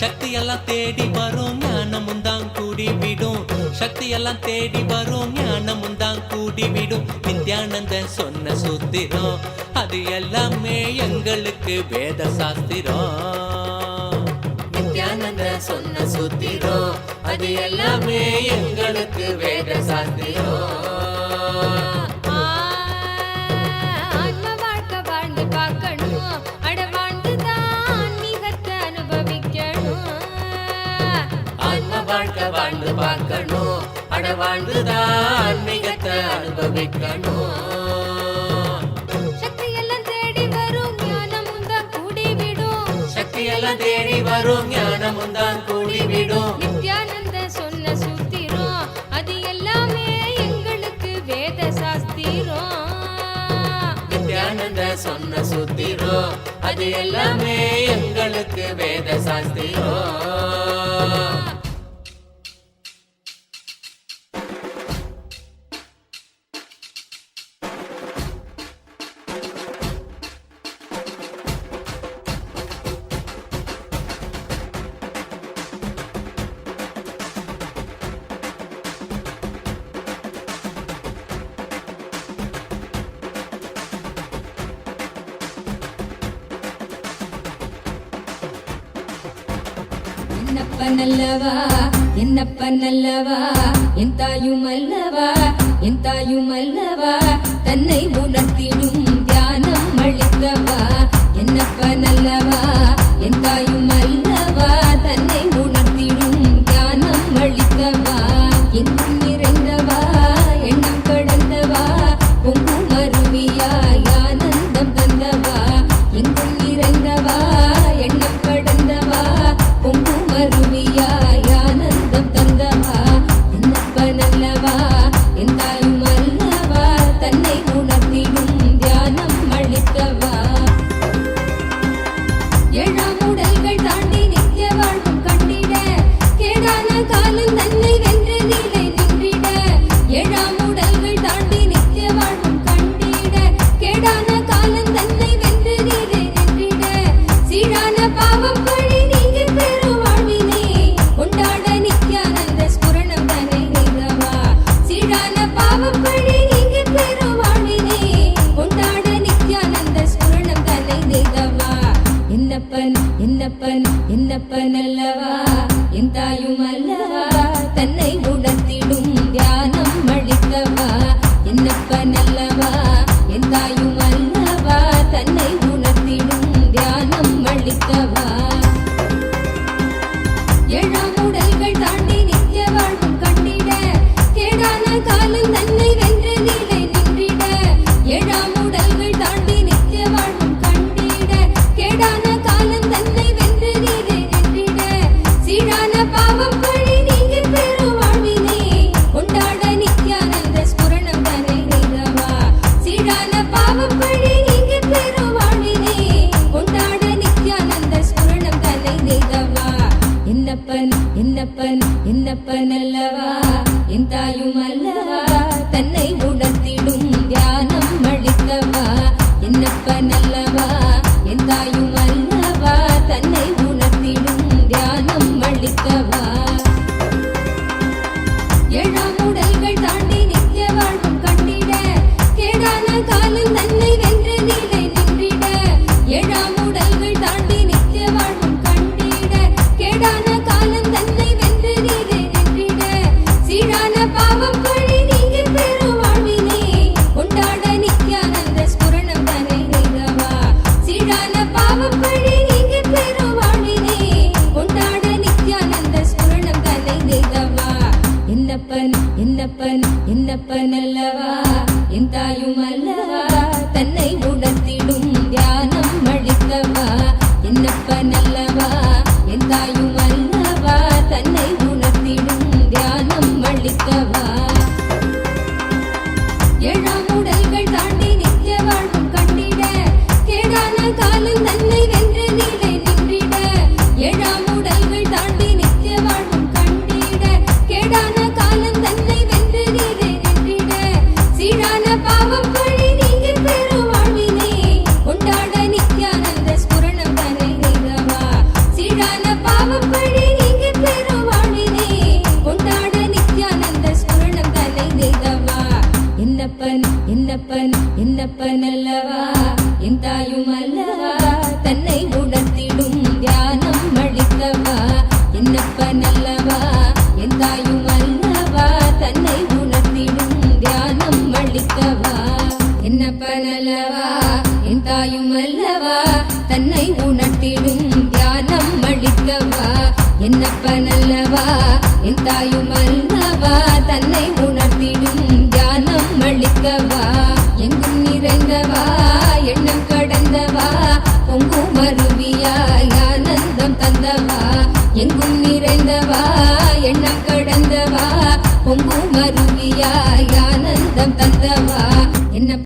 சக்தியெல்லாம் தேடி வரும் ஞானமும் தான் கூடிவிடும். சக்தியெல்லாம் தேடி வரும் ஞானமும் தான் கூடிவிடும். நித்யானந்த சொன்ன சூத்திரம் அது எல்லாமே எங்களுக்கு வேத சாஸ்திரம். நித்யானந்த சொன்ன சூத்திரம் அது எல்லாமே எங்களுக்கு வேத சாஸ்திரம். வாழ்ந்து பார்க்கணும், அட வாழ்ந்துதான் ஆன்மீகத்தை அனுபவிக்கணும். சக்தியெல்லாம் தேடி வரும் ஞானமும் தான் கூடிவிடும். சக்தியெல்லாம் தேடி வரும் ஞானமும் தான் கூடிவிடும். நித்யானந்த சொன்ன சூத்திரம் அது எல்லாமே எங்களுக்கு வேத சாஸ்திரம். நித்யானந்த சொன்ன சூத்திரம் அது எல்லாமே எங்களுக்கு வேத சாஸ்திரம். என்னப்பனல்லவா என்னப்பனல்லவா என் தாயும் அல்லவா என் தாயும் அல்லவா தன்னை உணர்த்திடும் தியானம் அளிக்கவா. என்னப்பனல்லவா என் தாயும் அல்லவா தன்னை உணர்த்திடும் தியானம் அளிக்கவா. எங்கும் நிறைந்தவா எண்ணம் கடந்தவா பொங்கும் அருவியாய் ஆனந்தம் தந்தவா. எங்கும் நிறைந்தவா எண்ணம் கடந்தவா பொங்கும் அருவியாய் ஆனந்தம் தந்தவா. என்னப்பனல்லவா என் தாயும் அல்லவா தன்னை உணர்த்திடும் தியானம் அளிக்கவா. ஏழாம் உடல்கள் தாண்டி நித்திய வாழ்வும் கண்டிட கேடான காலம் தன்னை வென்று நிலை நின்றிட. ஏழாம் உடல்கள் தாண்டி நித்திய வாழ்வும் கண்டிட கேடான காலம் தன்னை வென்று நிலை நின்றிட. சீரான பாவம் பழி நீங்கி பெரும் வாழ்வினை கொண்டாட நித்யானந்த ஸ்புரணம் தன்னை நிகவா. சீரான பாவம் பழி நீங்கி பெரும் வாழ்வினை கொண்டாட நித்யானந்த ஸ்புரணம் தன்னை நிகவா. என்னப்பன் என்னப்பன் என்னப்பன் அல்லவா என் தாயும் அல்லவா தன்னை உணர்த்திடும் தியானம் அளிக்கவா. என்னப்பன் அல்லவா என் தாயும் அல்லவா தன்னை உணர்த்திடும் தியானம் அளிக்கவா. ஏழாம் உடல்கள் தாண்டி நித்திய வாழ்வும் கண்டிட கேடான காலம் தன்னை வென்று நிலை நின்றிட. ஏழாம் உடல்கள் தாண்டி நித்திய வாழ்வும் கண்டிட கேடான காலம் தன்னை வென்று நிலை நின்றிட. சீரான பாவம் பழி நீங்கி பெரும் வாழ்வினை கொண்டாட நித்யானந்த ஸ்புரணம் தன்னை நிகவா. சீரான பாவம் பழி நீங்கி பெரும் வாழ்வினை கொண்டாட நித்யானந்த ஸ்புரணம் தன்னை நிகவா. என்னப்பன் என்னப்பன் என்னப்பன் அல்லவா என் தாயும் அல்லவா தன்னை உணர்த்திடும் தியானம் அளிக்கவா. என்னப்பன் அல்லவா என் தாயும் அல்லவா தன்னை உணர்த்திடும் தியானம் அளிக்கவா. ஏழாம் உடல்கள் தாண்டி நித்திய வாழ்வும் கண்டிட கேடான காலம் தன்னை வென்று நிலை நின்றிட. ஏழாம் உடல்கள் தாண்டி நித்திய வாழ்வும் கண்டிட கேடான காலம் தன்னை வென்று நிலை நின்றிட. சீரான பாவம் பழி நீங்கி பெரும் வாழ்வினை கொண்டாட நித்யானந்த ஸ்புரணம் தன்னை நிகவா. சீரான பாவம் பழி நீங்கி பெரும் வாழ்வினை கொண்டாட நித்யானந்த ஸ்புரணம் தன்னை நிகவா. என்னப்பன் என்னப்பன் என்னப்பன் அல்லவா என் தாயும் அல்லவா தன்னை உணர்த்திடும் தியானம் அளிக்கவா. என்னப்பன் அல்லவா என் தாயும் அல்லவா தன்னை உணர்த்திடும் தியானம் அளிக்கவா. ஏழாம் உடல்கள் தாண்டி நித்திய வாழ்வும் கண்டிட கேடான காலம் தன்னை வென்று நிலை நின்றிட. ஏழாம் உடல்கள் தாண்டி நித்திய வாழ்வும் கண்டிட கேடான காலம் தன்னை வென்று நிலை நின்றிட. சீரான பாவம் பழி நீங்கி பெரும் வாழ்வினை கொண்டாட நித்யானந்த ஸ்புரணம் தன்னை நிகவா. சீரான பாவம் என்னப்பன் அல்லவா என் தாயும் அல்லவா தன்னை உணர்த்திடும் தியானம் அளித்தவா என்னப்பன் அல்லவா என் தாயும் அல்லவா தன்னை உணர்த்திடும் தியானம் அளித்தவா என்னப்பன் அல்லவா என் தாயும் அல்லவா தன்னை உணர்த்திடும் தியானம் அளித்தவா என்னப்பன் அல்லவா என் தாயும் அல்லவா தன்னை உணர்த்திடும் தியானம் அளிக்கவா எங்கும் நிறைந்தவா எண்ணம் கடந்தவா பொங்கும் அருவியாய் ஆனந்தம் தந்தவா எங்கும் நிறைந்தவா எண்ணம் கடந்தவா பொங்கும் அருவியாய் ஆனந்தம் தந்தவா என்ன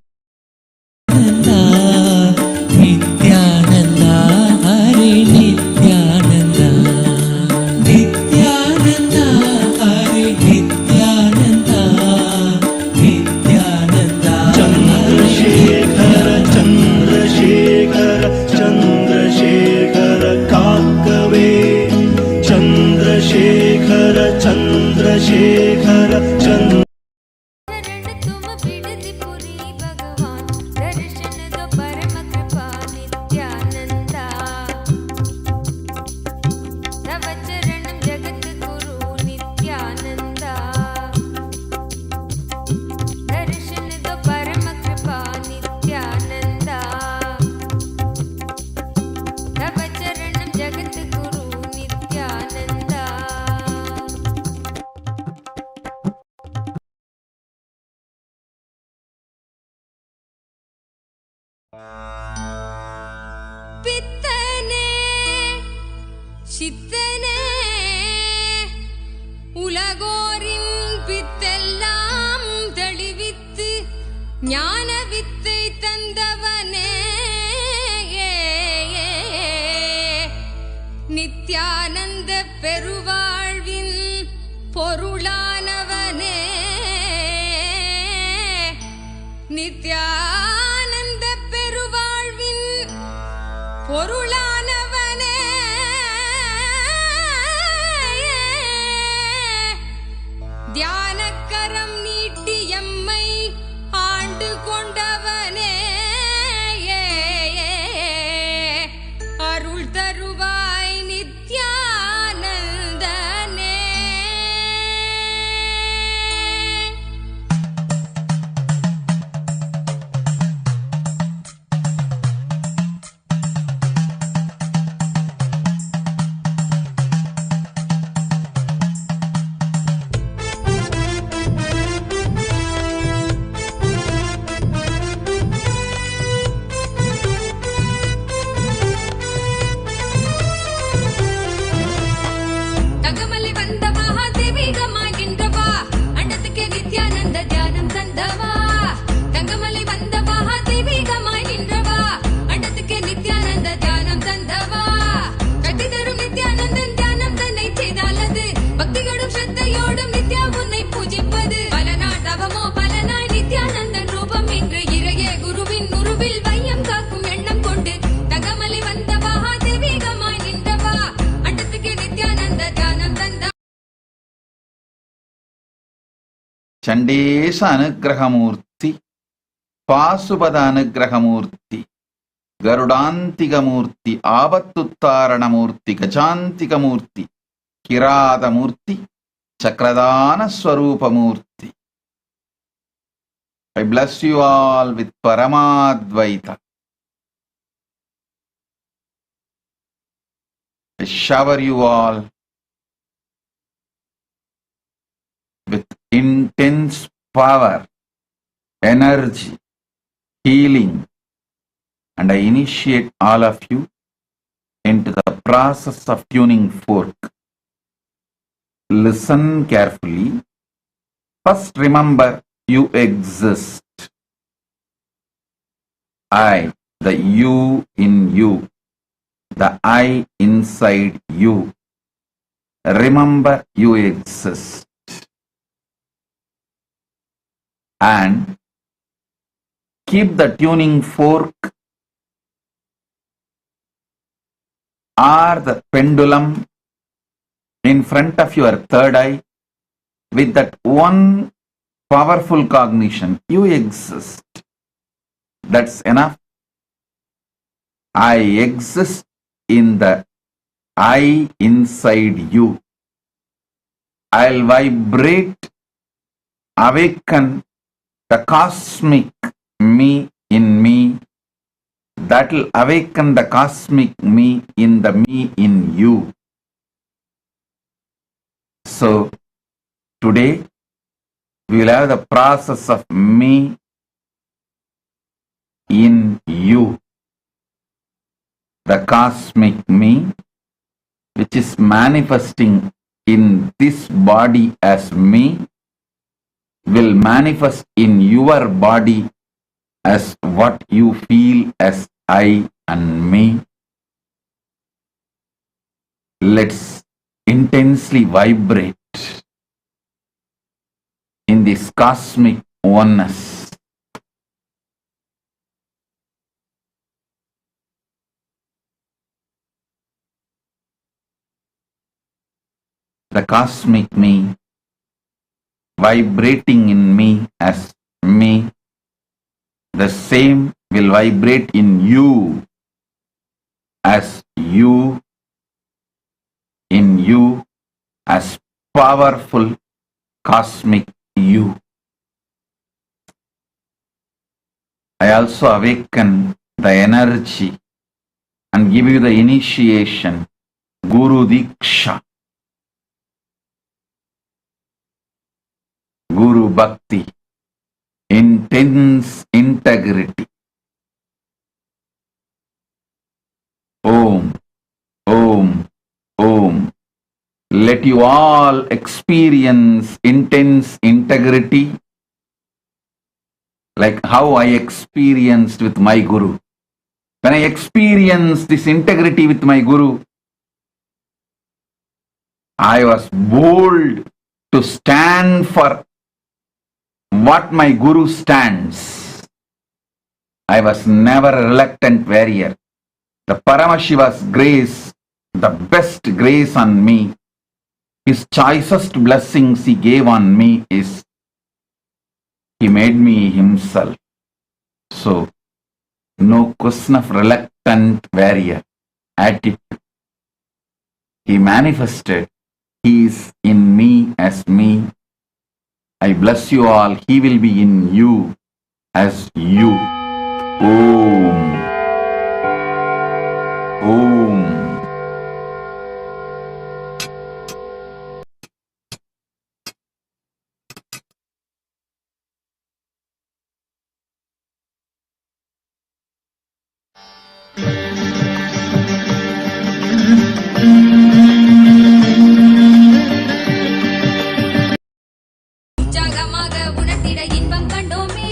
நித்யானந்தா ஹரி நித்யானந்தா நித்யானந்தா ஹரி நித்யானந்தா நித்யானந்தா சந்திரசேகர சந்திரசேகர சந்திரசேகர காக்கவே சந்திரசேகர சந்திரசேகர சந்திர तुम बिडति पुरी भगवान दर्शन दो परम कृपा नित्यानंदा तव चरणं जगत गुरु नित्यानंदा दर्शन दो परम कृपा नित्यानंदा तव चरणं जगत गुरु नित्यानंदा பித்தனே சித்தனே உலகோரின் பித்தெல்லாம் தெளிவித்து ஞான வித்தை தந்தவனே நித்யானந்த பெருவாழ்வின் பொருளானவனே நித்யானந்த பெருவாழ்வின் பொருளானவனே தியானக்கரம் நீட்டி எம்மை ஆண்டு கொண்டவனே அருள் தருவாய் நித்யானந்தனே தங்கமலை வந்த மகாதேவிகமாகின்றவா அண்டத்துக்கு நித்யானந்த தியானம் தந்தவா தங்கமலை வந்த மகாதேவிகமாய் நின்றவா அண்டத்துக்கு நித்யானந்த தியானம் தந்தவா கட்டி தரும் நித்யானந்தன் தியானம் தன்னை செய்தாலது பக்தியோடும் ஸ்ரத்தையோடும் நித்யா உன்னை பூஜிப்பது பல நாள் தவமோ பல நாள் நித்யானந்தன் ரூபம் இன்று இறையே குருவின் உருவில் வையம் காக்கும் எண்ணம் கொண்டு தங்கமலை வந்த மகாதேவிகமாய் நின்றவா அண்டத்துக்கு நித்யானந்த தியானம் தந்த Chandesha Anugraha Moorthy, Pasubada Anugraha Moorthy, Garudantika Moorthy, Abattuttarana Moorthy, Gachantika Moorthy, Kirada Moorthy, Chakradana Swarupa Moorthy. I bless you all with Paramadvaita. I shower you all with intense power, energy, healing, and I initiate all of you into the process of tuning fork. Listen carefully. First remember you exist. I, the you in you, the I inside you. Remember you exist. And keep the tuning fork or the pendulum in front of your third eye with that one powerful cognition. You exist. That's enough. I exist in the I inside you. I'll vibrate, awaken the cosmic me in me. That'll awaken the cosmic me in the me in you. So, today, we will have the process of me in you. The cosmic me, which is manifesting in this body as me, will manifest in your body as what you feel as I and me. Let's intensely vibrate in this cosmic oneness. The cosmic me vibrating in me as me, the same will vibrate in you as you, in you as powerful cosmic you. I also awaken the energy and give you the initiation, Guru Diksha, Guru Bhakti, intense integrity. Om, Om, Om. Let you all experience intense integrity like how I experienced with my Guru. When I experienced this integrity with my Guru, I was bold to stand for what my Guru stands. I was never a reluctant warrior. The Paramashiva's grace, the best grace on me, his choicest blessings he gave on me is, he made me himself. So, no question of reluctant warrior attitude. He manifested, he is in me as me. I bless you all, he will be in you as you. Om. Om. உற்சாகமாக உணர்த்திட இன்பம் கண்டோமே.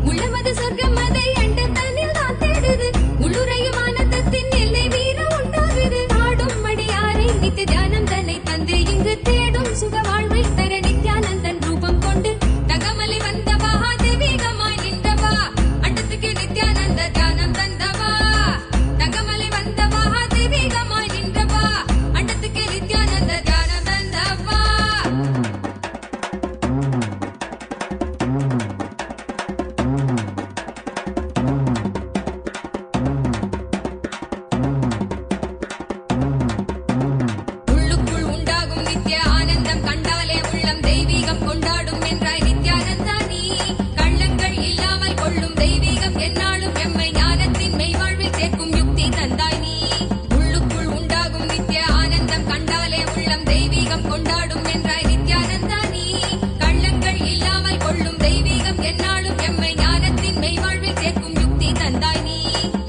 உள்ளமது சொர்க்கம் அதை அண்ட தன்னில் தான் தேடுது. உள்ளுரையும் ஆனந்தத்தின் எல்லை வீர உண்டாகுது. ஆடும் மடியாரை நித்திய தியானம் தன்னை தந்து இங்கு தேடும் சுக வாழ்வை தர நித்யானந்தன் ரூபம் கொண்டு தகமலை வந்த மகாதேவிகமாய் நின்றவா. அண்டத்துக்கு நித்யானந்த தியானம் தந்தவா. தகமலை வந்த மகாதேவிகமாய் நின்றவா. அண்டத்துக்கு நித்யானந்த தியானம் தந்தவா. உள்ளுக்குள் உண்டாகும் நித்ய ஆனந்தம் கண்டாலே உள்ளம் தெய்வீகம் கொண்டாடும் என்றாய் நித்யானந்தா நீ. கள்ளங்கள் இல்லாமல் கொள்ளும் தெய்வீகம் எந்நாளும் எம்மை ஞானத்தின் மெய்வாழ்வில் சேர்க்கும் யுக்தி தந்தாய் நீ. உள்ளுக்குள் உண்டாகும் நித்ய ஆனந்தம் கண்டாலே உள்ளம் தெய்வீகம் கொண்டாடும் என்றாய் நித்யானந்தா நீ. கள்ளங்கள் இல்லாமல் கொள்ளும் தெய்வீகம் எந்நாளும் எம்மை ஞானத்தின் மெய்வாழ்வில் சேர்க்கும் யுக்தி தந்தாய் நீ.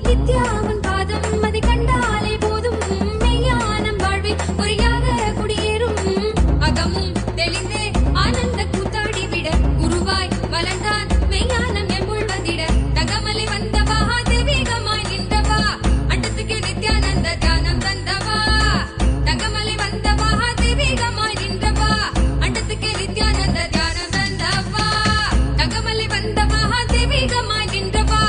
நித்யாவன் பாதம் அதை கண்டாலே போதும் மெய்யானம் வாழ்வில் பொறியாக குடியேறும். அகமும் தெளிந்தே ஆனந்த கூத்தாடிவிட குருவாய் வளர்ந்தான் மெய்யானம் எம்முள் வந்திட. தகமலை வந்த மகாதேவிகமாய் நின்றவா. அண்டத்துக்கு நித்யானந்த தியானம் தந்தவா. தகமலை வந்த மகாதேவிகமாய் நின்றவா. அண்டத்துக்கு நித்யானந்த தியானம் தந்தவா. தகமலை வந்த மகாதேவிகமாய் நின்றவா.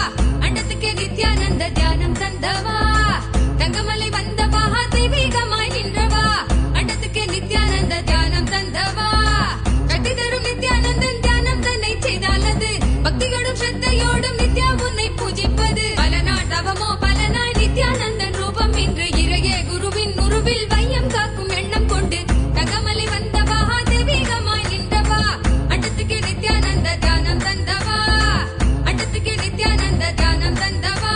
பக்தியோடும் ஸ்ரத்தையோடும் நித்யா உன்னை பூஜிப்பது பல நாள் தவமோ பல நாள் நித்யானந்தன் ரூபம் இன்று இறையே குருவின் உருவில் வையம் காக்கும் எண்ணம் கொண்டு தகமலை வந்தவா தெய்வீகமாய் நின்றவா அண்டத்துக்கு நித்யானந்த தியானம் தந்தவா அண்டத்துக்கு நித்யானந்த தியானம் தந்தவா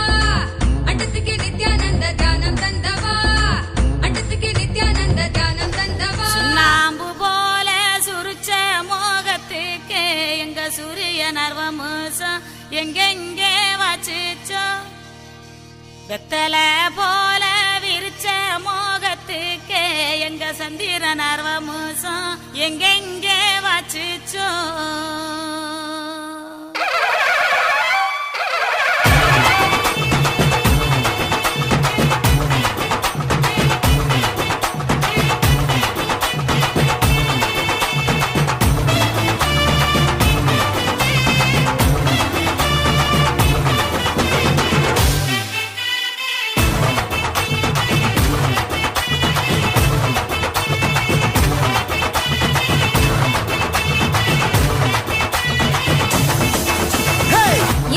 அண்டத்துக்கு நித்யானந்த தியானம் தந்தவா அண்டத்துக்கு நித்யானந்த தியானம் தந்தவா சுண்ணாம்பு போல சுருச்ச மோகத்துக்கு எங்க சூரிய நர்வமுசம் எங்கெங்கே வச்சுச்சோ வெத்தல போல விரிச்ச மோகத்துக்கு எங்க சந்திர நர்வமுசம் எங்கெங்கே வச்சுச்சோ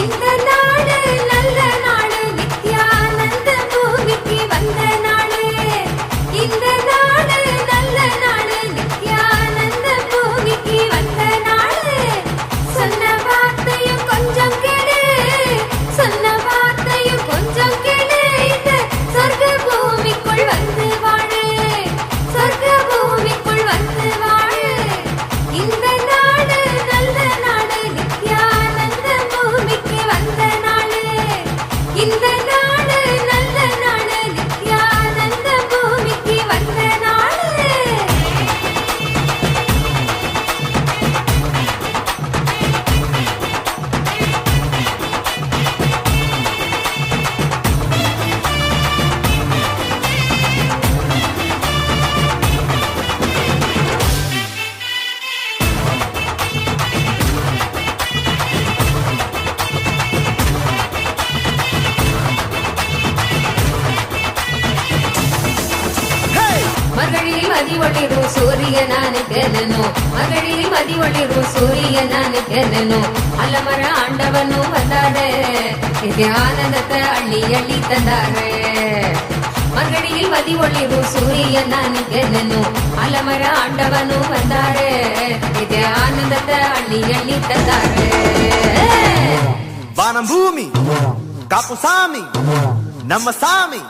இந்த நாடு நல்ல நாடு நித்யானந்த பூமிக்கு வந்த நாடு இந்த நாடு நல்ல நாடு நித்யானந்த பூமிக்கு வந்த நாடு சொன்ன வார்த்தையும் கொஞ்சம் கேளு சொன்ன வார்த்தையும் கொஞ்சம் கேளு இந்த சொர்க்க பூமிக்குள் வந்து வாழு சொர்க்க பூமிக்குள் வந்து வாழு இந்த நாடு நல்ல நாடு நித்யானந்த பூமிக்கு வந்த நாடு இந்த நாடு நல்ல நாடு நித்யானந்த பூமிக்கு வந்த நாடு மகளில் மதி ஒளிரும் சூரியனானுக்கெனனோ மகளில் மதி ஒளிரும் சூரியனானுக்கெனனோ அலமர ஆண்டவனும் வந்தாரே இது ஆனந்தத்தை அள்ளி அள்ளி தந்தாரே மகளில் மதி ஒளிரும் சூரியனானுக்கெனனோ அலமர ஆண்டவனும் வந்தாரே இது ஆனந்தத்தை அள்ளி அள்ளி தந்தாரே வானம் பூமி காப்பு சாமி நம்ம சாமி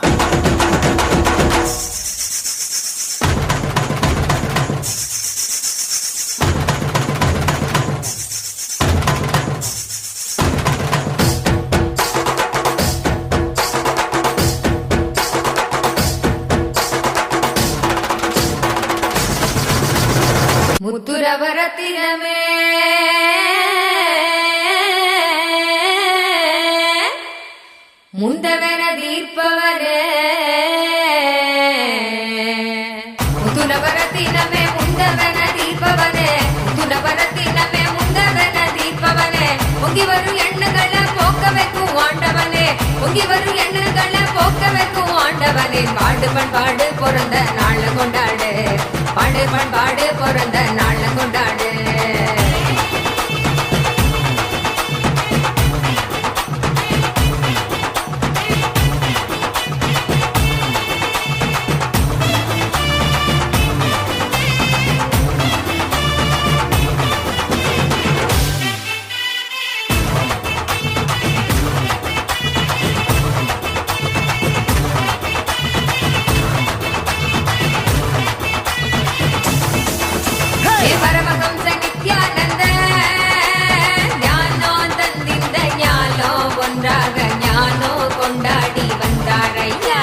முத்துரவரத்தினமே முந்தவன தீர்ப்பவரே முத்துரவரத்தினமே முந்தவன தீர்ப்பவனே முத்துரவரத்தினமே முந்தவன தீர்ப்பவனே பொங்கி வரும் எண்ணங்களை போக்க வைக்கும் ஆண்டவனே பொங்கி வரும் எண்ணங்களை போக்க வைக்கும் ஆண்டவனே பாடு பண்பாடு பிறந்த நாள் கொண்டாடு பாடு பண்பாடு பிறந்த நாள் கொண்டாடு பரமஹம்ச நித்யானந்த ஞானோ தந்திந்த ஞானோ ஒன்றாக ஞானோ கொண்டாடி வந்தாரையா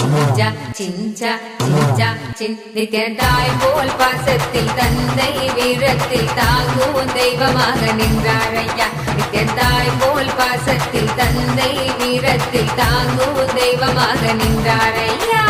சிஞ்சா சிஞ்சா சிஞ்சா சிந்தித்தாய் போல் பாசத்தில் தந்தை வீரத்தில் தாங்கும் தெய்வமாக நின்றாரையா நித்தியந்தாய் போல் பாசத்தில் தந்தை வீரத்தில் தாங்கும் தெய்வமாக நின்றாரையா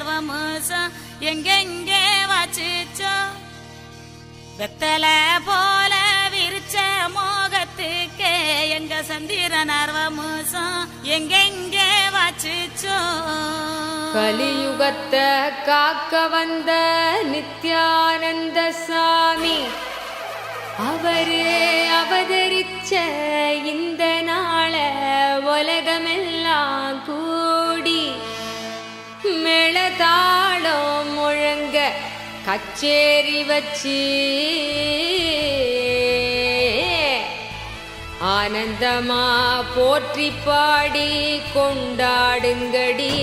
நர்வமுசம் எங்கெங்கே வச்சிச்சோ வெத்தலை போல விரிச்ச மோகத்துக்கே எங்க சந்திர நர்வமுசம் எங்கெங்கே வச்சிச்சோ கலியுகத்தை காக்க வந்த நித்யானந்த சாமி அவரு அவதரிச்ச இந்த நாள உலகமெல்லாம் கூடி மேளதாளம் முழங்க கச்சேரி வச்சு ஆனந்தமா போற்றி பாடி கொண்டாடுங்கடி.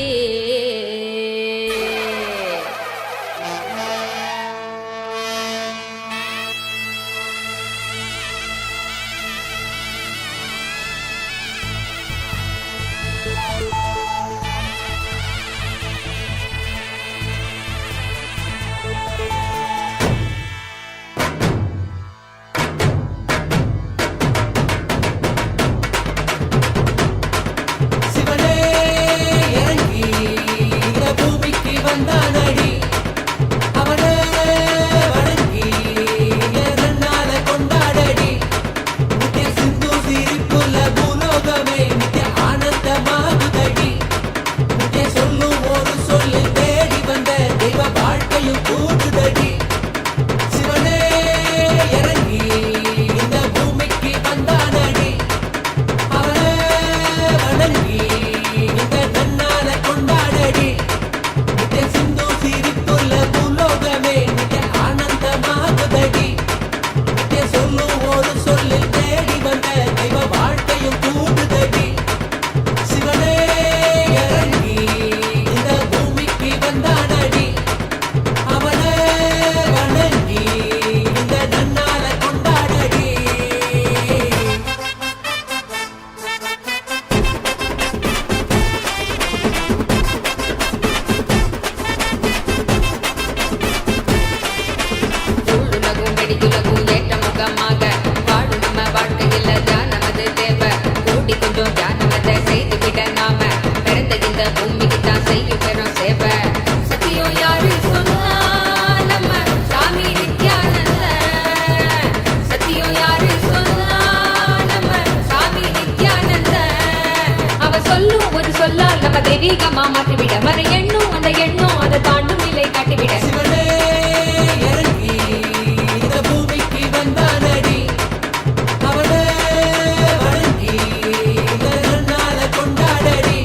தெய்வீகமா மாற்றிவிட மற எண்ணும் அந்த எண்ணும் அதை தாண்டும் நிலை காட்டிவிட கொண்டாடடி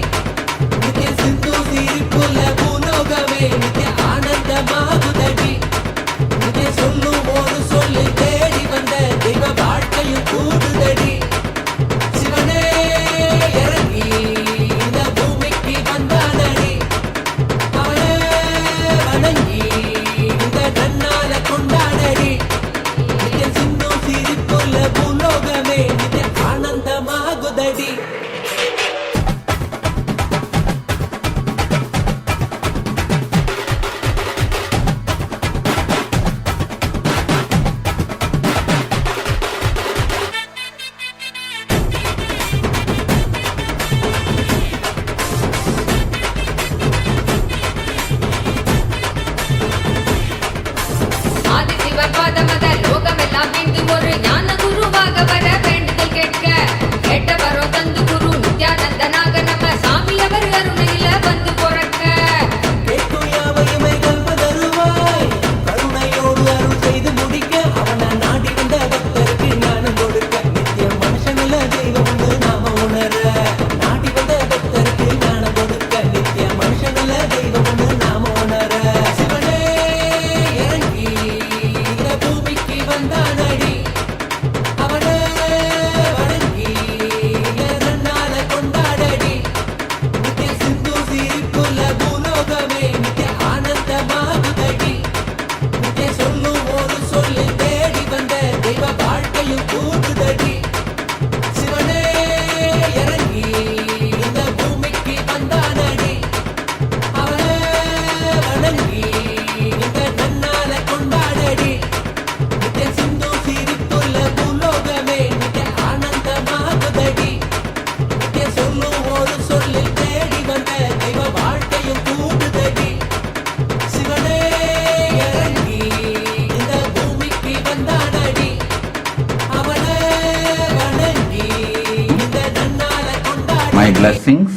blessings.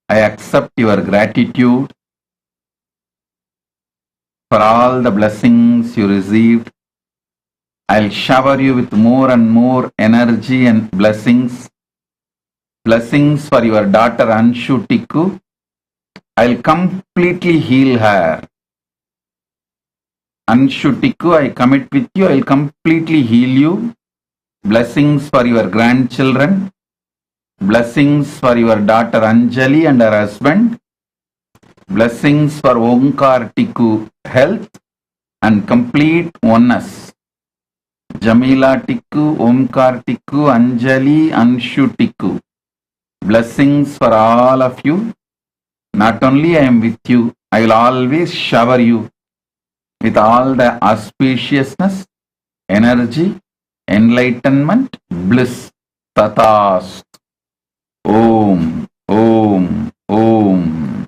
I accept your gratitude for all the blessings you received. I'll shower you with more and more energy and blessings. Blessings for your daughter Anshu Tikku. I'll completely heal her. Anshu Tikku, I commit with you, I'll completely heal you. Blessings for your grandchildren. Blessings for your daughter Anjali and her husband. Blessings for Omkar Tikku health and complete oneness. Jamila Tikku, Omkar Tikku, Anjali, Anshu Tikku. Blessings for all of you. Not only I am with you, I will always shower you with all the auspiciousness, energy, enlightenment, bliss. Tathast. Om, Om, Om.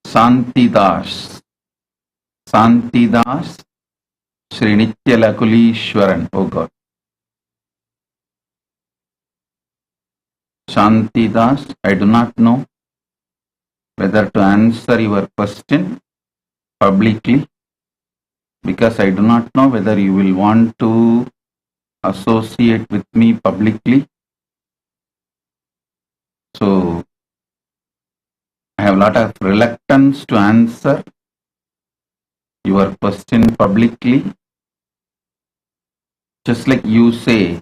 Santidas, Santidas, Sri Nityalakulishwaran, oh God. Shantidas, I do not know whether to answer your question publicly because I do not know whether you will want to associate with me publicly. So, I have a lot of reluctance to answer your question publicly. Just like you say,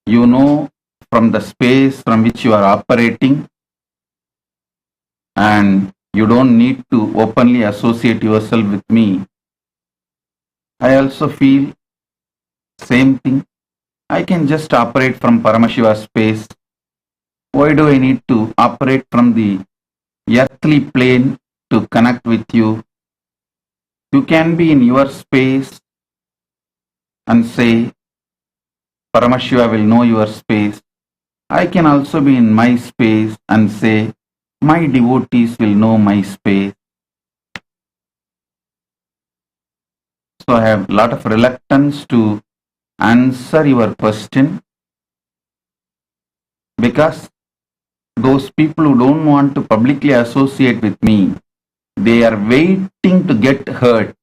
you know from the space from which you are operating and you don't need to openly associate yourself with me. I also feel same thing. I can just operate from Paramashiva space. Why do I need to operate from the earthly plane to connect with you? You can be in your space and say, Paramashiva will know your space. I can also be in my space and say, my devotees will know my space. So I have a lot of reluctance to answer your question because those people who don't want to publicly associate with me, they are waiting to get hurt.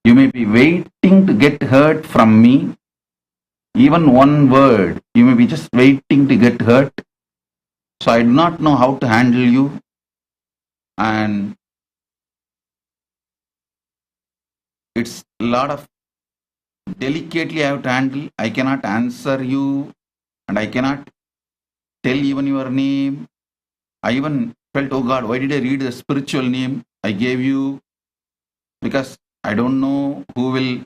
You may be waiting to get hurt from me. Even one word, you may be just waiting to get hurt. So I do not know how to handle you. And it's a lot of delicately I have to handle. I cannot answer you and I cannot tell even your name. I even felt, oh God, why did I read the spiritual name I gave you? Because I don't know who will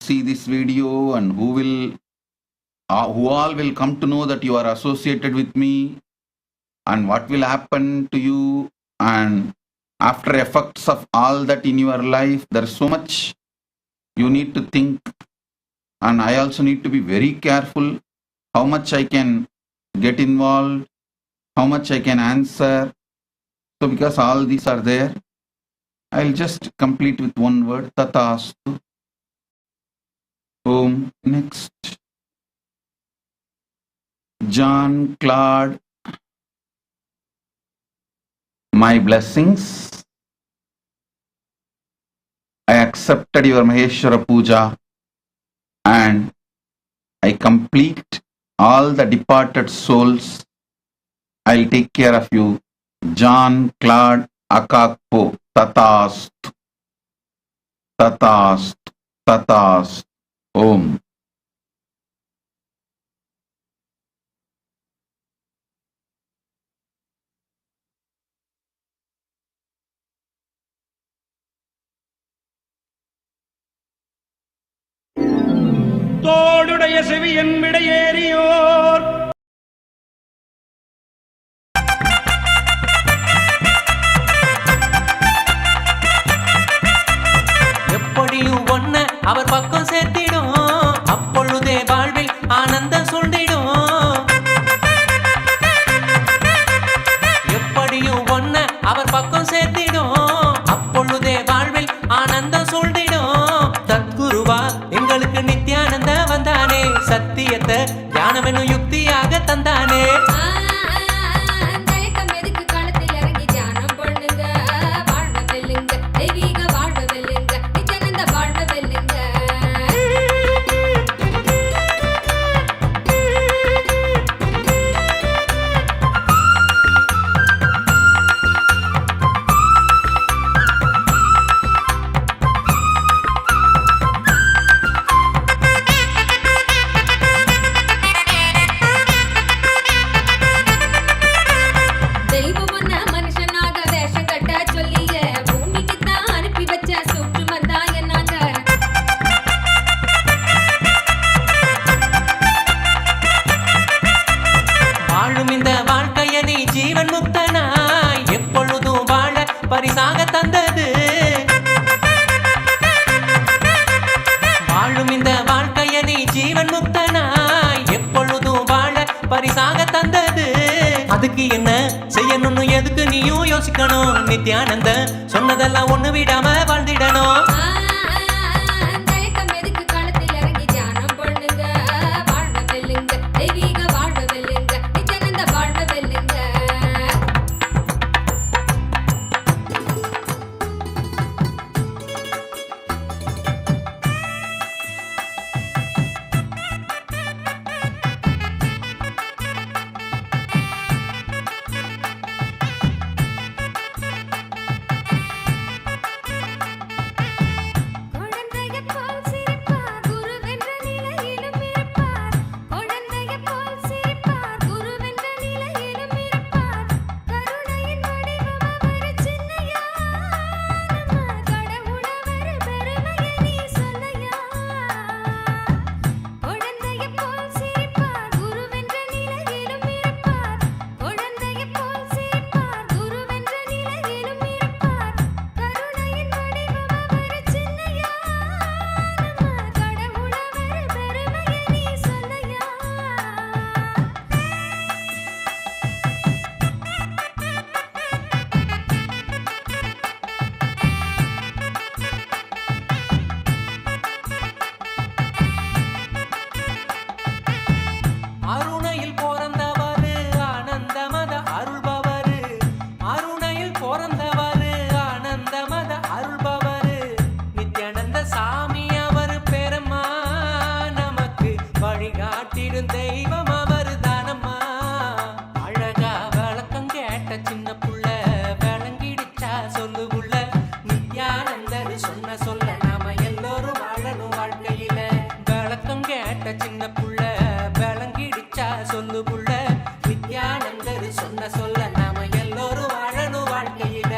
see this video and who all will come to know that you are associated with me and what will happen to you and after effects of all that in your life. There's so much you need to think, and I also need to be very careful how much I can get involved, how much I can answer. So because all these are there, I'll just complete with one word, Tathastu. Om. Next. John Claude. My blessings. I accepted your Maheshwara Puja and I complete all the departed souls. I'll take care of you. John Claude Akakpo. Tathastu. Tathastu. Tathastu. Om. தோடுடைய செவியன் விடையேறியோர் எப்படியும் ஒன்ன அவர் பக்கம் கொடையாக தந்தானே. தயக்கம் எதுக்கு களத்தில் இறங்கி தியானம் பண்ணுங்க, வாழ்வ வெல்லுங்க, தெய்வீக வாழ்வ வெல்லுங்க, நித்யானந்த வாழ்வ வெல்லுங்க. தெய்வம் ஒன்ன மனுஷனாக வேஷம் கட்ட சொல்லிய பூமிக்கு தான் அனுப்பி வச்ச சூற்றுமன் தான் என்னாக. வாழும் இந்த வாழ்க்கைய நீ ஜீவன் முக்தனாய் எப்பொழுதும் வாழ பரிசாக தந்தது. வாழும் இந்த வாழ்க்கைய நீ ஜீவன் முக்தனாய் எப்பொழுதும் வாழ பரிசாக தந்தது. அதுக்கு என்ன செய்யணும்னு எதுக்கு நீயும் யோசிக்கணும். நித்யானந்த சொன்னதெல்லாம் ஒண்ணு விடாம வாழ்ந்திடணும். தயக்கம் எதுக்கு களத்தில் இறங்கி தியானம் பண்ணுங்க, வாழ்வ வெல்லுங்க, தெய்வீக வாழ்வ வெல்லுங்க, நித்யானந்த வாழ்வ வெல்லுங்க. குழந்தைய போல் சிரிப்பார், குருவென்ற நிலையிலும் இருப்பார். குழந்தைய போல் சிரிப்பார், குருவென்ற நிலையிலும் இருப்பார். கருணையின் வடிவம் அவர் சின்னையா, நம்ம கடவுளவர் பெருமையை நீ சொல்லையா. குழந்தைய போல் சிரிப்பார், குருவென்ற நிலையிலும் இருப்பார். குழந்தைய போல் சிரிப்பார், குருவென்ற நிலையிலும் இருப்பார். கருணையின் வடிவம் அவர் சின்னையா, நம்ம கடவுளவர் பெருமையை நீ சொல்லையா. அருணையில் பிறந்தவரு ஆனந்தமத அருள்பவரு. அருணையில் பிறந்தவரு ஆனந்தமத அருள்பவரு. நித்யானந்த சாமி அவர் பெருமா, நமக்கு வழிகாட்டிடும் தெய்வம் அவர் தானம்மா. அழகா விளக்கம் கேட்ட சின்ன புள்ள விளங்கிடுச்சா சொல்லு புள்ள. நித்யானந்தர் சொன்ன சொல்ல நாம எல்லோரும் வாழணும் வாழ்க்கையில. விளக்கம் கேட்ட சின்ன புள்ள விளங்கிடுச்சா சொல்லு புள்ள. நித்யானந்தர் சொன்ன சொல்ல நாம எல்லோரும் வாழணும் வாழ்க்கையில.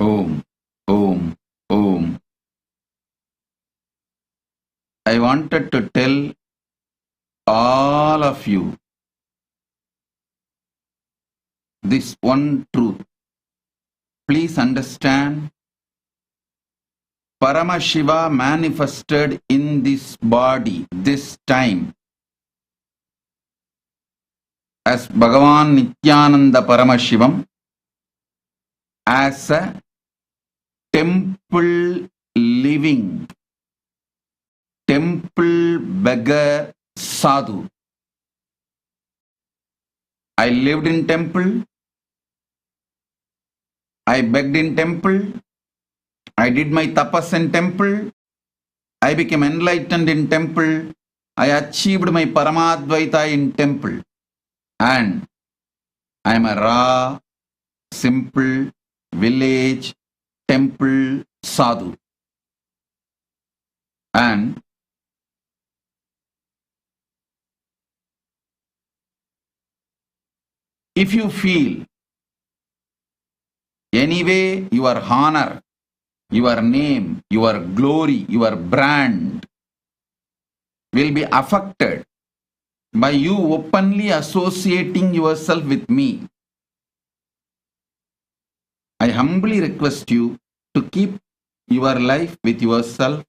Om, Om, Om. I wanted to tell all of you this one truth. Please understand, Paramashiva manifested in this body, this time, as Bhagavan Nithyananda Paramashivam, as a temple living, temple beggar sadhu. I lived in temple, I begged in temple, I did my tapas in temple, I became enlightened in temple, I achieved my Paramadvaita in temple, and I am a raw, simple, village, temple sadhu. And if you feel anyway your honor, your name, your glory, your brand will be affected by you openly associating yourself with me, I humbly request you to keep your life with yourself.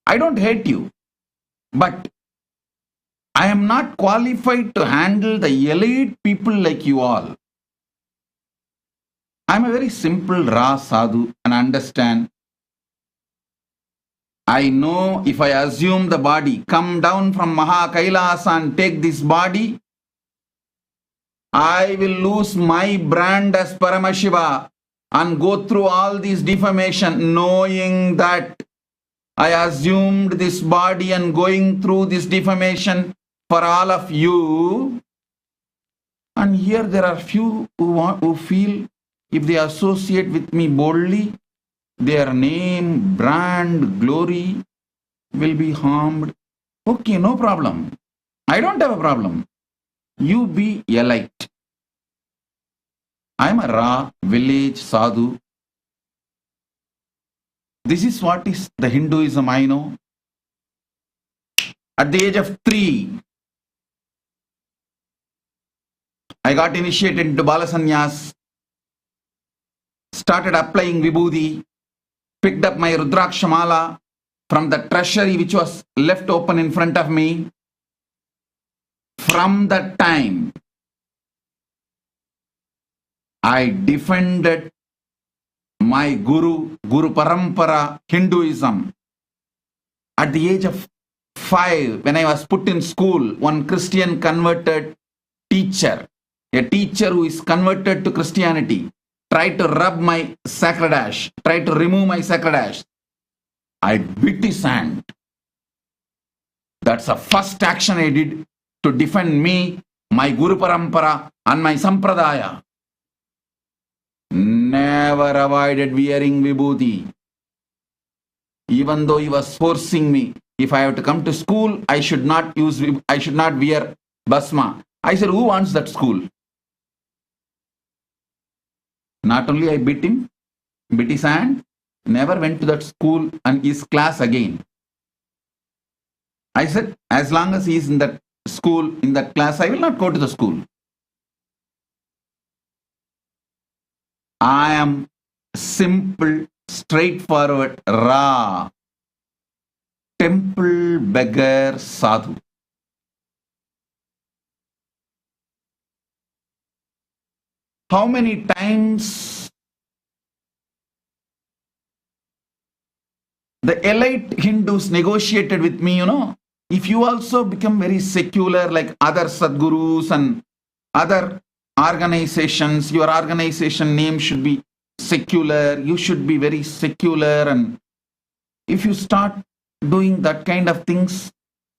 I don't hate you, but I am not qualified to handle the elite people like you all. I am a very simple raw sadhu and understand. I know if I assume the body, come down from Maha Kailasa and take this body, I will lose my brand as Paramashiva and go through all these defamation, knowing that I assumed this body and going through this defamation for all of you. And here there are few who feel if they associate with me boldly, their name, brand, glory will be harmed. Okay, no problem. I don't have a problem. You be elite. I am a raw village sadhu. This is what is the Hinduism I know. At the age of 3, I got initiated into Balasanyas, started applying Vibhuti, picked up my Rudrakshamala from the treasury which was left open in front of me. From that time, I defended my Guru Parampara Hinduism. At the age of 5, when I was put in school, one Christian converted teacher, a teacher who is converted to Christianity, tried to rub my sacred ash, tried to remove my sacred ash. I bit his hand. That's the first action I did to defend me, my Guru Parampara and my Sampradaya. Never avoided wearing Vibhuti. Even though he was forcing me, if I have to come to school, I should not wear Basma. I said, who wants that school? Not only I bit him, bit his hand, never went to that school and his class again. I said, as long as he is in that school, in that class, I will not go to the school. I am simple, straightforward, raw, temple beggar sadhu. How many times the elite Hindus negotiated with me, if you also become very secular like other Sadgurus and other organizations, your organization name should be secular, you should be very secular, and if you start doing that kind of things,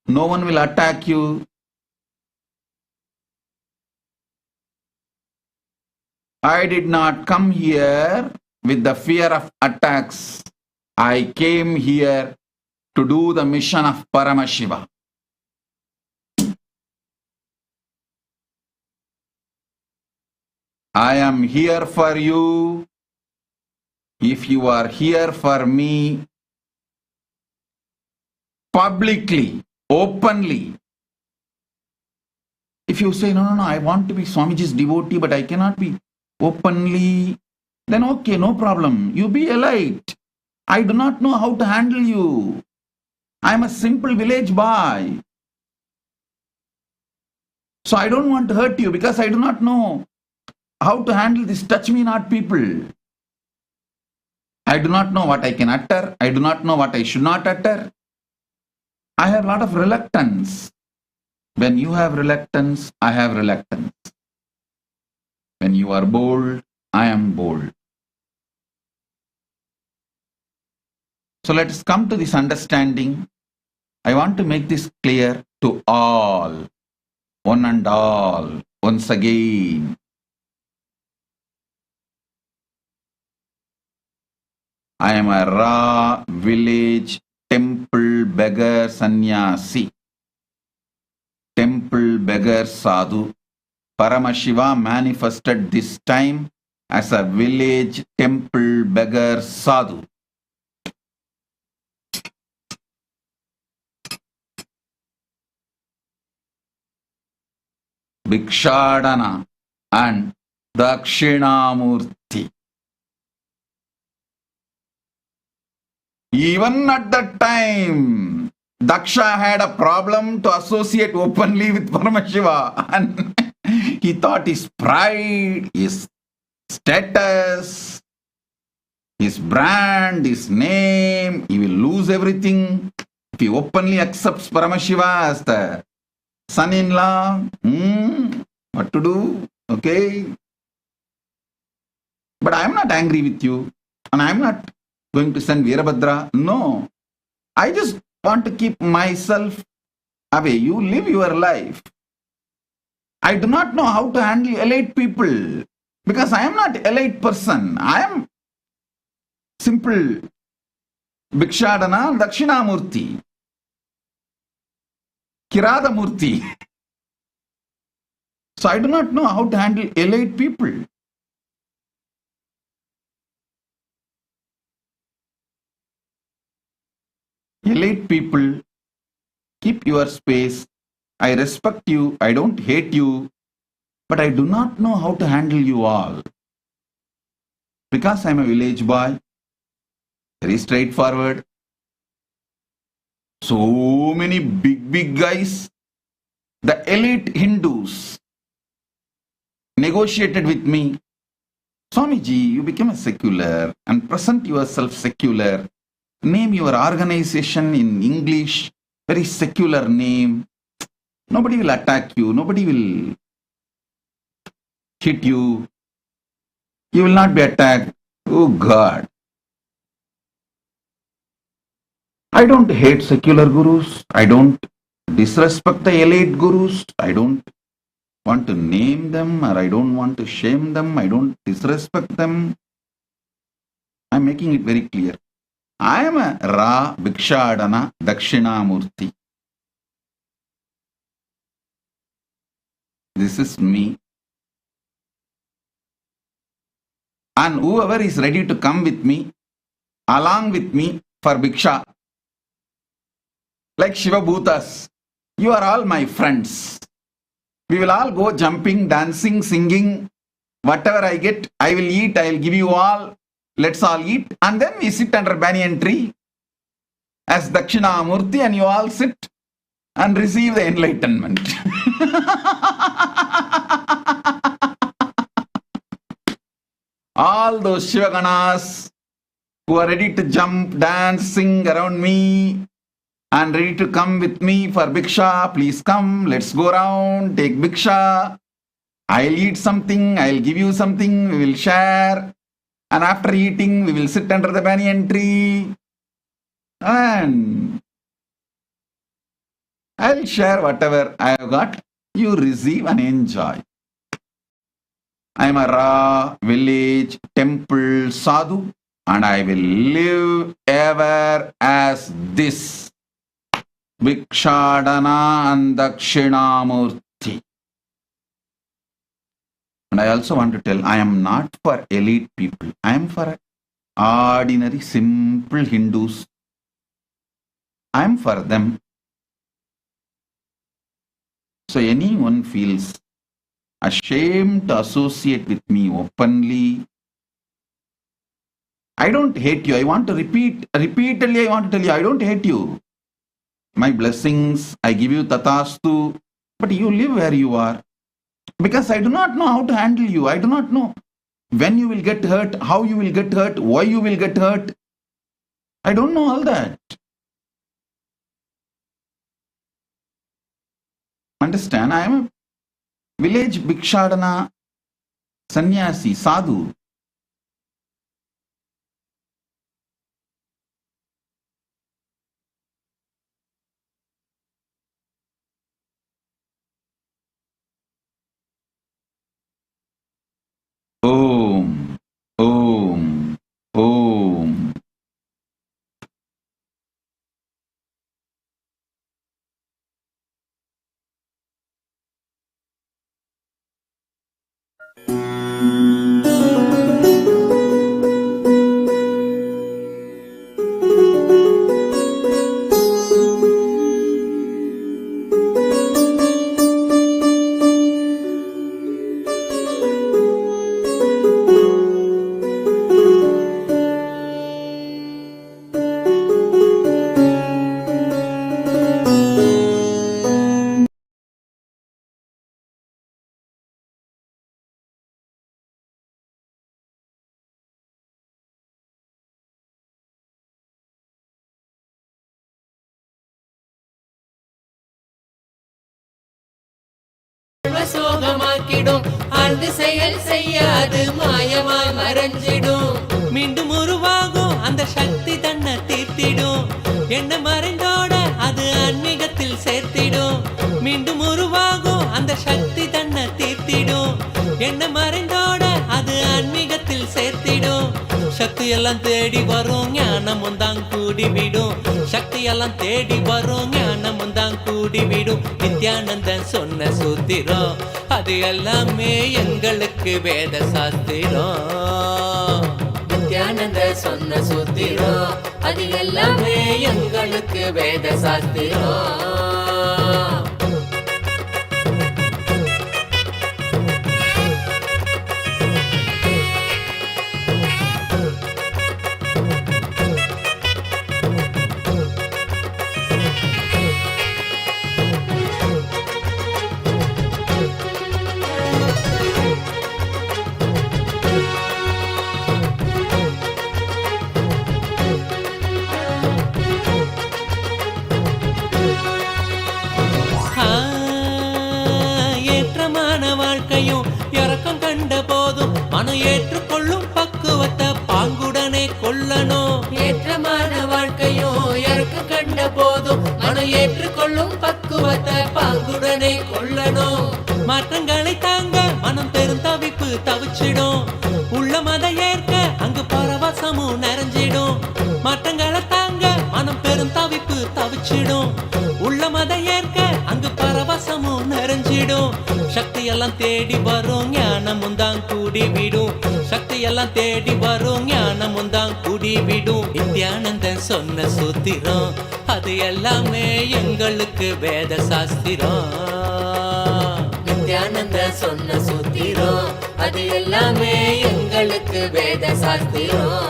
no one will attack you. I did not come here with the fear of attacks. I came here to do the mission of Paramashiva. I am here for you. If you are here for me publicly, openly, if you say, no, I want to be Swamiji's devotee, but I cannot be openly, then okay, no problem. You be a light. I do not know how to handle you. I am a simple village boy. So I don't want to hurt you because I do not know how to handle this touch me not people. I do not know what I can utter. I do not know what I should not utter. I have a lot of reluctance. When you have reluctance, I have reluctance. When you are bold, I am bold. So let us come to this understanding. I want to make this clear to all, one and all, once again. I am a raw village temple beggar sannyasi, temple beggar sadhu. Paramashiva manifested this time as a village temple beggar sadhu. Bhikshadana and Dakshinamurti. Even at that time, Daksha had a problem to associate openly with Paramashiva, and he thought his pride, his status, his brand, his name, he will lose everything if he openly accepts Paramashiva as the son-in-law. What to do? Okay. But I am not angry with you, and I am not going to send Veerabhadra. No. I just want to keep myself away. You live your life. I do not know how to handle elite people because I am not elite person. I am simple Bhikshadana Dakshinamurti, Kiradamurti. So I do not know how to handle elite people. Elite people, keep your space. I respect you, I don't hate you, but I do not know how to handle you all. Because I am a village boy, very straightforward. So many big guys, the elite Hindus, negotiated with me. Swamiji, you become a secular and present yourself secular. Name your organization in English, very secular name. Nobody will attack you. Nobody will hit you. You will not be attacked. Oh God. I don't hate secular gurus. I don't disrespect the elite gurus. I don't want to name them, or I don't want to shame them. I don't disrespect them. I'm making it very clear. I am a Ra Bhikshadana Dakshinamurti. This is me. And whoever is ready to come with me, along with me for Bhiksha, like Shiva Bhutas, you are all my friends. We will all go jumping, dancing, singing. Whatever I get, I will eat, I will give you all. Let's all eat. And then we sit under banyan tree as Dakshinamurti, and you all sit and receive the enlightenment. All those Shivaganas who are ready to jump, dance, sing around me and ready to come with me for Bhiksha, please come, let's go around, take Bhiksha. I'll eat something, I'll give you something, we will share. And after eating, we will sit under the banyan tree and I'll share whatever I have got. You receive and enjoy. I am a Ra village temple sadhu, and I will live ever as this Bhikshadana and Dakshinamurti. And I also want to tell, I am not for elite people. I am for ordinary, simple Hindus. I'm for them. So anyone feels ashamed to associate with me openly, I don't hate you. I want to repeatedly I want to tell you, I don't hate you. My blessings, I give you tatastu, but you live where you are. Because I do not know how to handle you. I do not know when you will get hurt, how you will get hurt, why you will get hurt. I don't know all that. Understand, I am a village bhikshadana, sannyasi, sadhu. Om, Om, Om. சோகமாக்கிடும் ஆழ்ந்து செயல் செய்யாது மாயமாய் மறைஞ்சிடும் மீண்டும் உருவாகும் அந்த சக்தி தன்னை தீர்த்திடும் என்ன மறைந்தோட அது ஆன்மீகத்தில் சேர்த்திடும் மீண்டும் உருவாகும் அந்த சக்தி தன்னை தீர்த்திடும் என்ன மறைந்தோட அது ஆன்மீகத்தில் சேர்த்திடும் சக்தி எல்லாம் தேடி வரும் ஞானமும் தான் கூடிவிடும் சக்தி எல்லாம் தேடி வரும் ஞானமும் தான் கூடிவிடும் நித்யானந்தன் சொன்ன சூத்திரம் அது எல்லாமே எங்களுக்கு வேத சாஸ்திரம் நித்யானந்த சொன்ன சூத்திரம் அது எல்லாமே எங்களுக்கு வேத சாஸ்திரம் வாழ்க்கையும் இறக்கம் கண்ட போதும் மனம் ஏற்றுக்கொள்ளும் பக்குவத்தை பாங்குடனே கொள்ளணும் ஏற்றமான வாழ்க்கையும் இறக்கம் கண்ட போதும் மனம் ஏற்றுக்கொள்ளும் பக்குவத்தை பாங்குடனே கொள்ளணும் மாற்றங்களை தாங்க மனம் பெரும் தவிப்பு தவிச்சிடும் உள்ள மத ஏற்க அங்கு பரவசமும் நிறைஞ்சிடும் மாற்றங்களை தாங்க மனம் பெரும் தவிப்பு தவிச்சிடும் உள்ள மத ஏற்க அங்கு பரவசமும் நிறைஞ்சிடும் சக்தி எல்லாம் தேடி வரும் ஞானமும் தான் கூடிவிடும் சக்தி எல்லாம் தேடி வரும் ஞானமும் தான் கூடிவிடும் நித்யானந்தன் சொன்ன சூத்திரம் அது எல்லாமே எங்களுக்கு வேத சாஸ்திரம் நித்யானந்தன் சொன்ன சூத்திரம் அது எல்லாமே எங்களுக்கு வேத சாஸ்திரம்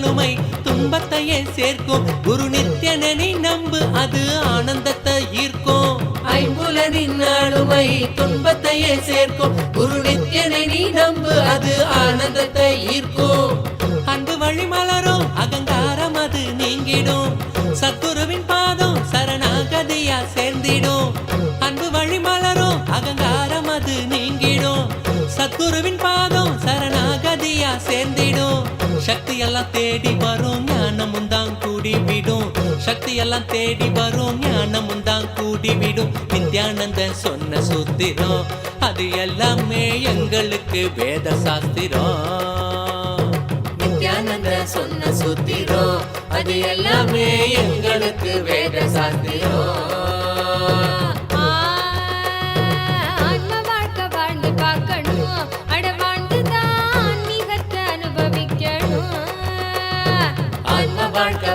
ஆளுமை துன்பத்தையே சேர்க்கும் குரு நித்யனனை நம்பு அது ஆனந்தத்தை ஈர்க்கும் ஐம்புலனின் ஆளுமை துன்பத்தையே சேர்க்கும் குரு நித்யனனை நம்பு அது ஆனந்தத்தை ஈர்க்கும் அன்பு வழி மலரும் அகங்காரம் அது நீங்கிடும் சத்குருவின் பாதம் சரணாகதியா சேர்ந்திடும் அன்பு வழி மலரும் அகங்காரம் அது நீங்கிடும் சத்குருவின் எல்லாம் தேடி வரும் ஞானமும் தான் கூடிவிடும். சக்தி எல்லாம் தேடி வரும் ஞானமும் தான் கூடிவிடும். நித்யானந்த சொன்ன சூத்திரம் அது எல்லாமே எங்களுக்கு வேத சாஸ்திரம். நித்யானந்த சொன்ன சூத்திரம் அது எல்லாமே எங்களுக்கு வேத சாஸ்திரம்.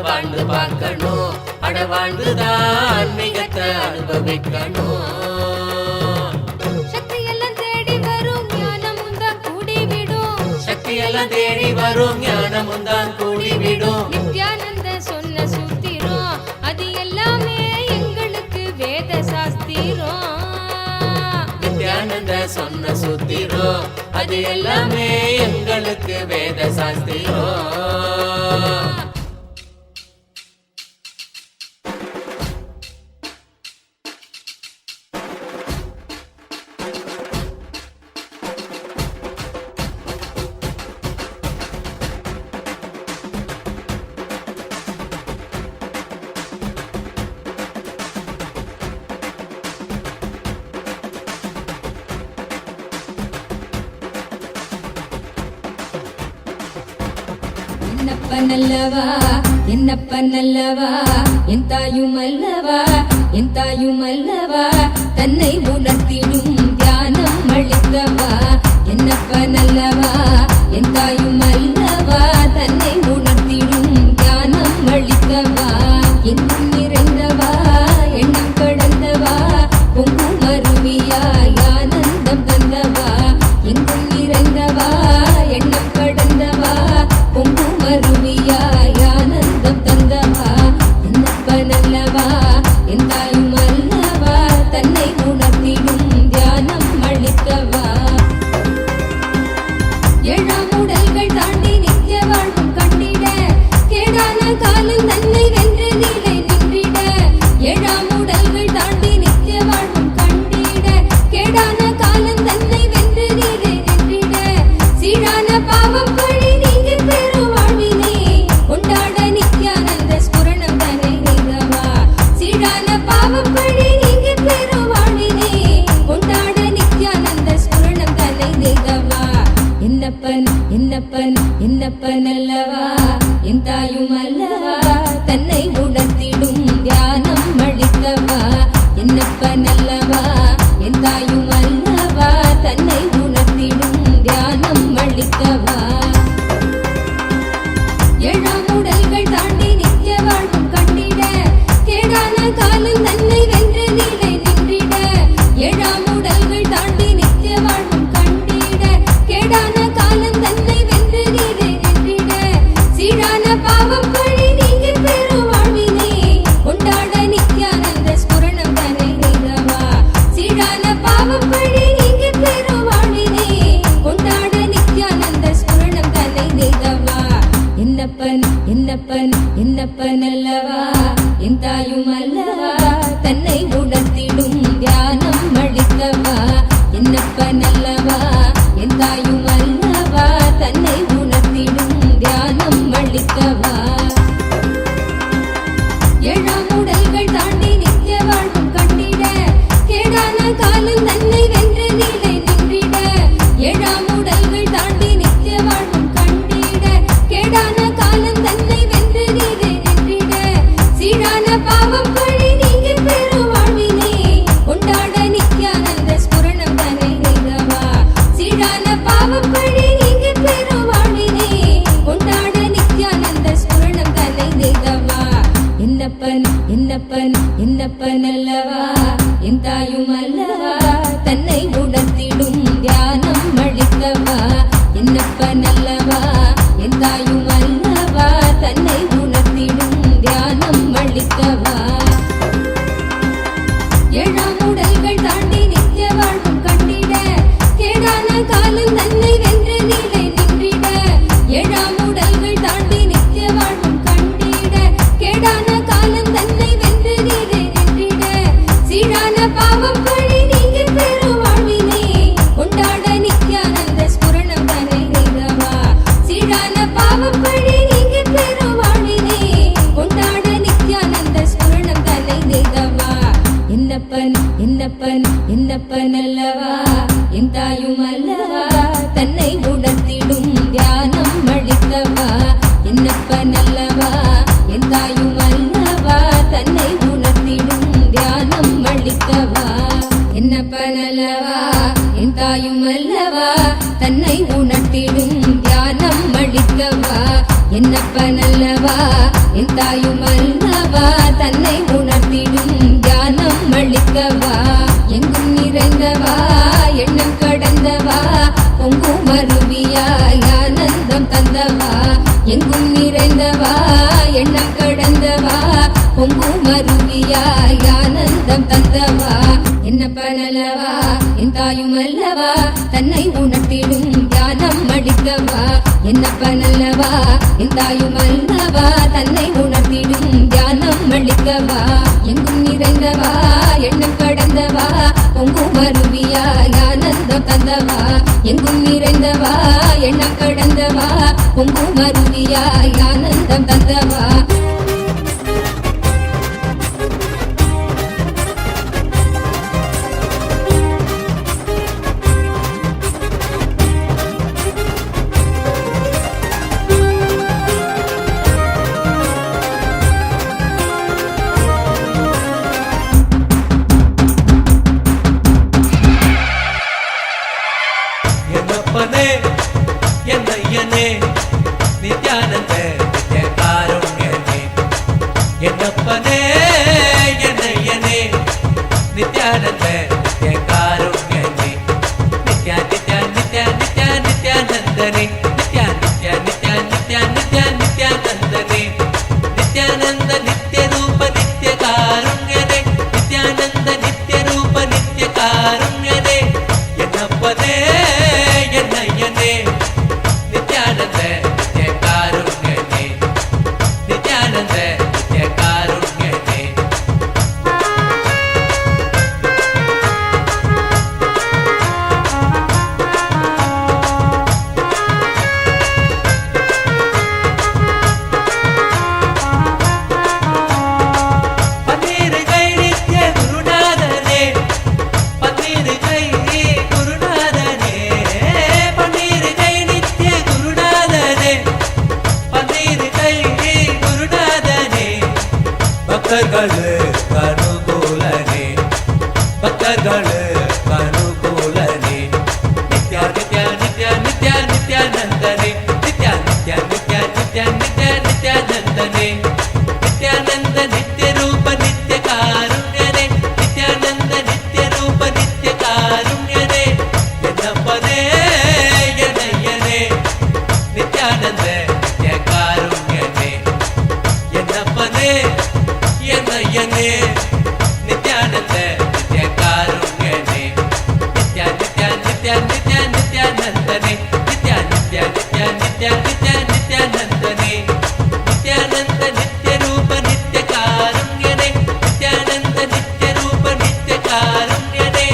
வாழ்ந்து பார்க்கணும், அட வாழ்ந்துதான் ஆன்மீகத்தை அனுபவிக்கணும். சக்தி எல்லாம் தேடி வரும் ஞானமும் தான் கூடிவிடும். சக்தி எல்லாம் தேடி வரும் ஞானமும் தான் கூடிவிடும். நித்யானந்த சொன்ன சூத்திரம் அது எல்லாமே எங்களுக்கு வேத சாஸ்திரம். நித்யானந்த சொன்ன சூத்திரம் அது எல்லாமே எங்களுக்கு வேத சாஸ்திரம். என்னப்பன் அல்லவா என்னப்பன் அல்லவா என் தாயும் அல்லவா என் தாயும் அல்லவா தன்னை உணர்த்திடும் தியானம் அளித்தவா. என்னப்பன் அல்லவா என் தாயும் அல்லவா தன்னை உணர்த்திடும் தியானம் அளித்தவா. எங்கும் நிறைந்தவா எண்ணம் கடந்தவா பொங்கும் அருவியாய் ஆனந்தம் தந்தவா. எங்கும் நிறைந்தவா எண்ணம் கடந்தவா பொங்கும் அருவியாய் ஆனந்தம் தந்தவா. என்னப்பன் அல்லவா என் தாயும் அல்லவா தன்னை உணர்த்திடும் தியானம் அளித்தவா. ஏழாம் உடல்கள் தாண்டி நித்திய வாழ்வும் கண்டிட கேடான காலம் தன்னை வென்று நீலை நின்றிட. ஏழாம் உடல்கள் தாண்டி நித்திய வாழ்வும் கண்டிட கேடான காலம் தன்னை வென்று நீலை நின்றிட. சீரான பாவம் பழி நீங்கி பெரும் வாழ்வினை கொண்டாட நித்யானந்த ஸ்புரணம் தன்னை நீங்கவா. சீரான பாவம் பழி நீங்கி பெரும் வாழ்வினை கொண்டாட நித்யானந்த ஸ்புரணம் தன்னை நீங்கவா. என்னப்பன் என்னப்பன் என்னப்பன் அல்லவா என் தாயும் அல்லவா தன்னை உணர்த்திடும் தியானம் அளித்தவா. என்னப்பன் அல்லவா என் தாயும் அல்லவா தன்னை உணர்த்திடும் தியானம் அளித்தவா. ஏழாம் உடல்கள் தாண்டி நித்திய வாழ்வும் கண்டிட கேடான காலம் தன்னை வென்று நீலை நின்றிட. ஏழாம் உடல்கள் தாண்டி நித்திய வாழ்வும் கண்டிட கேடான காலம் தன்னை வென்று நீலை நின்றிட. சீரான பாவம் பழி நீங்கி பெரும் வாழ்வினை கொண்டாட நித்யானந்த ஸ்புரணம் தன்னை நீங்கவா. சீரான பாவம் பழி நீங்கி பெரும் வாழ்வினை கொண்டாட நித்யானந்த ஸ்புரணம் தன்னை நீங்கவா. என்னப்பன் என்னப்பன் என்னப்பன் அல்லவா என் தாயும் அல்லவா தன்னை உணர்த்திடும் தியானம் அளித்தவா. என்னப்பன் அல்லவா என் தாயும் அல்லவா தன்னை உணர்த்திடும் தியானம் அளித்தவா. ஏழாம் உடல்கள் தாண்டி நித்திய வாழ்வும் கண்டிட கேடான காலம் தன்னை வென்று நீலை நின்றிட. ஏழாம் உடல்கள் தாண்டி நித்திய வாழ்வும் கண்டிட கேடான காலம் தன்னை வென்று நீலை நின்றிட. சீரான பாவம் பழி நீங்கி பெரும் வாழ்வினை கொண்டாட நித்யானந்த ஸ்புரணம் என்னப்பனல்லவா என் தாயும் அல்லவா தன்னை உணர்த்திடும் தியானம் அளித்தவா என்னப்பனல்லவா என் தாயும் அல்லவா தன்னை உணர்த்திடும் தியானம் அளித்தவா என்னப்பனல்லவா என் தாயும் அல்லவா தன்னை உணர்த்திடும் தியானம் அளித்தவா என்னப்பனல்லவா என் தாயும் அல்லவா தன்னை உணர்த்திடும் தியானம் அளித்தவா எங்கும் நிறைந்தவா எண்ணம் கடந்தவா பொங்கும் அருவியாய் ஆனந்தம் தந்தவா எங்கும் நிறைந்தவா எண்ணம் கடந்தவா பொங்கும் அருவியாய் ஆனந்தம் தந்தவா என்னப்பனல்லவா என் தாயும் அல்லவா தன்னை உணர்த்திடும் தியானம் அளித்தவா என்னப்பனல்லவா என் தாயும் அல்லவா தன்னை உணர்த்திடும் தியானம் அளித்தவா எங்கும் நிறைந்தவா எண்ணம் கடந்தவா பொங்கும் அருவியாய் ஆனந்தம் தந்தவா எங்கும் நிறைந்தவா எண்ணம் கடந்தவா பொங்கும் அருவியாய் ஆனந்தம் தந்தவா என்னப்பனே என்னையனே நித்யானந்த நித்ய காருண்யனே என்னப்பனே என்னையனே நித்யானந்த நித்ய காருண்யனே நித்யா நித்யா நித்யா நித்யா நித்யானந்தனே நித்யா நித்யா நித்யா நித்யா நித்யா நித்யானந்தனே நித்யானந்த நித்ய ரூப நித்ய காருண்யனே நித்யானந்த நித்ய ரூப நித்ய காருண்யனே என்னப்பனே என்னையனே நித்யானந்த நித்ய காருண்யனே நித்யானந்த நித்ய காருண்யனே பன்னீர் கை நித்ய குருநாதனே பன்னீர் கை குருநாதனே பன்னீர் கை நித்ய குருநாதனே பன்னீர் கை குருநாதனே பக்தர்கள் கனுகூலனே பக்தர்கள் கனுகூலனே நித்யா நித்யா நித்யா நித்யா நித்யானந்தனே நித்யா நித்யா நித்யா நித்யா நித்யா நித்யானந்தனே நித்யானந்த நித்ய ரூப நித்ய காருண்யனே நித்யானந்த நித்ய ரூப நித்ய காருண்யனே என்னப்பனே என்னையனே நித்யானந்த நித்ய காருண்யனே என்னப்பனே என்னையனே நித்யானந்த நித்ய காருண்யனே நித்யா நித்யா நித்யா நித்யா நித்யானந்தனே நித்யா நித்யா நித்யா நித்யா நித்யா நித்யானந்தனே நித்யானந்த நித்ய ரூப நித்ய காருண்யனே நித்யானந்த நித்ய ரூப நித்ய காருண்யனே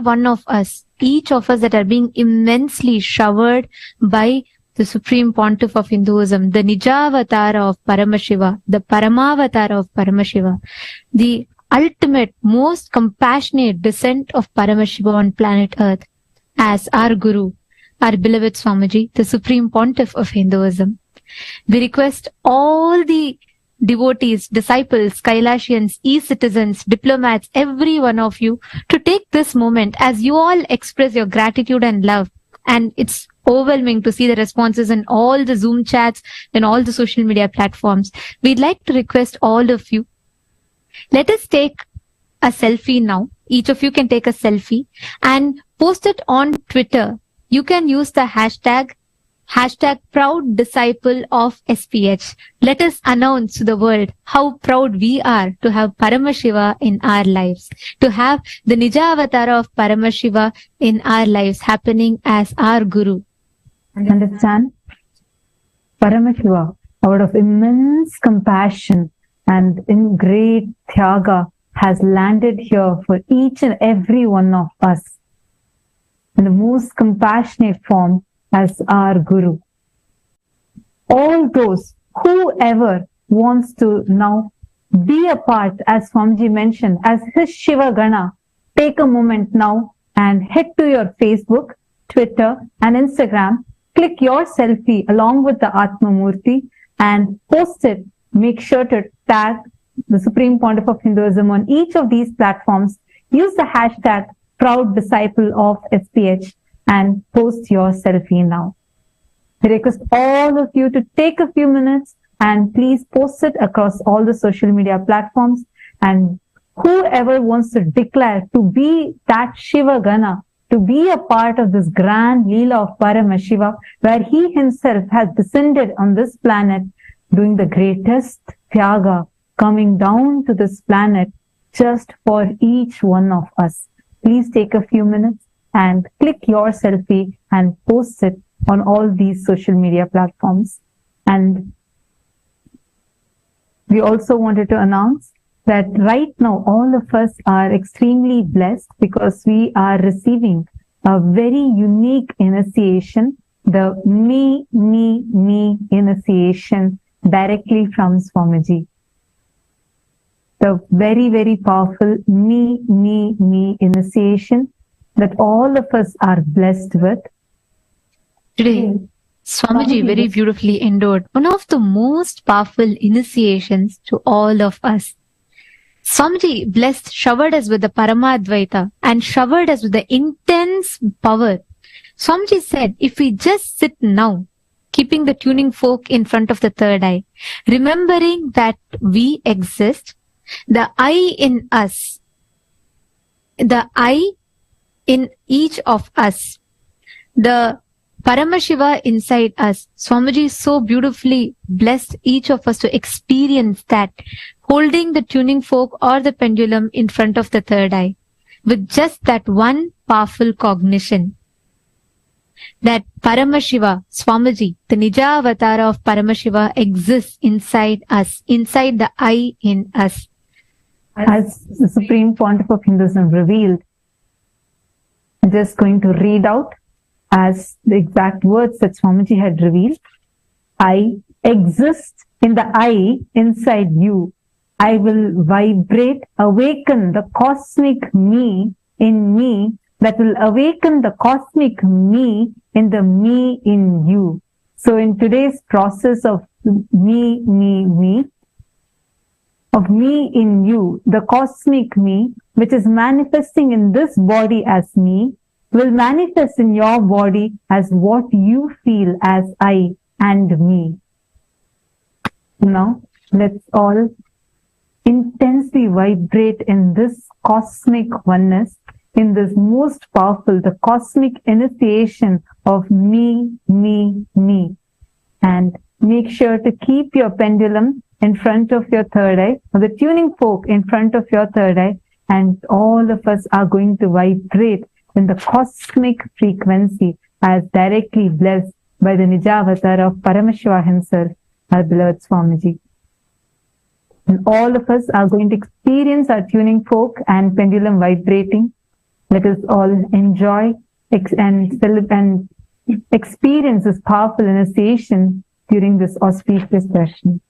one of us, each of us that are being immensely showered by the Supreme Pontiff of Hinduism, the Nijavatara of Paramashiva, the Paramavatara of Paramashiva, the ultimate, most compassionate descent of Paramashiva on planet Earth, as our Guru, our beloved Swamiji, the Supreme Pontiff of Hinduism. We request all the devotees, disciples, Kailashians, e-citizens, diplomats, every one of you to take this moment as you all express your gratitude and love. And it's overwhelming to see the responses in all the Zoom chats and all the social media platforms. We'd like to request all of you, let us take a selfie now. Each of you can take a selfie and post it on Twitter. You can use the hashtag proud disciple of SPH. Let us announce to the world how proud we are to have Paramashiva in our lives, to have the Nijavatara of Paramashiva in our lives happening as our Guru. Understand? Paramashiva, out of immense compassion and in great Tyaga, has landed here for each and every one of us in the most compassionate form as our Guru. All those, whoever wants to now be a part, as Swamiji mentioned, as his Shiva Gana, take a moment now and head to your Facebook, Twitter and Instagram, click your selfie along with the Atma Murthy and post it. Make sure to tag the Supreme Pontiff of Hinduism on each of these platforms. Use the hashtag proud disciple of SPH and post your selfie now. We request all of you to take a few minutes and please post it across all the social media platforms. And whoever wants to declare to be that Shiva Gana, to be a part of this grand Leela of Paramashiva, where he himself has descended on this planet, doing the greatest Tyaga, coming down to this planet just for each one of us. Please take a few minutes and click your selfie and post it on all these social media platforms. And we also wanted to announce that right now all of us are extremely blessed because we are receiving a very unique initiation, the Me initiation directly from Swamiji. The very, very powerful Me initiation that all of us are blessed with. Today, Swamiji very beautifully endowed one of the most powerful initiations to all of us. Swamiji blessed, showered us with the Paramadvaita and showered us with the intense power. Swamiji said, if we just sit now, keeping the tuning fork in front of the third eye, remembering that we exist, the I in us, the I in each of us, the Paramashiva inside us. Swamiji so beautifully blessed each of us to experience that, holding the tuning fork or the pendulum in front of the third eye, with just that one powerful cognition, that Paramashiva, Swamiji, the Nija Avatara of Paramashiva exists inside us, inside the I in us. As the Supreme Pontiff of Hinduism revealed, I'm just going to read out as the exact words that Swamiji had revealed. I exist in the I inside you. I will vibrate, awaken the cosmic me in me that will awaken the cosmic me in the me in you. So in today's process of me, of me in you, the cosmic me, which is manifesting in this body as me, will manifest in your body as what you feel as I and me. Now, let's all intensely vibrate in this cosmic oneness, in this most powerful, the cosmic initiation of me. And make sure to keep your pendulum in front of your third eye, or the tuning fork in front of your third eye, and all of us are going to vibrate in the cosmic frequency as directly blessed by the Nijavatar of Paramashiva himself, our beloved Swamiji. And all of us are going to experience our tuning fork and pendulum vibrating Let us all enjoy and experience this powerful initiation during this auspicious session.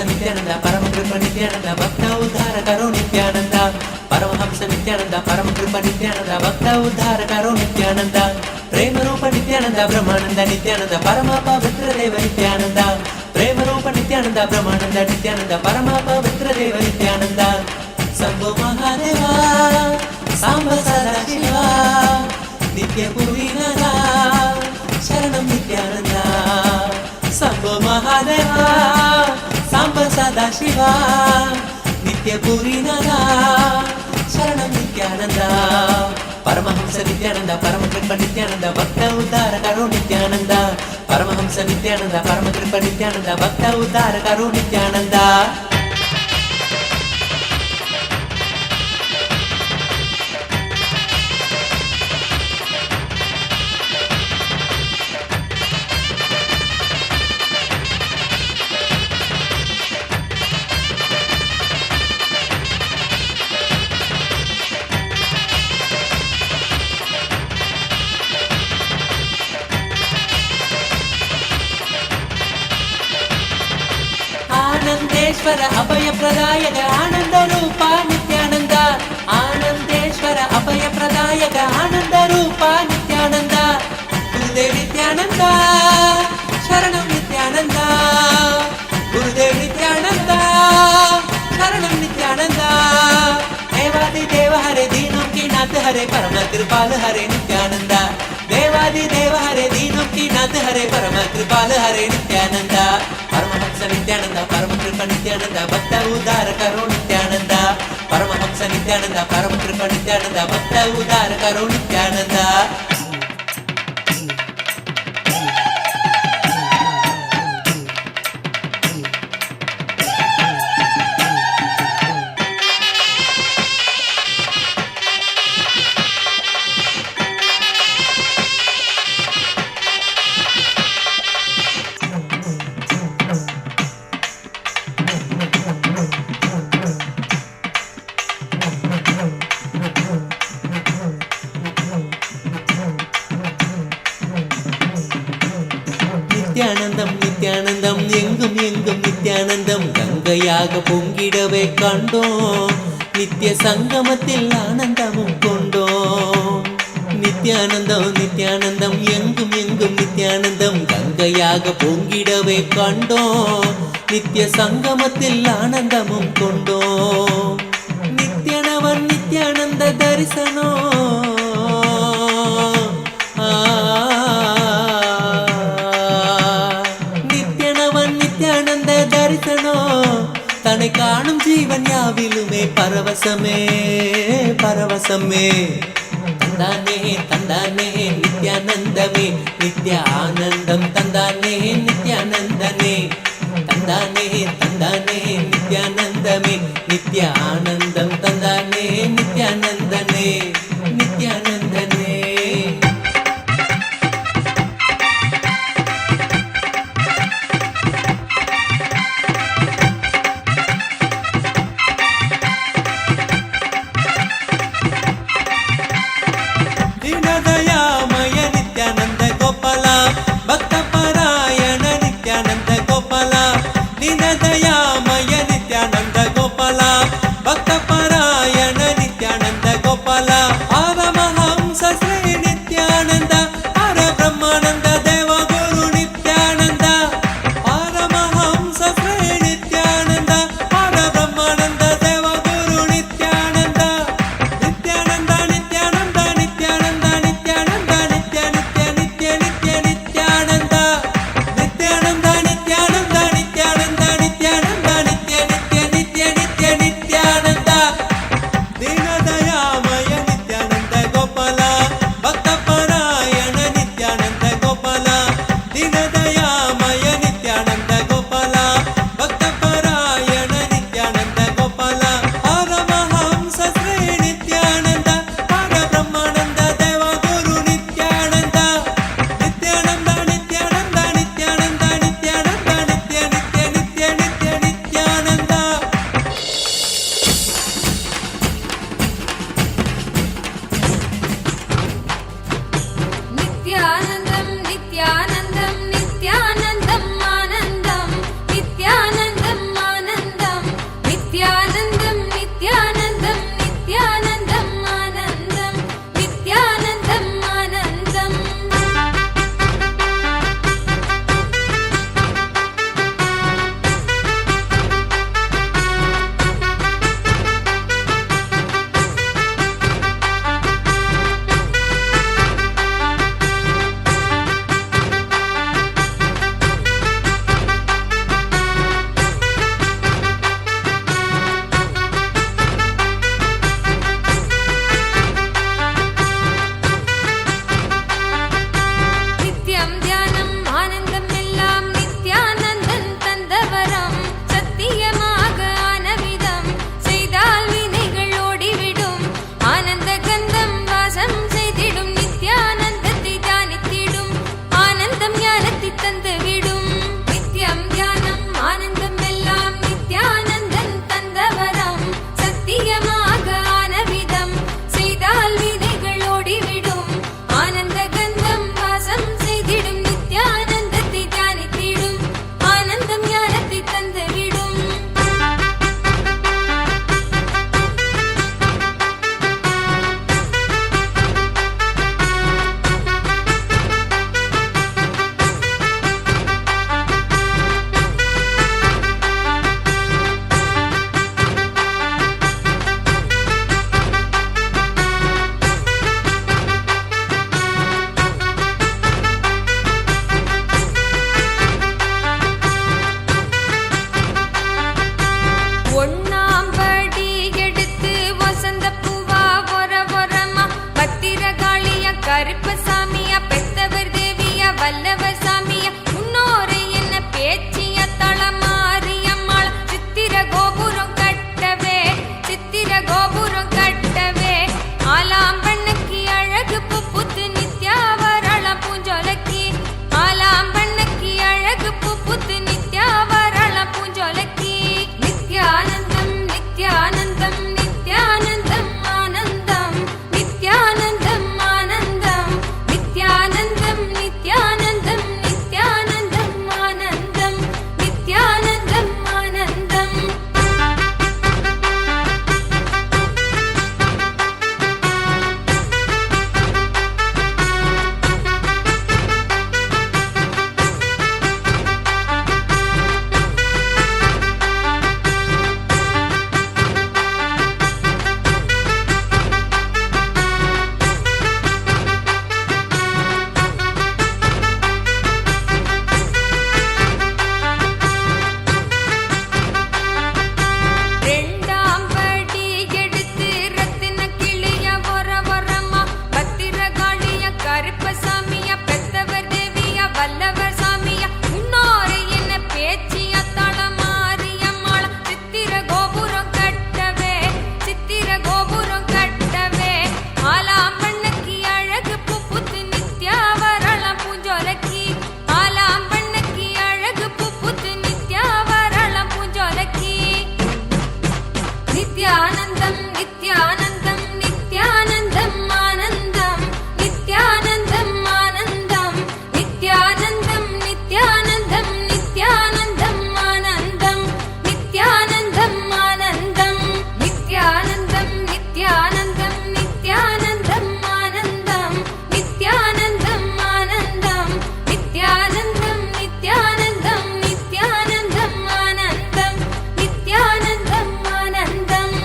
Nithyananda, Paramakripa Nithyananda, Bhakta Uddhara Karo Nithyananda, Paramahamsa Nithyananda, Paramakripa Nithyananda, Bhakta Uddhara Karo Nithyananda, Prema Rupa Nithyananda, Brahmananda Nithyananda, Paramapa Vitra Deva Nithyananda, Prema Rupa Nithyananda, Brahmananda Nithyananda, Paramapa Vitra Deva Nithyananda, Sambho Mahadeva, Samba Sadashiva, Nitya Purinada, Sharanam Nithyananda, Sambho Mahadeva, Samba Sadashiva, Nitya Purinada, Sharanam Nithyananda, Paramahamsa Nithyananda, Paramakripa Nithyananda, Bhakta Uddhara Karo Nithyananda, Paramahamsa Nithyananda, Paramakripa Nithyananda, Bhakta Uddhara Karo Nithyananda. Anandeshwara Abhaya Pradayaka Ananda Rupa Nithyananda, Anandeshwara Abhaya Pradayaka Ananda Rupa Nithyananda, Gurudev Nithyananda, Sharanam Nithyananda, Gurudev Nithyananda, Sharanam Nithyananda, Devadi Deva Hare Deenam Ki Nath Hare Parama Kripal Hare Nithyananda, Devadi Deva Hare Deenam Ki Nath Hare Parama Kripal Hare Nithyananda, Paramahamsa Nithyananda, Paramakripa Nithyananda, Bhakta Uddhara Karo Nithyananda, Paramahamsa Nithyananda, Paramakripa Nithyananda, Bhakta Uddhara Karo Nithyananda. Nithyanandam, Nithyanandam, எங்கும் எங்கும் நித்யானந்தம் கங்கையாக பொங்கிடவே கண்டோம், நித்திய சங்கமத்தில் ஆனந்தமும் கொண்டோம். நித்யானந்தம் நித்யானந்தம் எங்கும் எங்கும் நித்யானந்தம் கங்கையாக பொங்கிடவே கண்டோம் நித்திய சங்கமத்தில் ஆனந்தமும் கொண்டோம் நித்யனவன் நித்யானந்த தரிசனம் நித்யனவன் நித்யானந்த தரிசனம் தன்னை காணும் ஜீவன் யாவிலுமே பரவசமே பரவசமே தந்தானே தந்தானே நித்யானந்தமே நித்ய ஆனந்தம் தந்தானே நித்யானந்தனே தந்தானே தந்தானே நித்யானந்தமே நித்ய ஆனந்தம் தந்தானே நித்யானந்தனே நித்யானந்தனே दयामय नित्यानंद गोपाला भक्त परायण नित्यानंद गोपाला दीन दयामय नित्यानंद गोपाला भक्त परायण नित्यानंद गोपाला நித்யானந்தம் நித்யானந்தம் நித்யானந்தம் ஆனந்தம் நித்யானந்தம் ஆனந்தம் நித்யானந்தம் நித்யானந்தம் நித்யானந்தம் ஆனந்தம் நித்யானந்தம் ஆனந்தம் நித்யானந்தம் நித்யானந்தம் நித்யானந்தம் ஆனந்தம் நித்யானந்தம் ஆனந்தம் நித்யானந்தம் நித்யானந்தம் நித்யானந்தம் ஆனந்தம் நித்யானந்தம் ஆனந்தம்.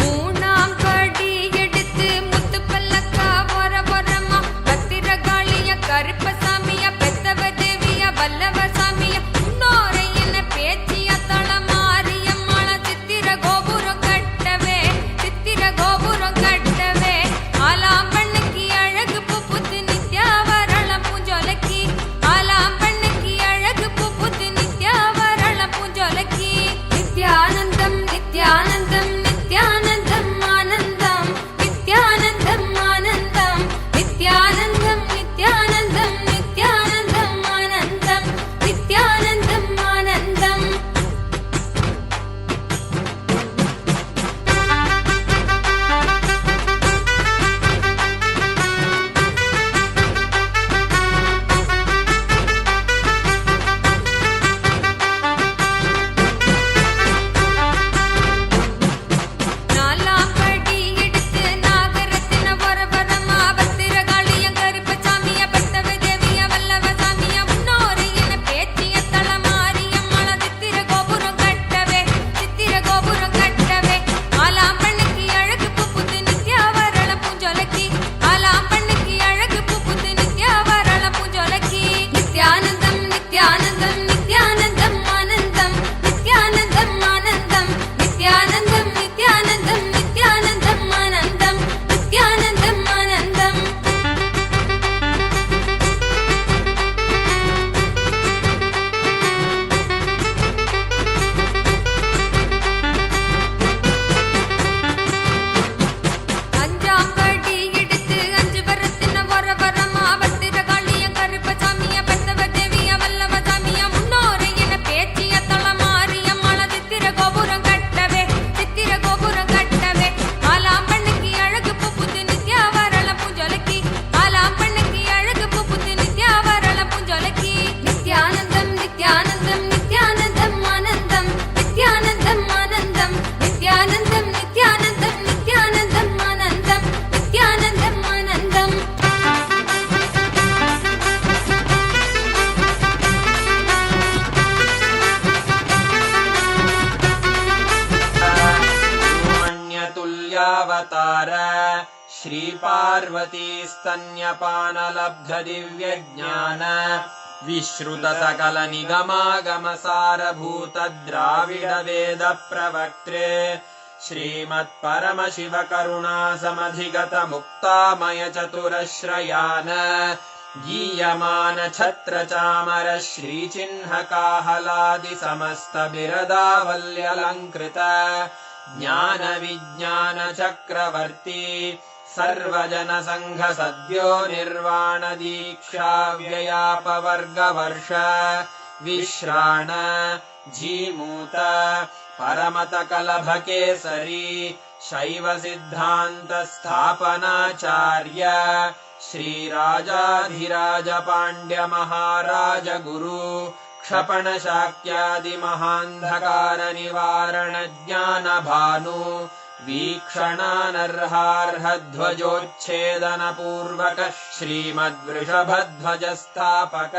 மூணாம் படி எடுத்து முத்து பல்லக்கா வரமா பத்திரகாளிய கருப்பசாமிய பெத்தவ தேவிய வல்லவ சாமிய முன்னோரை என்ன பேச்சிய தளமாரியம்மள சித்திர கோபுரம் கட்டவே சித்திர கோபுரம் கட்டவே ஆலாம் பண்ணுக்கு அழகு புப்புத்து நித்யாவரள பூஞ்சொலக்கி ஆலாம் பண்ணுக்கு அழகு புப்புத்து நித்யாவரள பூஞ்சொலக்கி நித்யானந்தம் நித்யானந்தம் நித்யானந்தம் ஆனந்தம் நித்யானந்தம் ஆனந்தம் நித்யானந்தம் நித்யானந்தம் நித்யானந்தம் ஆனந்தம் நித்யானந்தம் ஆனந்தம். நாலாம் படி எடுத்து நாகரத்தின வரமா பத்திரகாளிய கருப்பசாமிய பெத்தவ தேவிய வல்லவ சாமிய முன்னோரை என பேச்சிய தளமாரியம்மள சித்திர கோபுரம் கட்டவே சித்திர கோபுரம் கட்டவே ஆலாம் பண்ணுக்கு அழகு புப்புத்து நித்யாவரள பூஞ்சொலக்கி ஆலாம் பண்ணுக்கு அழகு புப்புத்து நித்யாவரள பூஞ்சொலக்கி நித்யானந்தம் நித்யானந்தம் நித்யானந்தம் ஆனந்தம் நித்யானந்தம் ஆனந்தம் நித்யானந்தம் நித்யானந்தம் நித்யானந்தம் ஆனந்தம் நித்யானந்தம் ஆனந்தம். அஞ்சாம் படி எடுத்து அஞ்சு வரத்தின வரமா பத்திரகாளிய கருப்பசாமிய பெத்தவ தேவிய வல்லவ சாமிய முன்னோரை என பேச்சிய தளமாரியம்மள சித்திர கோபுரம் கட்டவே சித்திர கோபுரம் கட்டவே ஆலாம் பண்ணுக்கு அழகு புப்புத்து நித்யாவரள பூஞ்சொலக்கி ஆலாம் பண்ணுக்கு அழகு புப்புத்து நித்யாவரள பூஞ்சொலக்கி நித்யானந்தம் நித்யானந்தம் நித்யானந்தம் ஆனந்தம் நித்யானந்தம் ஆனந்தம் நித்யானந்தம் நித்யானந்தம் நித்யானந்தம் ஆனந்தம் நித்யானந்தம் ஆனந்தம். मण्यतुल्यावतार श्रीपार्वती स्तन्यपानलब्ध दिव्यज्ञान विश्रुत सकल निगमागमसारभूत द्राविड वेद प्रवक्त्रे श्रीमत्परमशिव करुणा समधिगत मुक्तामय चतुरश्रयान गीयमान छत्र चामर श्रीचिह्न काहलादि समस्त बिरदावल्यलङ्कृत ज्ञान विज्ञान चक्रवर्ती सर्वजन संघ सद्यो निर्वाण दीक्षा व्ययापवर्ग वर्ष विश्राण जीमूत परमत कलभ केसरी शैव सिद्धांत स्थापनाचार्य श्रीराजाधिराज पांड्य महाराज गुरु क्षपण शाक्यादि महांधकार निवारण ज्ञान भानु वीक्षणानर्हार्ह ध्वजोच्छेदन पूर्वक श्रीमद्वृषभध्वज स्थापक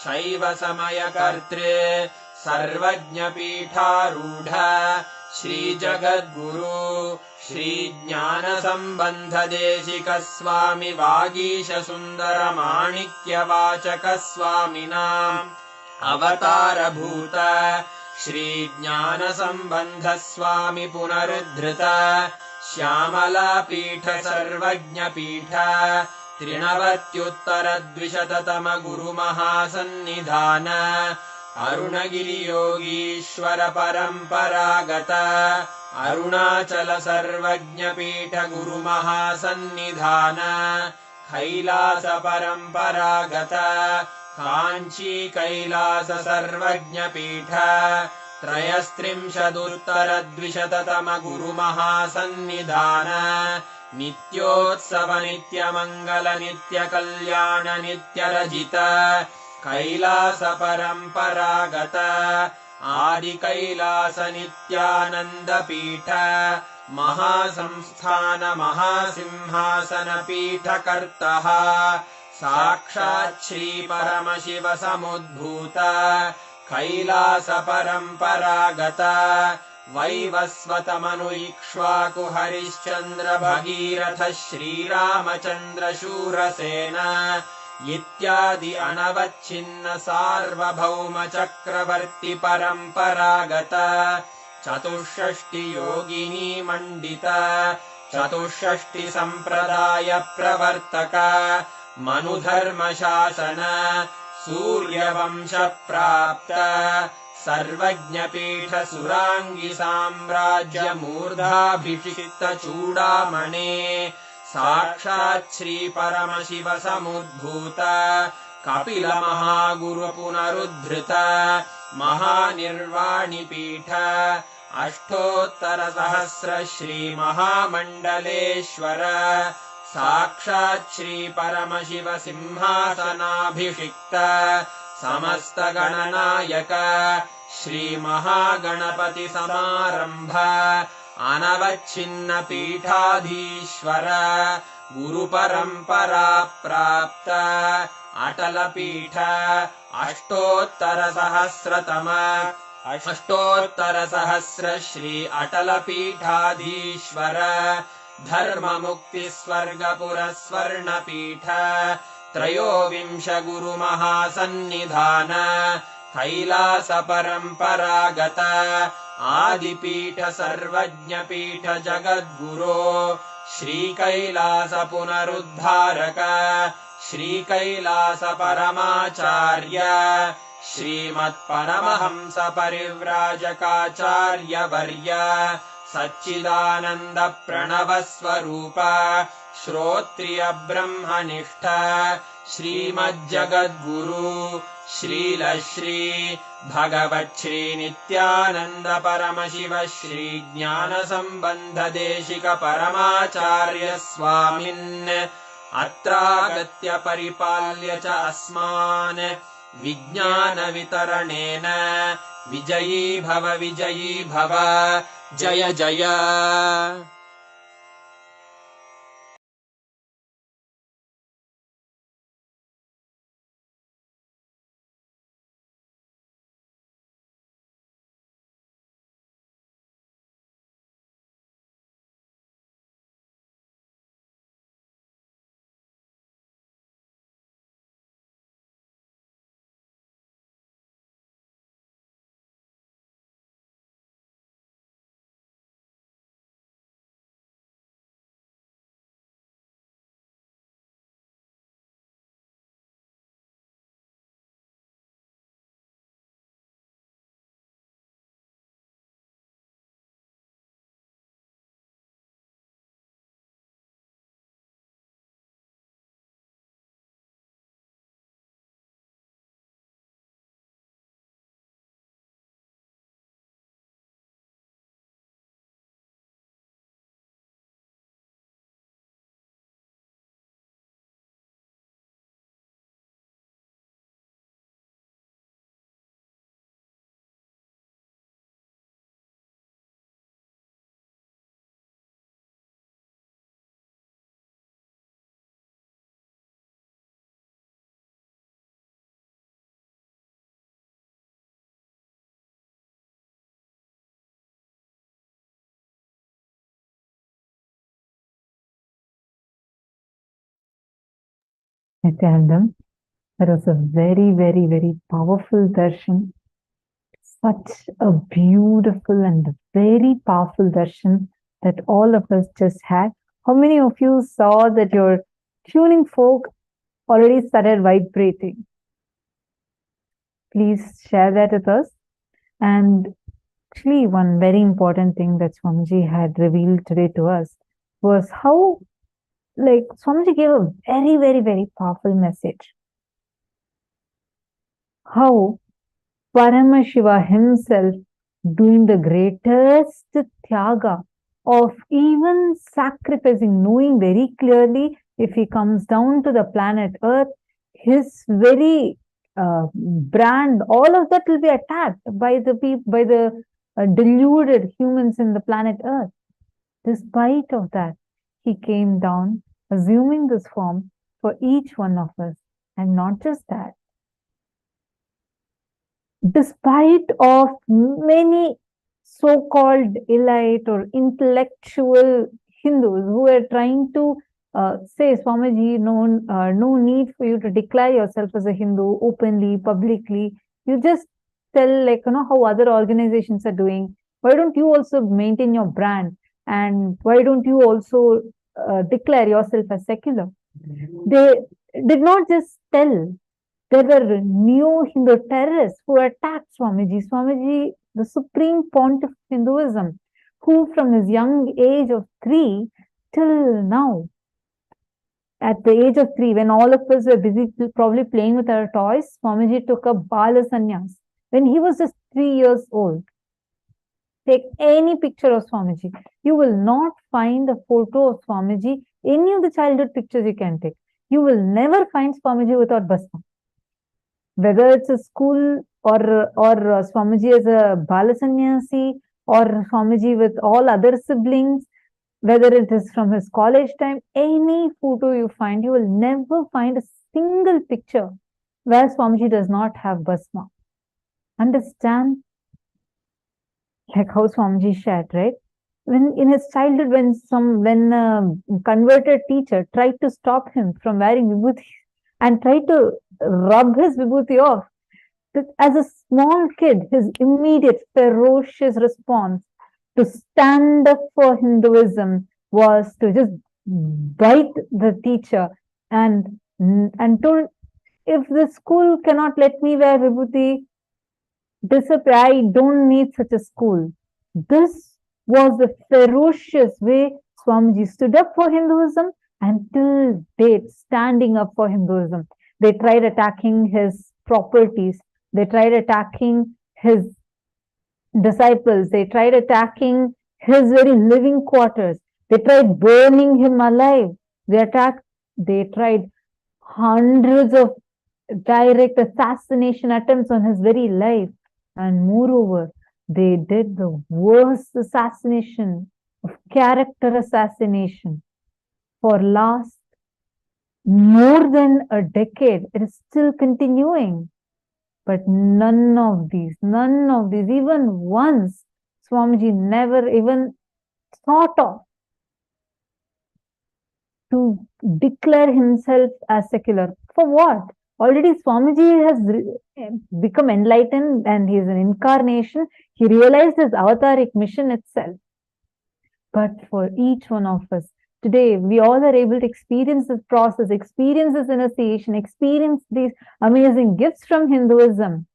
शैव समय कर्त्रे सर्वज्ञ पीठारूढ़ श्री जगद्गुरु श्री ज्ञान संबंध देशिक स्वामी वागीश सुंदर माणिक्य वाचक स्वामिनाम् अवतार भूत श्रीज्ञानसम्बन्धस्वामि पुनरुद्धृत श्यामलापीठ सर्वज्ञपीठ त्रिनवत्युत्तरद्विशततम गुरुमहासन्निधान अरुणगिरियोगीश्वर परम्परागत अरुणाचल सर्वज्ञपीठ गुरुमहासन्निधान कैलास परम्परागत काञ्ची कैलास सर्वज्ञपीठ त्रयस्त्रिंशदुत्तरद्विशततम गुरुमहासन्निधान नित्योत्सव नित्यमङ्गल नित्यकल्याण नित्यरजित कैलास परम्परागत आदिकैलास नित्यानन्दपीठ महासंस्थान महासिंहासन पीठकर्तः साक्षात् श्री परमशिव समुद्भूत कैलास परम्परागत वैवस्वतमनु इक्ष्वाकु हरिश्चन्द्र भगीरथ श्रीरामचन्द्र शूरसेन इत्यादि अनवच्छिन्न सार्वभौम चक्रवर्ति परम्परागत चतुष्षष्टि योगिनी मण्डित चतुष्षष्टि सम्प्रदाय प्रवर्तक मनुधर्मशासन सूर्यवंश प्राप्त सर्वज्ञपीठ सुराङ्गि साम्राज्य मूर्धाभिषिक्त चूडामणे साक्षात् श्री परमशिव समुद्भूत कपिल महागुरु पुनरुद्धृत महानिर्वाणिपीठ अष्टोत्तर सहस्र श्री महामण्डलेश्वर साक्षात् श्री परमशिव सिंहासनाभिषिक्त समस्त गणनायक श्री महागणपति समारंभ अनवच्छिन्न पीठाधीश्वर गुरुपरम्परा प्राप्त अटल पीठ अष्टोत्तर सहस्र श्री अटल पीठाधीश्वर धर्म मुक्ति स्वर्गपुर स्वर्ण पीठ त्रयोविंश गुरु महासन्निधान कैलास परम्परागत आदिपीठ सर्वज्ञपीठ जगद्गुरो श्री कैलास पुनरुद्धारक श्री कैलास परमाचार्य श्रीमत्परमहंस परिव्राजकाचार्य वर्य सच्चिदानन्द प्रणव स्वरूप श्रोत्रिय ब्रह्मनिष्ठ श्रीमज्जगद्गुरु श्रील श्री भगवच्छ्री नित्यानन्द परमशिव श्री ज्ञान सम्बन्ध देशिक परमाचार्य स्वामिन् अत्रागत्य परिपाल्य च अस्मान् विज्ञान वितरणेन विजयी भव जय जय। Nithyananda, that was a very, very, very powerful darshan. Such a beautiful and very powerful darshan that all of us just had. How many of you saw that your tuning fork already started vibrating? Please share that with us. And actually, one very important thing that Swamiji had revealed today to us was how, like, Swamiji gave a very, very, very powerful message. How Paramashiva himself doing the greatest tyaga of even sacrificing, knowing very clearly if he comes down to the planet Earth, his very brand, all of that will be attacked by the deluded humans in the planet Earth. Despite of that, he came down, assuming this form for each one of us. And not just that, despite of many so-called elite or intellectual Hindus who were trying to say, Swamiji, no need for you to declare yourself as a Hindu openly, publicly. You just tell, like, how other organizations are doing. Why don't you also maintain your brand? And why don't you also declare yourself as secular? They did not just tell. There were neo-Hindu terrorists who attacked Swamiji. Swamiji, the supreme pontiff of Hinduism, who from his young age of 3 till now, at the age of 3, when all of us were busy probably playing with our toys, Swamiji took up Bala Sannyas when he was just 3 years old. Take any picture of Swamiji. You will not find a photo of Swamiji, any of the childhood pictures you can take. You will never find Swamiji without Bhasma. Whether it's a school or Swamiji as a Bala Sannyasi or Swamiji with all other siblings, whether it is from his college time, any photo you find, you will never find a single picture where Swamiji does not have Bhasma. Understand? Like how Swamiji shared, right? When in his childhood, when a converted teacher tried to stop him from wearing vibhuti and tried to rub his vibhuti off, as a small kid, his immediate ferocious response to stand up for Hinduism was to just bite the teacher and told, if the school cannot let me wear vibhuti, disappear. I don't need such a school. This was the ferocious way Swamiji stood up for Hinduism and till date standing up for Hinduism. They tried attacking his properties. They tried attacking his disciples. They tried attacking his very living quarters. They tried burning him alive. They tried hundreds of direct assassination attempts on his very life. And moreover, they did the worst assassination of character assassination for last more than a decade. It is still continuing. But none of these, even once, Swamiji never even thought of to declare himself as secular. For what? Already Swamiji has become enlightened and he is an incarnation. He realized his avataric mission itself. But for each one of us, today, we all are able to experience this process, experience this initiation, experience these amazing gifts from Hinduism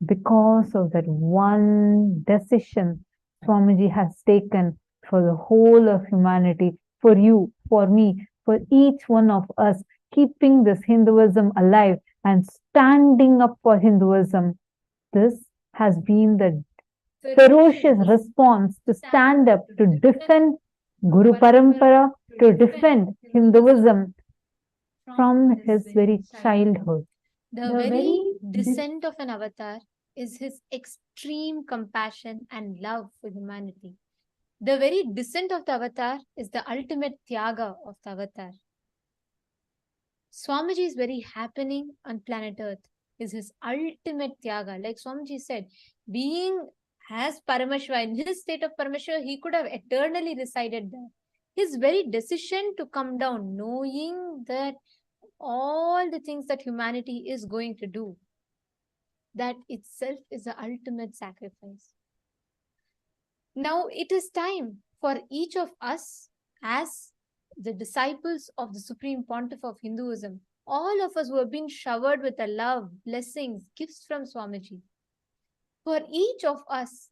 because of that one decision Swamiji has taken for the whole of humanity, for you, for me, for each one of us, keeping this Hinduism alive and standing up for Hinduism. This has been the ferocious response to stand up, to defend Guru Parampara, to defend Hinduism from his very childhood. The very descent of an avatar is his extreme compassion and love for humanity. The very descent of the avatar is the ultimate tyaga of the avatar. Swamiji's very happening on planet Earth is his ultimate tyaga. Like Swamiji said, being as Paramashiva, in his state of Paramashiva, he could have eternally resided there. His very decision to come down, knowing that all the things that humanity is going to do, that itself is the ultimate sacrifice. Now it is time for each of us, as the disciples of the Supreme Pontiff of Hinduism, all of us who have been showered with the love, blessings, gifts from Swamiji. For each of us,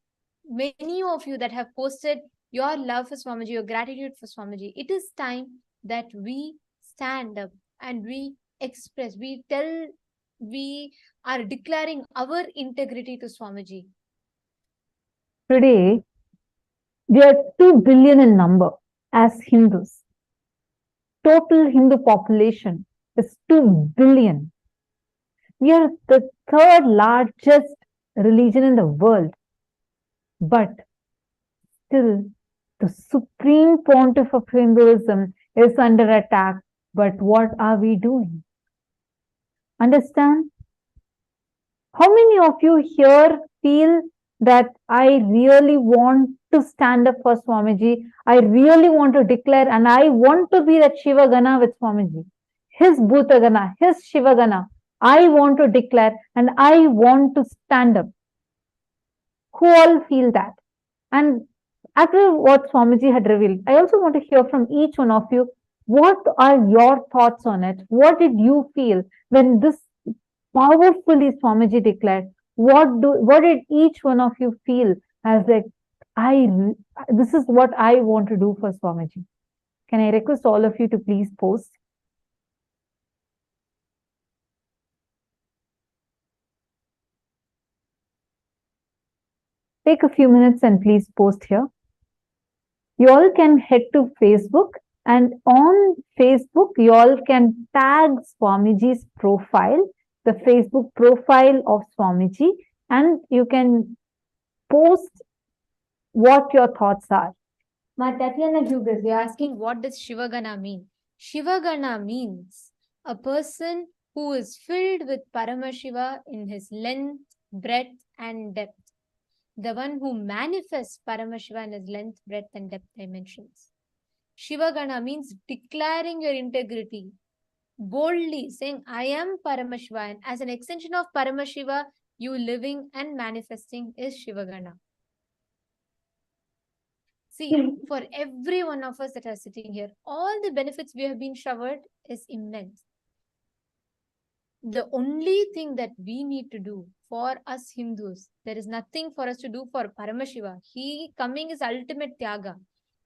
many of you that have posted your love for Swamiji, your gratitude for Swamiji, it is time that we stand up and we express, we tell, we are declaring our integrity to Swamiji. Today, we are 2 billion in number as Hindus. Total Hindu population is 2 billion. We are the third largest religion in the world. But still, the Supreme Pontiff of Hinduism is under attack. But what are we doing? Understand? How many of you here feel that I really want to stand up for Swamiji? I really want to declare, and I want to be that Shiva Gana with Swamiji. His Bhuta Gana, his Shiva Gana. I want to declare and I want to stand up. Who all feel that? And after what Swamiji had revealed, I also want to hear from each one of you. What are your thoughts on it? What did you feel when this powerfully Swamiji declared? What did each one of you feel as like, this is what I want to do for Swamiji? Can I request all of you to please post? Take a few minutes and please post here. You all can head to Facebook, and on Facebook, you all can tag Swamiji's profile, the Facebook profile of Swamiji, and you can post what your thoughts are. Tatiana Hughes, you're asking, what does Shivagana mean? Shivagana means a person who is filled with Paramashiva in his length, breadth, and depth. The one who manifests Paramashiva in his length, breadth, and depth dimensions. Shivagana means declaring your integrity, boldly saying, I am Paramashiva, and as an extension of Paramashiva, you living and manifesting is Shivagana. See, for every one of us that are sitting here, all the benefits we have been showered is immense. The only thing that we need to do for us Hindus, there is nothing for us to do for Paramashiva. He coming is ultimate Tyaga.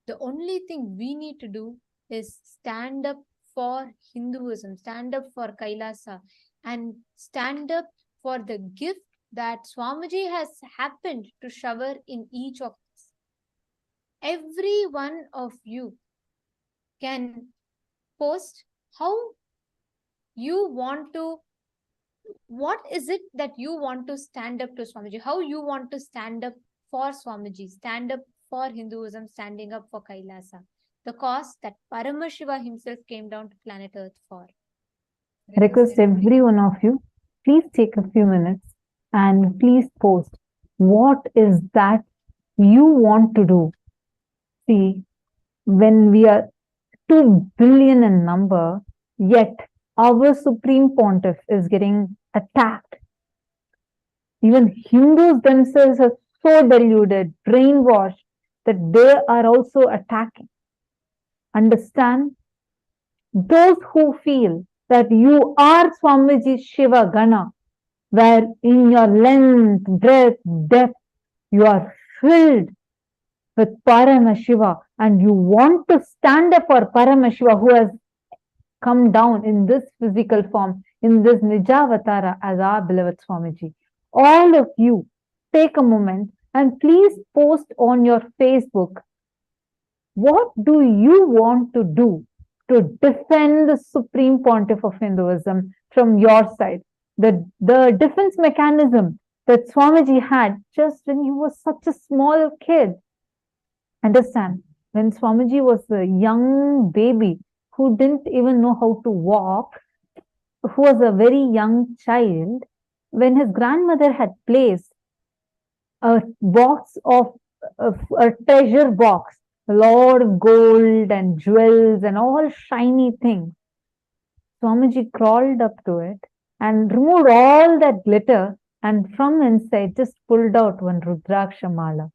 The only thing we need to do is stand up for Hinduism, stand up for Kailasa, and stand up for the gift that Swamiji has happened to shower in each of us. Every one of you can post how you want to, what is it that you want to stand up to Swamiji, how you want to stand up for Swamiji, stand up for Hinduism, standing up for Kailasa, the cause that Paramashiva himself came down to planet Earth for. I request every one of you, please take a few minutes and please post what is that you want to do. See, when we are 2 billion in number, yet our Supreme Pontiff is getting attacked. Even Hindus themselves are so deluded, brainwashed, that they are also attacking. Understand? Those who feel that you are Swamiji Shiva Gana, where in your length, breadth, depth, you are filled with Paramashiva, and you want to stand up for Paramashiva who has come down in this physical form, in this Nijavatara as our beloved Swamiji. All of you, take a moment and please post on your Facebook, what do you want to do to defend the Supreme Pontiff of Hinduism from your side? The defense mechanism that Swamiji had just when he was such a small kid. Understand, when Swamiji was a young baby who didn't even know how to walk, who was a very young child, when his grandmother had placed a box of a treasure box, a lot of gold and jewels and all shiny things, Swamiji crawled up to it and removed all that glitter and from inside just pulled out one Rudraksha Mala.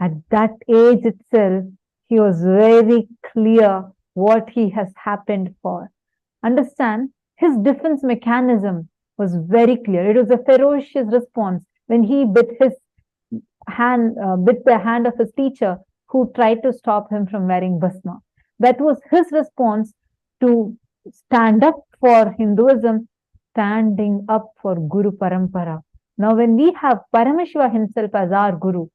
At that age itself, he was very clear what he has happened for. Understand, his defense mechanism was very clear. It was a ferocious response when he bit the hand of his teacher who tried to stop him from wearing bhasma. That was his response to stand up for Hinduism, standing up for Guru Parampara. Now, when we have Paramashiva himself as our Guru,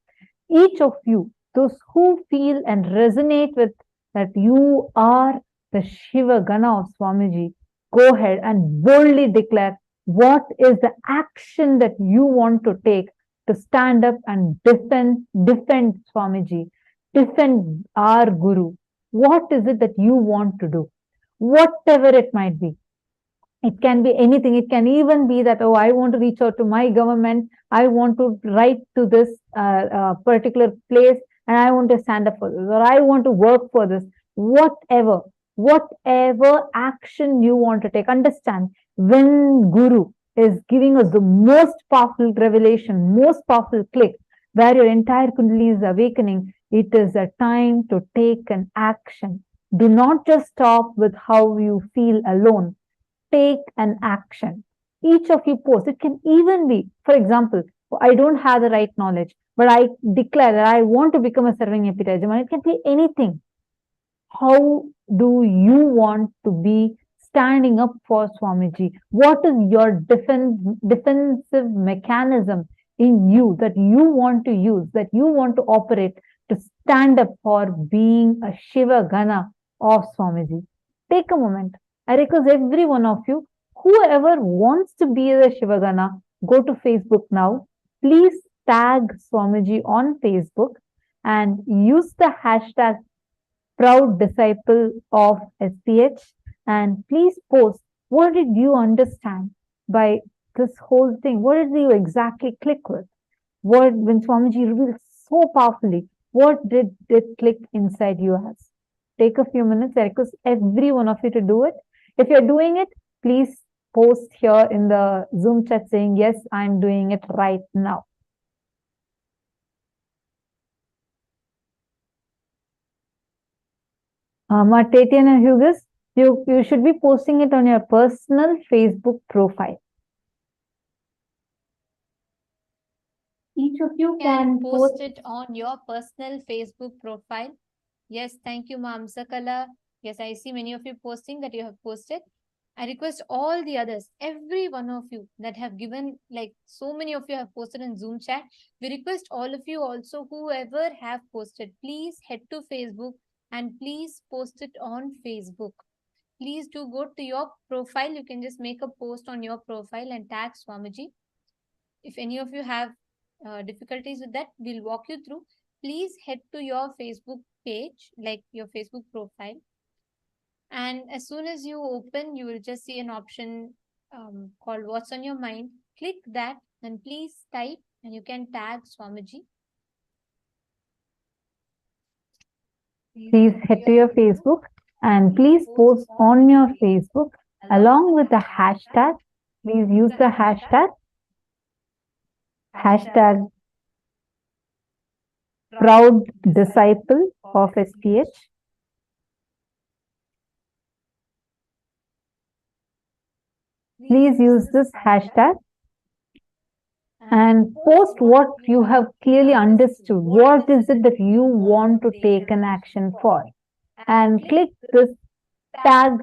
each of you, those who feel and resonate with that you are the Shiva Gana of Swamiji, go ahead and boldly declare what is the action that you want to take to stand up and defend Swamiji, defend our Guru. What is it that you want to do? Whatever it might be. It can be anything. It can even be that, oh, I want to reach out to my government. I want to write to this particular place and I want to stand up for this, or I want to work for this. Whatever action you want to take. Understand, when Guru is giving us the most powerful revelation, most powerful click, where your entire Kundalini is awakening, it is a time to take an action. Do not just stop with how you feel alone. Take an action. Each of you post. It can even be, for example, I don't have the right knowledge, but I declare that I want to become a serving epitome. It can be anything. How do you want to be standing up for Swamiji? What is your defensive mechanism in you that you want to use, that you want to operate to stand up for being a Shiva Gana of Swamiji? Take a moment. I request every one of you, whoever wants to be the Shiva Gana, go to Facebook now. Please tag Swamiji on Facebook and use the hashtag proud disciple of SPH, and please post what did you understand by this whole thing. What did you exactly click with? What, when Swamiji revealed so powerfully, what did it click inside you as? Take a few minutes. I request every one of you to do it. If you're doing it, please post here in the Zoom chat saying, yes, I'm doing it right now. Tatiana Hughes, you should be posting it on your personal Facebook profile. Each of you can post it on your personal Facebook profile. Yes, thank you, Ma'am Sakala. Yes, I see many of you posting that you have posted. I request all the others, every one of you that have given, like so many of you have posted in Zoom chat. We request all of you also, whoever have posted, please head to Facebook and please post it on Facebook. Please do go to your profile. You can just make a post on your profile and tag Swamiji. If any of you have difficulties with that, we'll walk you through. Please head to your Facebook page, like your Facebook profile. And as soon as you open, you will just see an option called What's on Your Mind. Click that and please type, and you can tag Swamiji. Please head to your Facebook and please post on your Facebook along with the hashtag. Please use the hashtag proud disciple of SPH. Please use this hashtag and post what you have clearly understood. What is it that you want to take an action for? And click this tag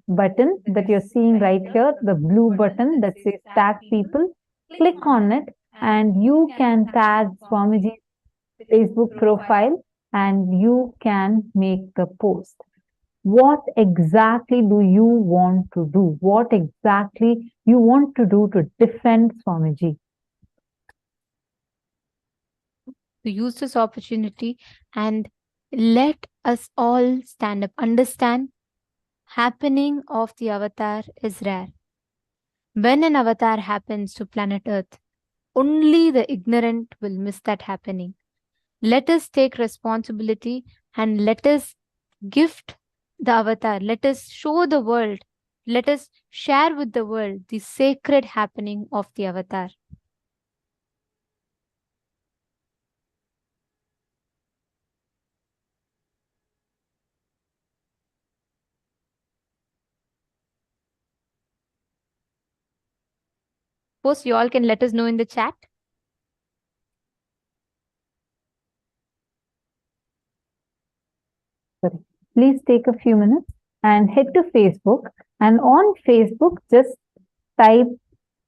button that you're seeing right here, the blue button that says tag people. Click on it and you can tag Swamiji's Facebook profile and you can make the post. What exactly do you want to do? What exactly you want to do to defend Swamiji? To use this opportunity and let us all stand up. Understand, happening of the avatar is rare. When an avatar happens to planet Earth, only the ignorant will miss that happening. Let us take responsibility and let us gift the avatar. Let us show the world. Let us share with the world the sacred happening of the avatar. post, you all can let us know in the chat. Please take a few minutes and head to Facebook. And on Facebook, just type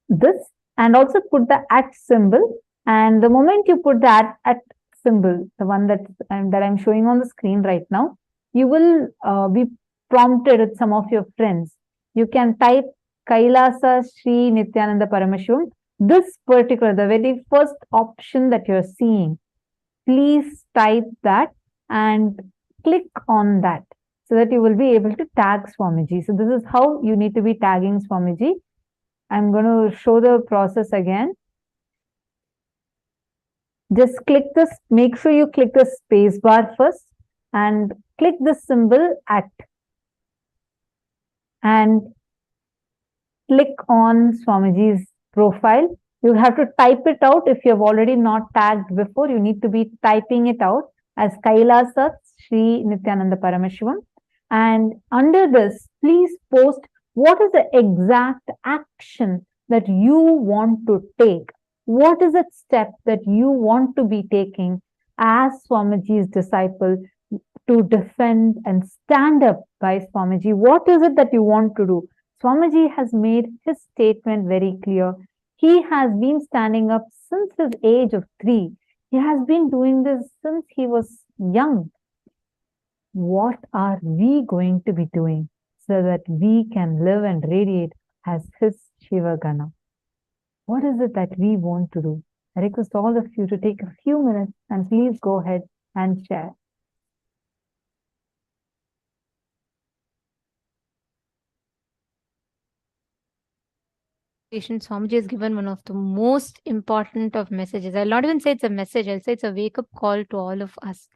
this and also put the @ symbol. And the moment you put the @ symbol, the one that I'm showing on the screen right now, you will be prompted with some of your friends. You can type Kailasa Sri Nithyananda Paramashivam. This particular, the very first option that you're seeing, please type that and click on that so that you will be able to tag Swamiji. So this is how you need to be tagging Swamiji. I'm going to show the process again. Just click this, make sure you click the space bar first and click the symbol @ and click on Swamiji's profile. You have to type it out. If you have already not tagged before, you need to be typing it out as Kailasa Sri Nithyananda Paramashivam. And under this, please post what is the exact action that you want to take. What is that step that you want to be taking as Swamiji's disciple to defend and stand up by Swamiji? What is it that you want to do? Swamiji has made his statement very clear. He has been standing up since his age of 3. He has been doing this since he was young. What are we going to be doing so that we can live and radiate as his Shiva Gana? What is it that we want to do? I request all of you to take a few minutes and please go ahead and share. Swamiji has given one of the most important of messages. I'll not even say it's a message, I'll say it's a wake-up call to all of us.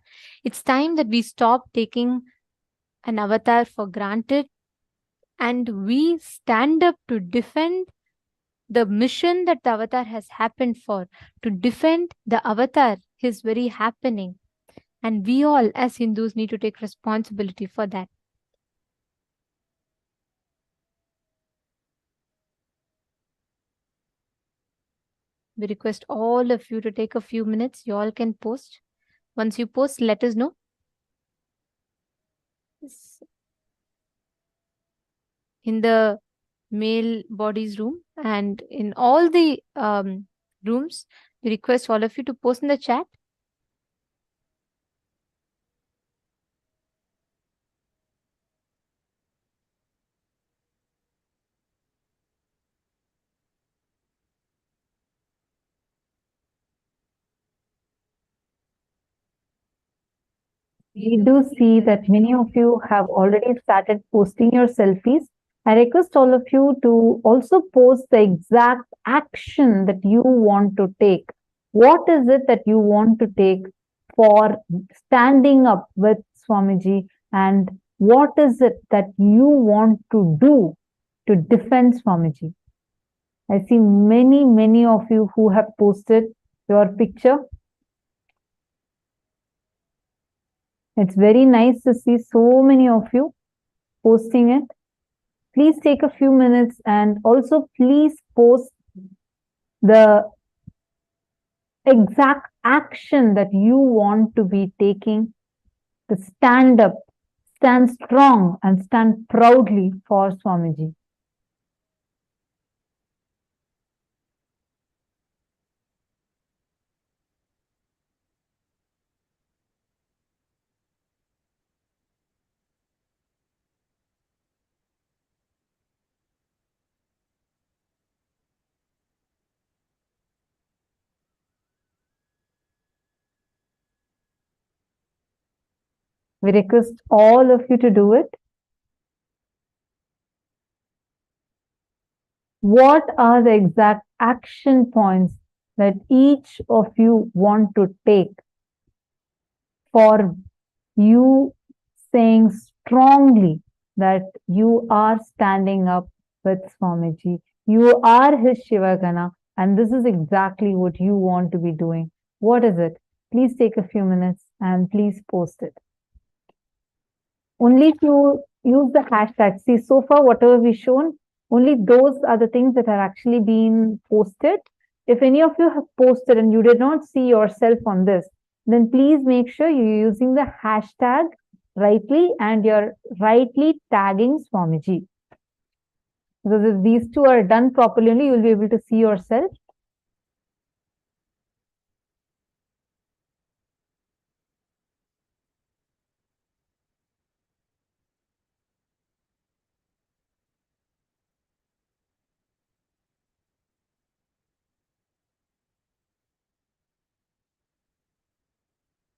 It's time that we stop taking an avatar for granted and we stand up to defend the mission that the avatar has happened for, to defend the avatar, his very happening. And we all as Hindus need to take responsibility for that. We request all of you to take a few minutes. You all can post. Once you post, let us know. In the male bodies room and in all the rooms, we request all of you to post in the chat. We do see that many of you have already started posting your selfies. I request all of you to also post the exact action that you want to take. What is it that you want to take for standing up with Swamiji, and what is it that you want to do to defend Swamiji? I see many of you who have posted your picture. It's very nice to see so many of you posting it. Please take a few minutes and also please post the exact action that you want to be taking to stand up, stand strong and stand proudly for Swamiji. We request all of you to do it. What are the exact action points that each of you want to take for you saying strongly that you are standing up with Swamiji? You are his Shivagana, and this is exactly what you want to be doing. What is it? Please take a few minutes and please post it. Only to use the hashtag. See, so far, whatever we've shown, Only those are the things that are actually being posted. If any of you have posted and you did not see yourself on this, then please make sure you're using the hashtag rightly and you're rightly tagging Swamiji. Because if these two are done properly, only you'll be able to see yourself.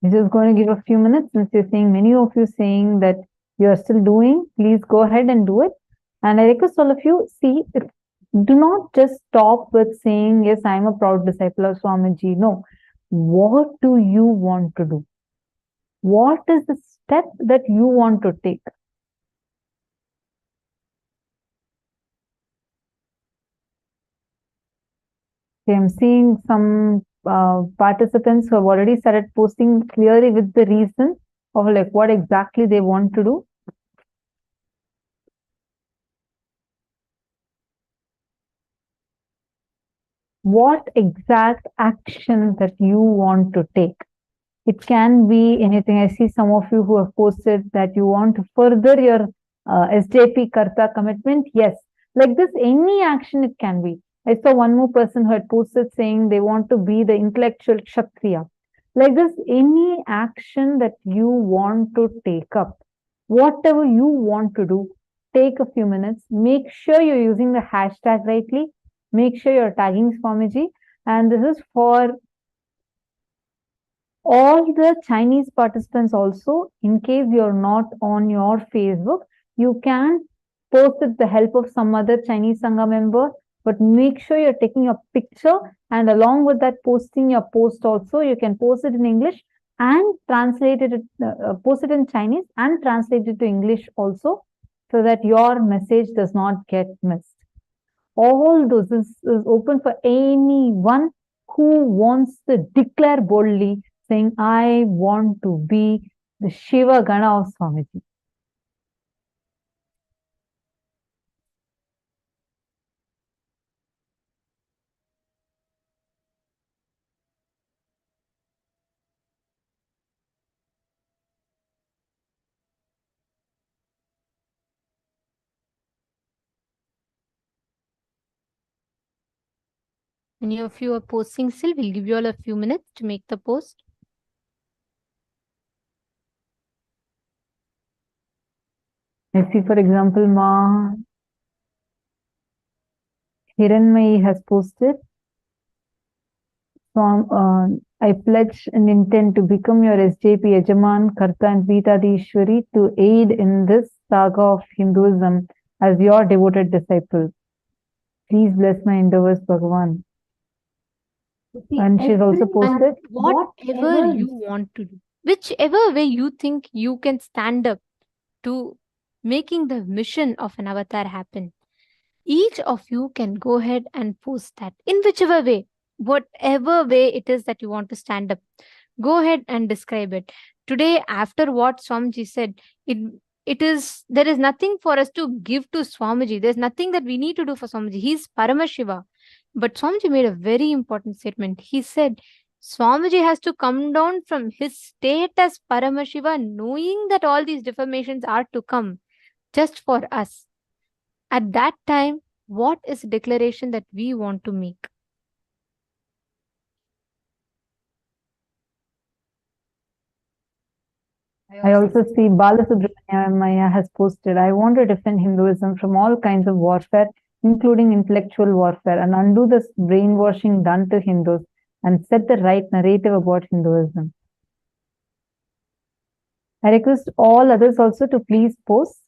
We're just going to give a few minutes since you're saying, many of you saying that you're still doing, please go ahead and do it. And I request all of you, see, do not just stop with saying, yes, I'm a proud disciple of Swamiji. No. What do you want to do? What is the step that you want to take? I'm seeing some participants who have already started posting clearly with the reason of like what exactly they want to do. What exact action that you want to take? It can be anything. I see some of you who have posted that you want to further your SJP Karta commitment. Yes, like this, any action it can be. I saw one more person who had posted saying they want to be the intellectual Kshatriya. Like this, any action that you want to take up, whatever you want to do, take a few minutes. Make sure you're using the hashtag rightly. Make sure you're tagging Swamiji. And this is for all the Chinese participants also. In case you're not on your Facebook, you can post with the help of some other Chinese Sangha member, but make sure you're taking a picture, and along with that posting your post also, you can post it in English and translate it, post it in Chinese and translate it to English also, so that your message does not get missed. All those is open for anyone who wants to declare boldly, saying, I want to be the Shiva Gana of Swamiji. Many of you are posting still. We'll give you all a few minutes to make the post. I see, for example, Ma Hiranmayi has posted. So, I pledge and intend to become your SJP Yajaman, Karta and Pitadishwari to aid in this saga of Hinduism as your devoted disciple. Please bless my endeavors, Bhagavan. And she's also posted, whatever you want to do, whichever way you think you can stand up to making the mission of an avatar happen, each of you can go ahead and post that in whichever way, whatever way it is that you want to stand up. Go ahead and describe it. Today, after what Swamiji said, there is nothing for us to give to Swamiji. There's nothing that we need to do for Swamiji. He's Paramashiva. But Swamiji made a very important statement. He said, Swamiji has to come down from his state as Paramashiva, knowing that all these deformations are to come just for us. At that time, what is the declaration that we want to make? I also see Balasubramanya has posted, I want to defend Hinduism from all kinds of warfare, including intellectual warfare, and undo the brainwashing done to Hindus and set the right narrative about Hinduism. I request all others also to please post.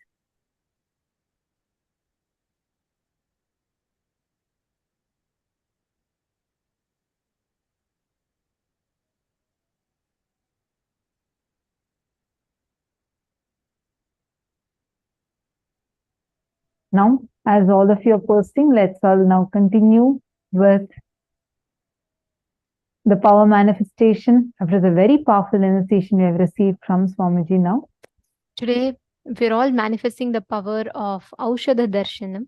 Now, as all of you are posting, let's all now continue with the power manifestation after the very powerful initiation we have received from Swamiji now. Today, we're all manifesting the power of Aushadha Darshanam.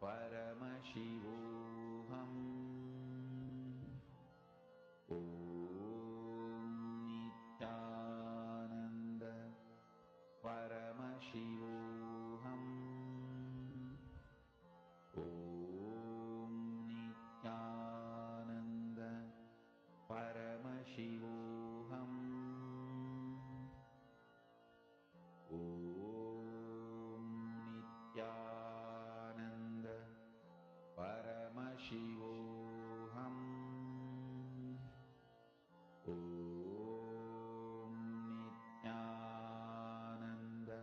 Paramashivoham. Om Nithyananda Paramashivoham. Om Nithyananda Paramashivoham. Om Nithyananda Paramashivoham. Om Nithyananda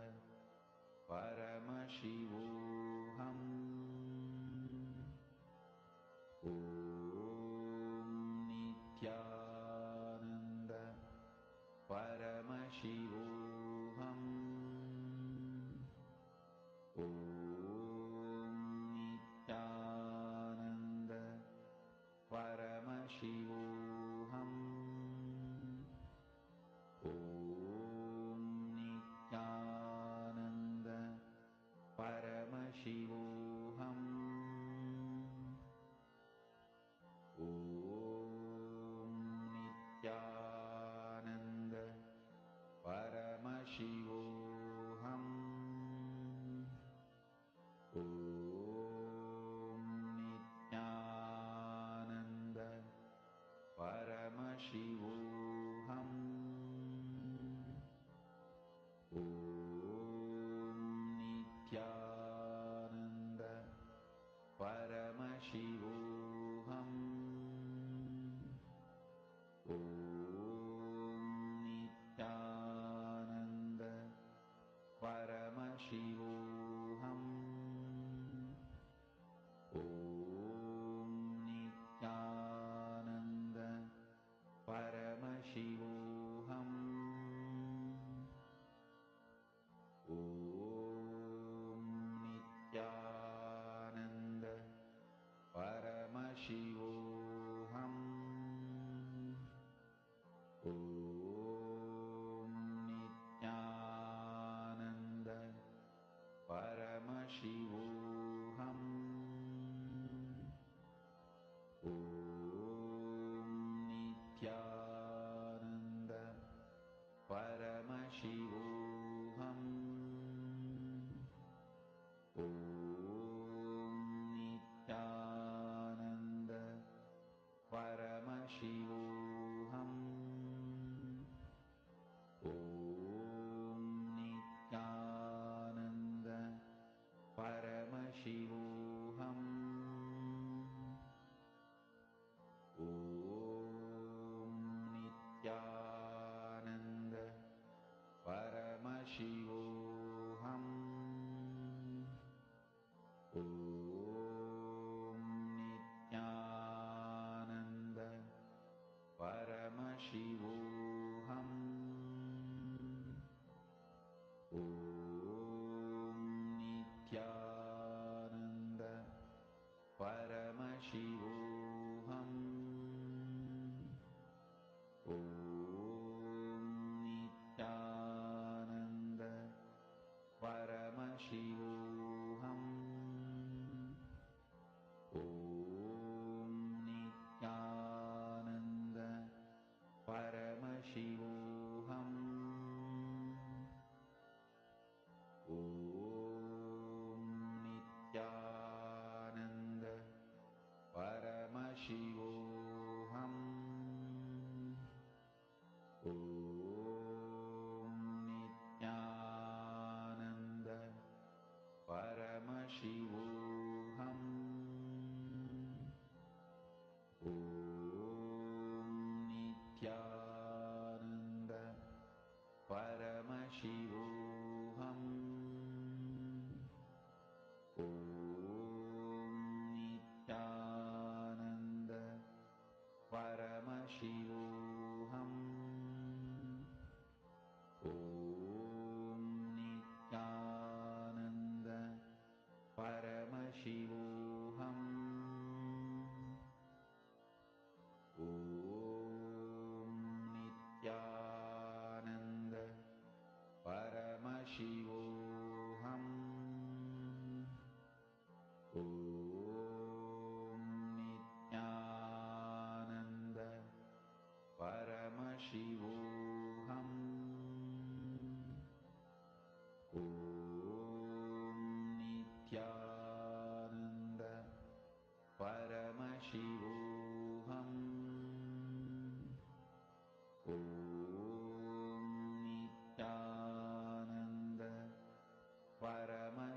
Paramashivoham. Om Nithyananda Paramashivoham. Om Nithyananda Paramashivoham. Om Nithyananda Paramashivoham. Om Nithyananda Paramashivoham. Om Nithyananda Paramashivoham. Om Nithyananda Paramashivoham. Om Nithyananda Paramashivoham. Om Nithyananda Paramashivoham. Om Nithyananda Paramashivoham. Om Nithyananda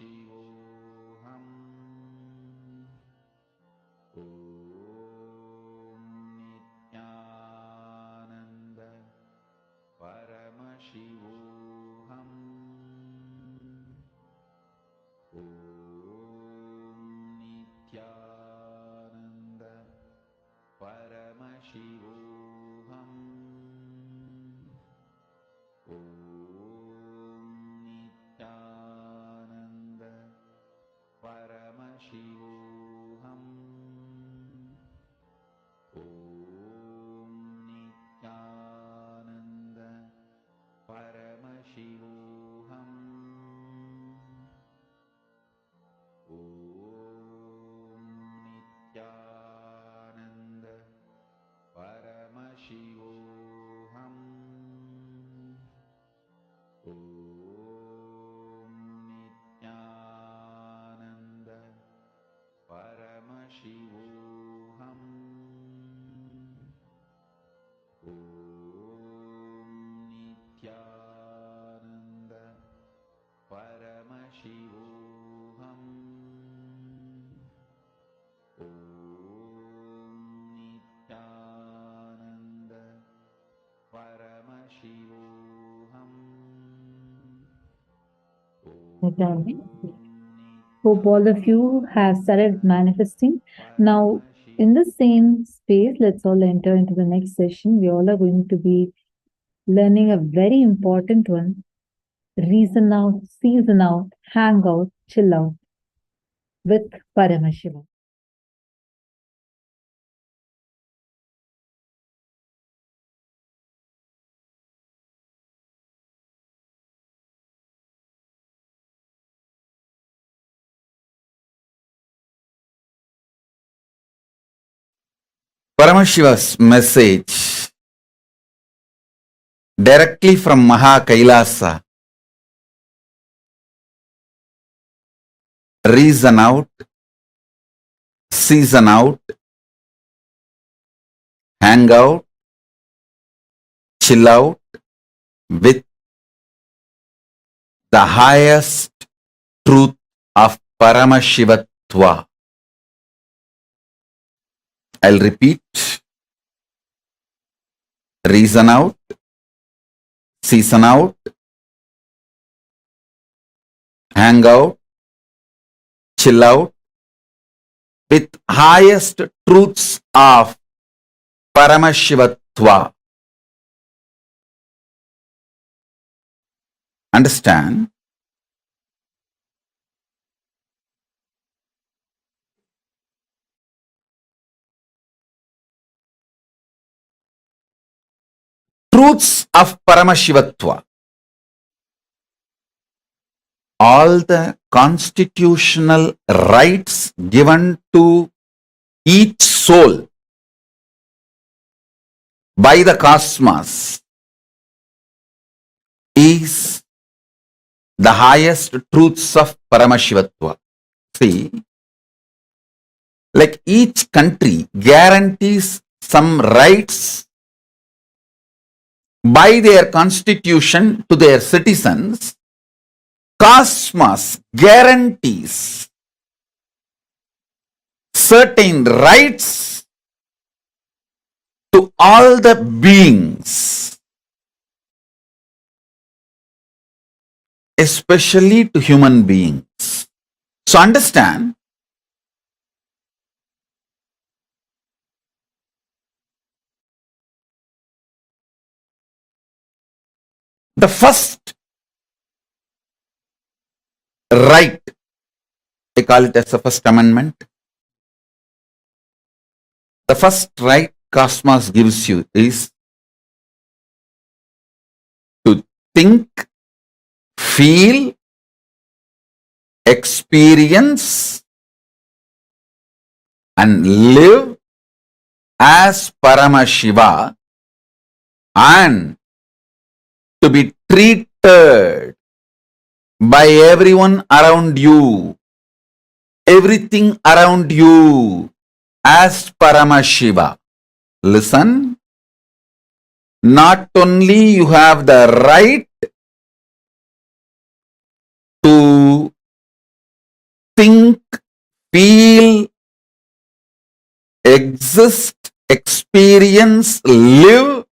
Paramashivoham. Om Nithyananda Paramashivoham. Om Nithyananda Paramashivoham. Om Nithyananda Paramashivoham. Om Nithyananda Paramashivoham. Om Nithyananda Paramashivoham. Om Nithyananda Paramashivoham. Om Nithyananda Paramashivoham. Om Nithyananda Paramashivoham. Darling. Hope all of you have started manifesting. Now, in the same space, let's all enter into the next session. We all are going to be learning a very important one. Reason out, season out, hang out, chill out with Paramashiva. Paramashiva's message directly from Maha Kailasa. Reason out, season out, hang out, chill out with the highest truth of Paramashivatva. I'll repeat. Reason out, season out, hang out, chill out with highest truths of Paramashivatva. Understand? Truths of Paramashivatva. All the constitutional rights given to each soul by the cosmos is the highest truths of Paramashivatva. See, like each country guarantees some rights by their constitution to their citizens. Cosmos guarantees certain rights to all the beings, especially to human beings. So understand, the first right, they call it as the first amendment. The first right cosmos gives you is to think, feel, experience, and live as Paramashiva, and to be treated by everyone around you, everything around you as Paramashiva. Listen, not only you have the right to think, feel, exist, experience, live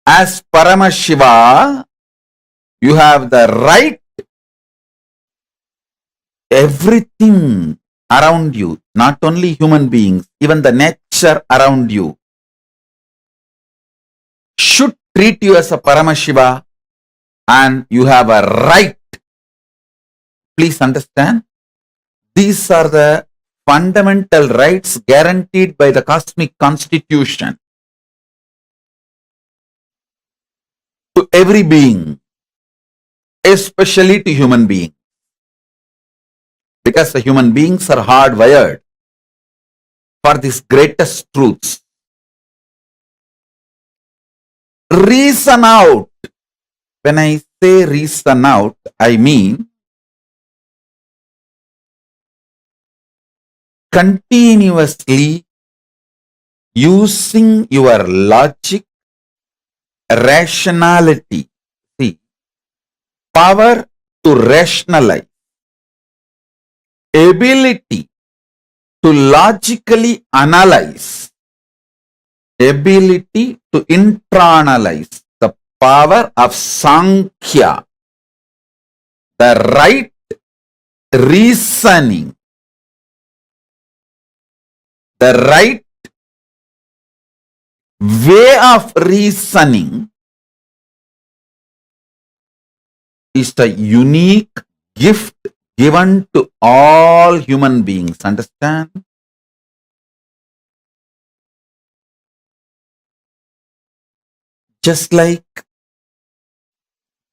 as Paramashiva, you have the right. Everything around you, not only human beings, even the nature around you, should treat you as a Paramashiva, and you have a right. Please understand, these are the fundamental rights guaranteed by the cosmic constitution to every being, especially to human beings, because the human beings are hardwired for these greatest truths. Reason out. When I say reason out, I mean continuously using your logic, rationality. See, power to rationalize, ability to logically analyze, ability to internalize, the power of Sankhya, the right reasoning, the right way of reasoning is the unique gift given to all human beings. Understand? Just like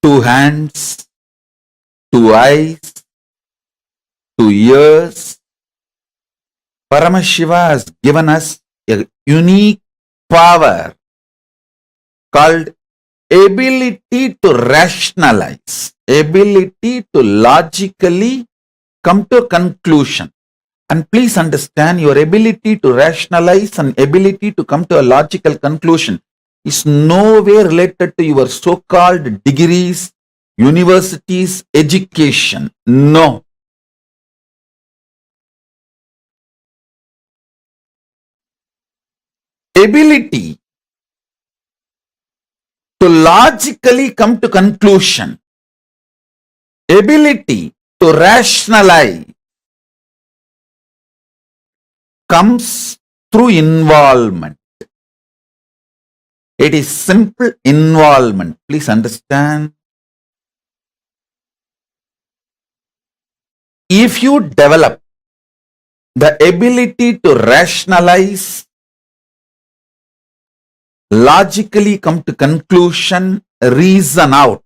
two hands, two eyes, two ears, Paramashiva has given us a unique power called ability to rationalize, ability to logically come to a conclusion. And please understand, your ability to rationalize and ability to come to a logical conclusion is no way related to your so-called degrees, universities, education. No. Ability to logically come to conclusion, ability to rationalize comes through involvement. It is simple involvement. Please understand. If you develop the ability to rationalize, logically come to conclusion, reason out,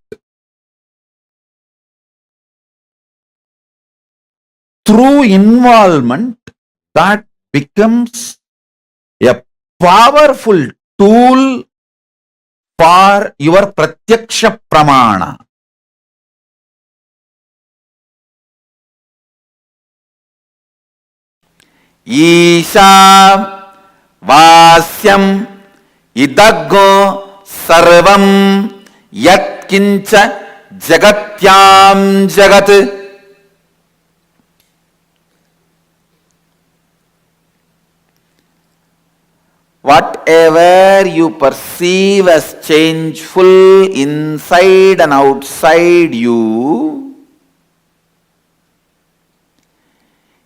through involvement, that becomes a powerful tool for your pratyaksha pramana. Isha vasyam idaggo sarvam yat kincha jagatyam jagat. Whatever you perceive as changeful inside and outside you,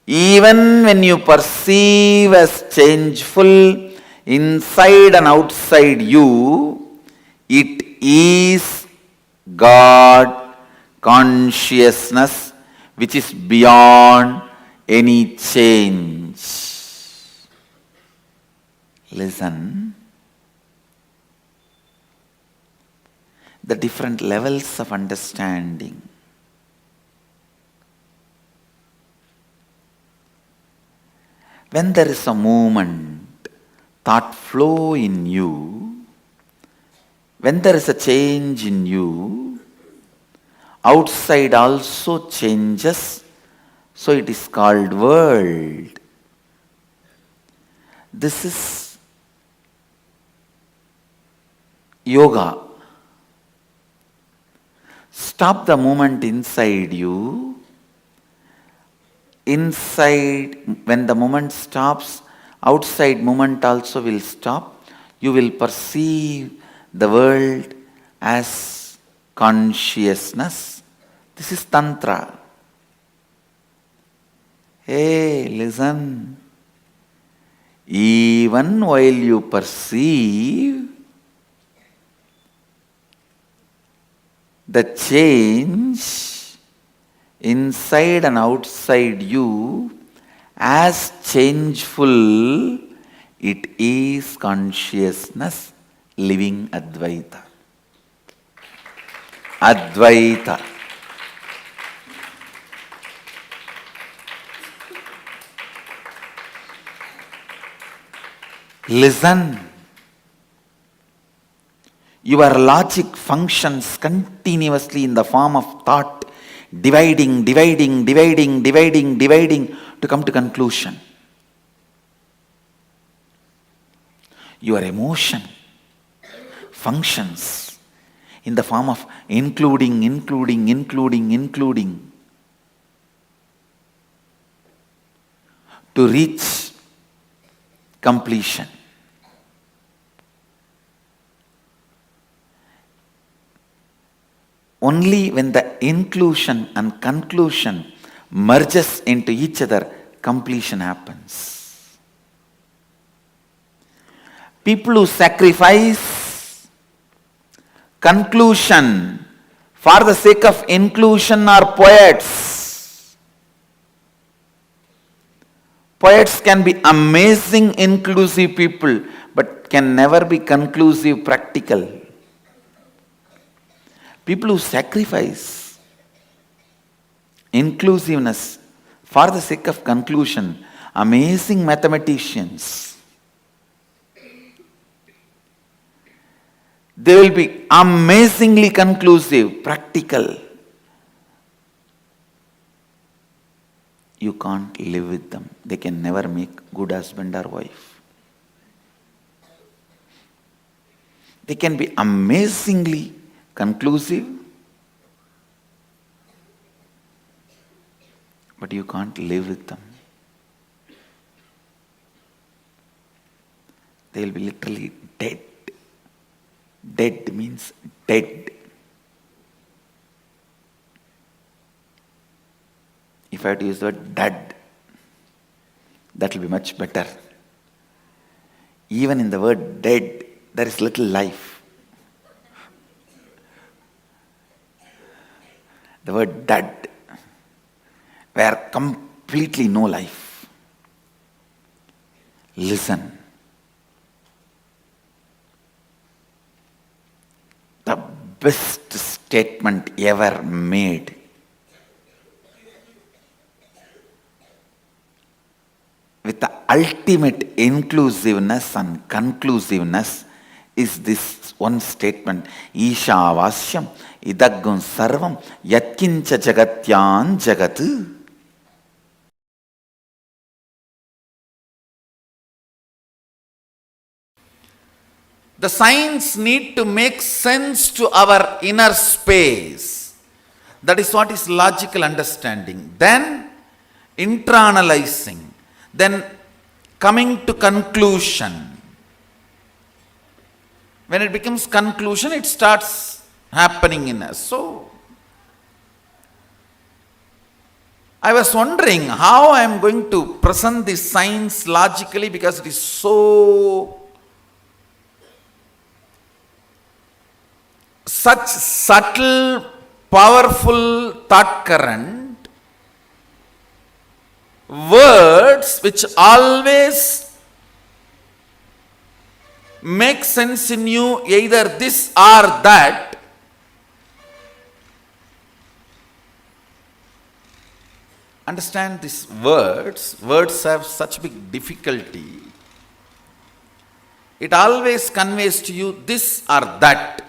even when you perceive as changeful inside and outside you, it is God consciousness which is beyond any change. Listen. The different levels of understanding. When there is a movement, thought flow in you, when there is a change in you, outside also changes, so it is called world. This is yoga. Stop the movement inside you inside, when the moment stops, outside moment also will stop. You will perceive the world as consciousness. This is Tantra. Hey, listen. Even while you perceive the change inside and outside you as changeful, it is consciousness living Advaita. Advaita. Listen. Your logic functions continuously in the form of thought, dividing to come to conclusion. Your emotion functions in the form of including to reach completion. Only when the inclusion and conclusion merges into each other, completion happens. People who sacrifice conclusion for the sake of inclusion are poets. Poets can be amazing inclusive people, but can never be conclusive practical. People who sacrifice inclusiveness for the sake of conclusion, amazing mathematicians. They will be amazingly conclusive, practical. You can't live with them. They can never make good husband or wife. They can be amazingly conclusive, but you can't live with them. They will be literally dead. Dead means dead. If I had to use the word dead, that will be much better. Even in the word dead, there is little life. The word dead, where completely no life. Listen. The best statement ever made with the ultimate inclusiveness and conclusiveness is this one statement. Isha Vasyam idaggun sarvam yatkincha jagatyan jagat. The signs need to make sense to our inner space. That is what is logical understanding. Then internalizing. Then coming to conclusion. When it becomes conclusion, it starts happening in us. So, I was wondering how I am going to present this science logically, because it is such subtle, powerful thought current, words which always make sense in you, either this or that. Understand these words. Words have such big difficulty. It always conveys to you this or that.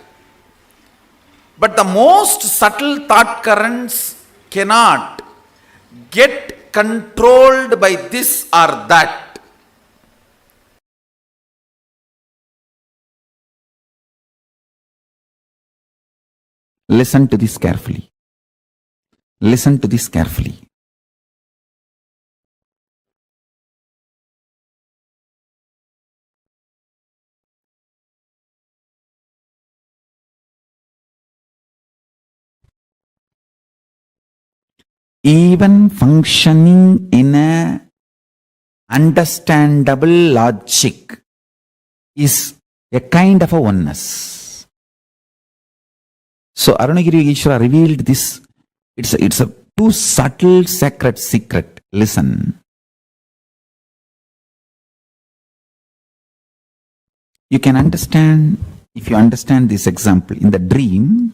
But the most subtle thought currents cannot get controlled by this or that. Listen to this carefully. Listen to this carefully. even functioning in a understandable logic is a kind of a oneness. So Arunagiri Ishvara revealed this. It's a too subtle sacred secret. Listen. You can understand, if you understand this example, in the dream,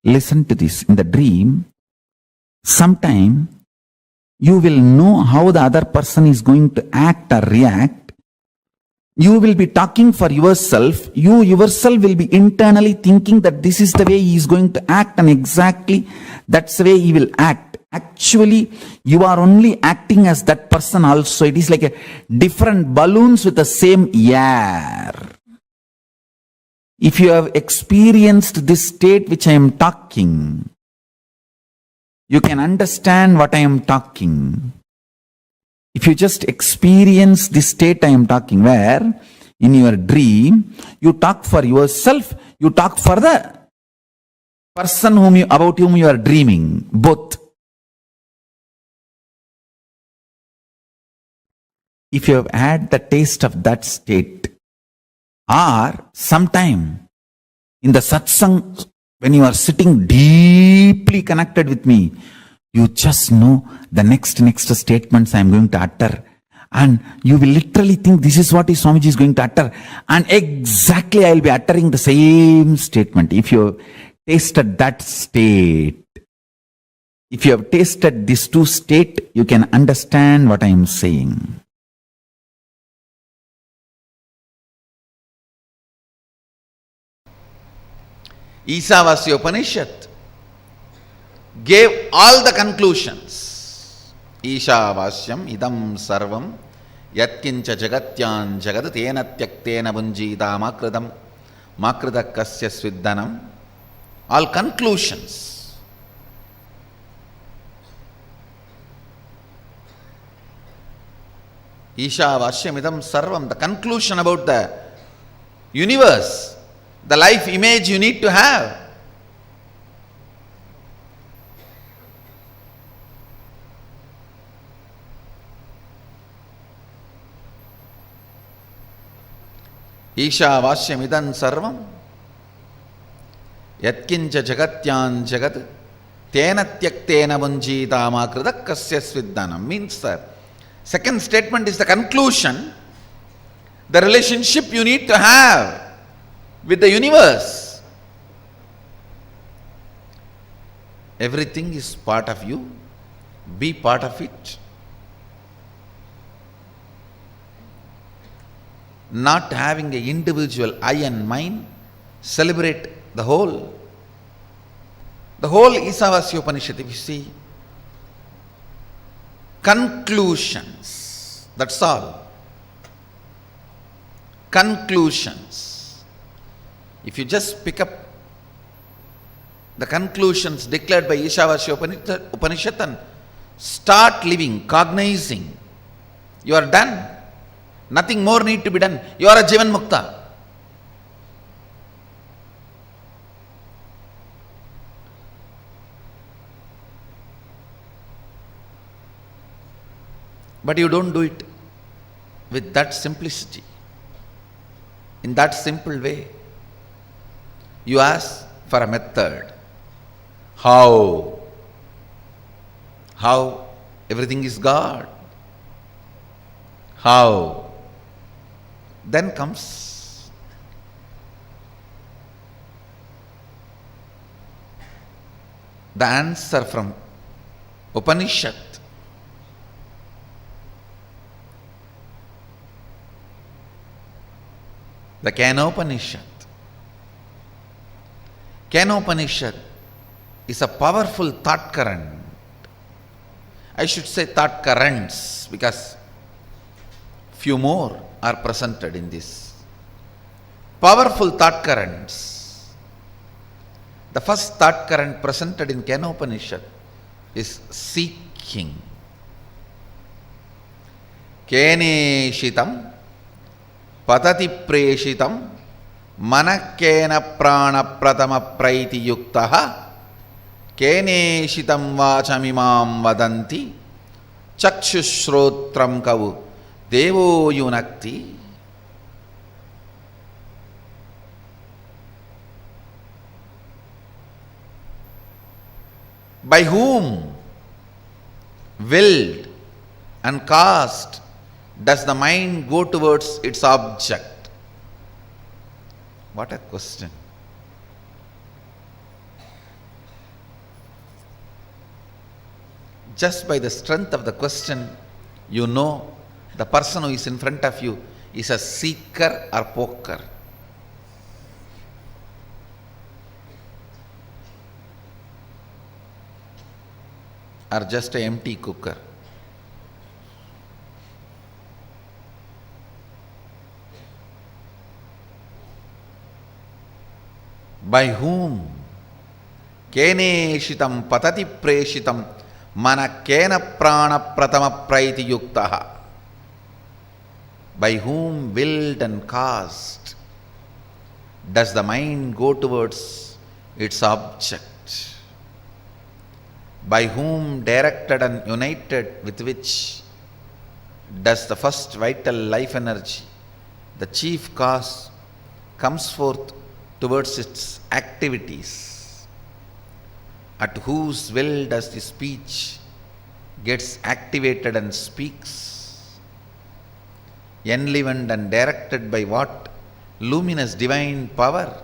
listen to this. In the dream, sometime you will know how the other person is going to act or react. You will be talking for yourself. You yourself will be internally thinking that this is the way he is going to act, and exactly that's the way he will act. Actually, you are only acting as that person also. It is like a different balloons with the same air. If you have experienced this state which I am talking, you can understand what I am talking. If you just experience this state I am talking, where in your dream, you talk for yourself, you talk for the person about whom you are dreaming, both. If you have had the taste of that state, or sometime in the satsang, when you are sitting deeply connected with me, you just know the next statements I am going to utter, and you will literally think this is what Swamiji is going to utter, and exactly I will be uttering the same statement. If you have tasted that state, if you have tasted these two states, you can understand what I am saying. Isavasya Upanishad gave all the conclusions. Ishavasyam idam sarvam yatkincha jagatyan jagad tena tyaktena bunjita makridam makridakasya sviddanam. All conclusions. Ishavasyam idam sarvam, the conclusion about the universe, the life image you need to have. Ishavasyamidam sarvam yatkincha jagatyan jagat tena tyaktena bunjitama kridakasya sviddanam. Means the second statement is the conclusion, the relationship you need to have with the universe. Everything is part of you. Be part of it. Not having an individual I and mine, celebrate the whole. The whole Isavasya Upanishad, if you see, conclusions, that's all. Conclusions. If you just pick up the conclusions declared by Ishavasya Upanishad and start living, cognizing, you are done. Nothing more need to be done. You are a Jivan Mukta. But you don't do it with that simplicity, in that simple way. You ask for a method. How? How? Everything is God. How? Then comes the answer from Upanishad. The Kenopanishad. Kenopanishad is a powerful thought current. I should say thought currents, because few more are presented in this. Powerful thought currents. The first thought current presented in Kenopanishad is seeking. Keneshitam patati preshitam manakena prana pratama praiti yuktaha కేనేషితం వాచమిమాం వదంతి చక్షుశ్రోత్రం కవు దేవో యునక్తి. By whom willed and caused does the mind go towards its object? What a question. Just by the strength of the question, you know the person who is in front of you is a seeker or poker. Or just an empty cooker. By whom? Keneshitam patati preshitam mana kena prana pratama praiti yuktaha. By whom willed and caused does the mind go towards its object? By whom directed and united with which does the first vital life energy, the chief cause, comes forth towards its activities? At whose will does the speech gets activated and speaks? Enlivened and directed by what luminous divine power?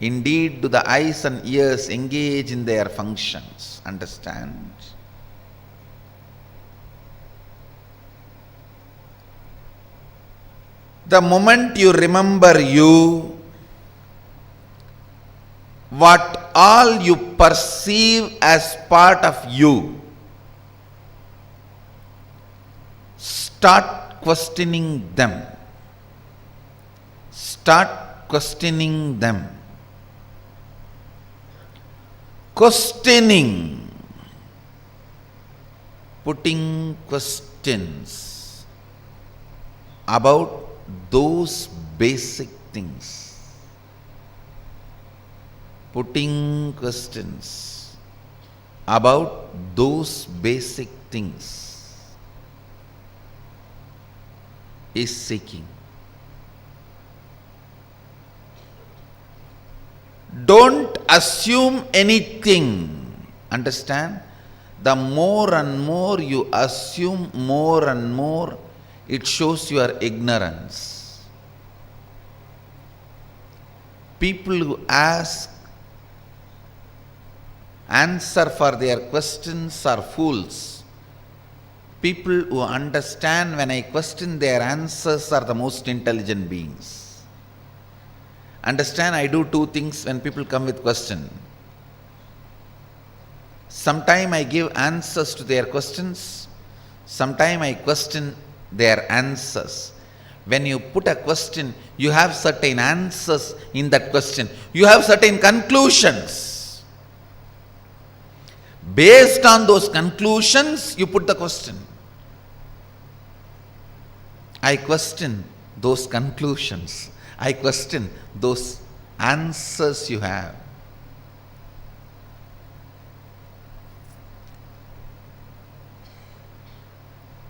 Indeed, do the eyes and ears engage in their functions? Understand? The moment you remember you, what all you perceive as part of you, start questioning them. Start questioning them. Questioning, putting questions about those basic things. Putting questions about those basic things is seeking. Don't assume anything. Understand? The more and more you assume, more and more it shows your ignorance. People who ask answer for their questions are fools. People who understand when I question their answers are the most intelligent beings. Understand, I do two things when people come with question. Sometime I give answers to their questions, sometime I question their answers. When you put a question, you have certain answers in that question. You have certain conclusions. Based on those conclusions, you put the question. I question those conclusions. I question those answers you have.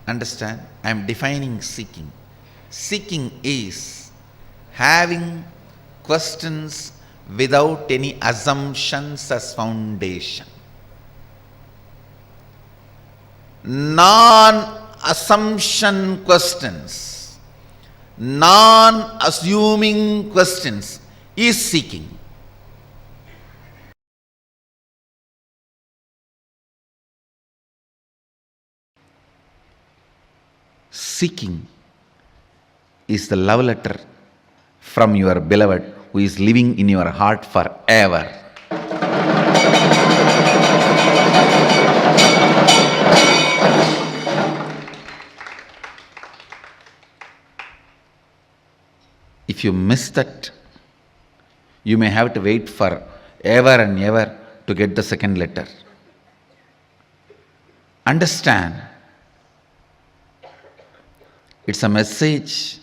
Understand? I am defining seeking. Seeking is having questions without any assumptions as foundation. Non-assumption questions, non-assuming questions is seeking. Seeking is the love letter from your beloved who is living in your heart forever. If you miss that, you may have to wait for ever and ever to get the second letter. Understand, it's a message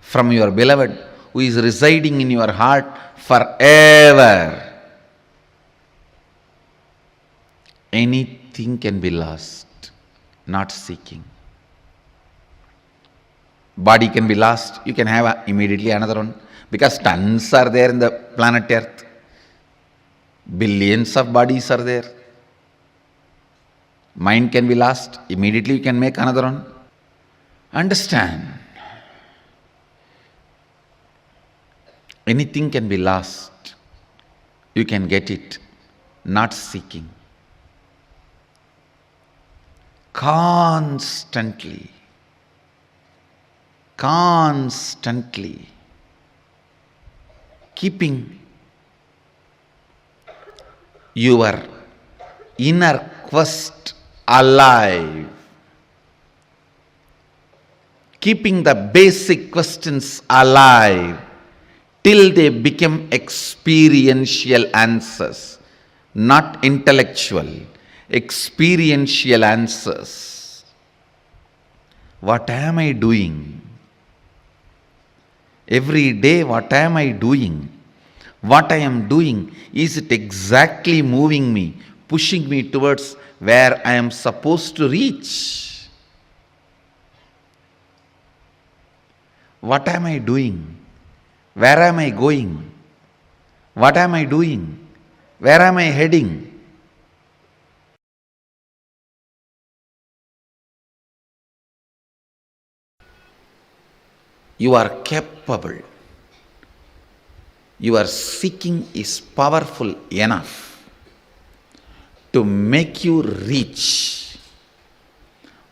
from your beloved who is residing in your heart forever. anything can be lost, not seeking. Body can be lost, you can have immediately another one, because tons are there in the planet Earth. Billions of bodies are there. Mind can be lost, immediately you can make another one. Understand, anything can be lost, you can get it, not seeking. Constantly keeping your inner quest alive, keeping the basic questions alive till they become experiential answers, not intellectual, experiential answers. What am I doing? Every day, what am I doing? What I am doing, is it exactly moving me, pushing me towards where I am supposed to reach? What am I doing? Where am I going? What am I doing? Where am I heading? You are capable. Your seeking is powerful enough to make you reach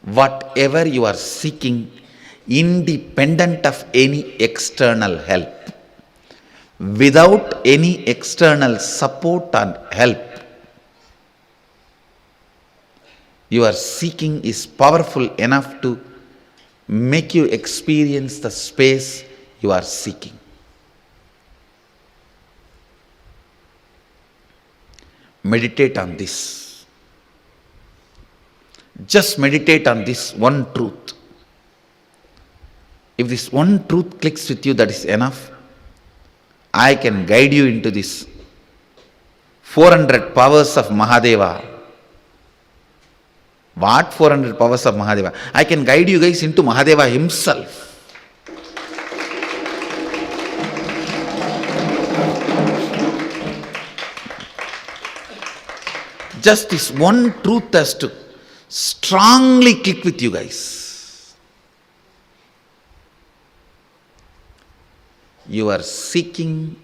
whatever you are seeking, independent of any external help. Without any external support and help, your seeking is powerful enough to make you experience the space you are seeking. Meditate on this. Just meditate on this one truth. If this one truth clicks with you, that is enough. I can guide you into this 400 powers of Mahadeva. What 400 powers of Mahadeva? I can guide you guys into Mahadeva himself. Just this one truth has to strongly click with you guys. Your seeking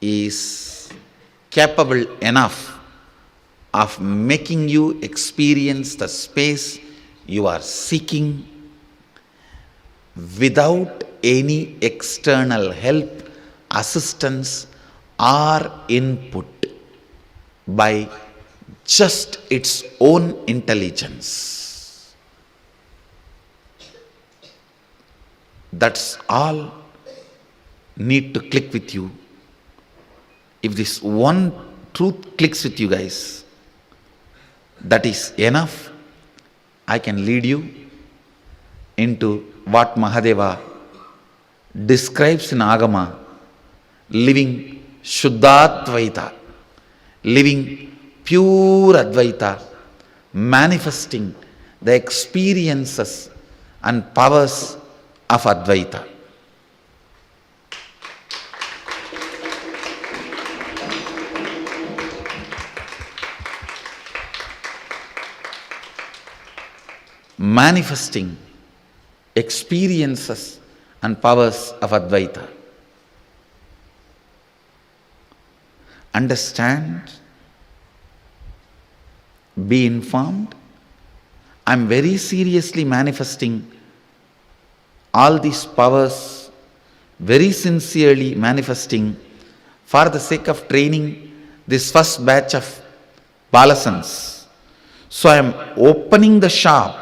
is capable enough of making you experience the space you are seeking without any external help, assistance, or input, by just its own intelligence. That's all need to click with you. If this one truth clicks with you guys, that is enough. I can lead you into what Mahadeva describes in Agama, living Shuddhadvaita, living pure Advaita, manifesting the experiences and powers of Advaita. Manifesting experiences and powers of Advaita. Understand, be informed. I am very seriously manifesting all these powers, very sincerely manifesting for the sake of training this first batch of Balasans. So I am opening the shop,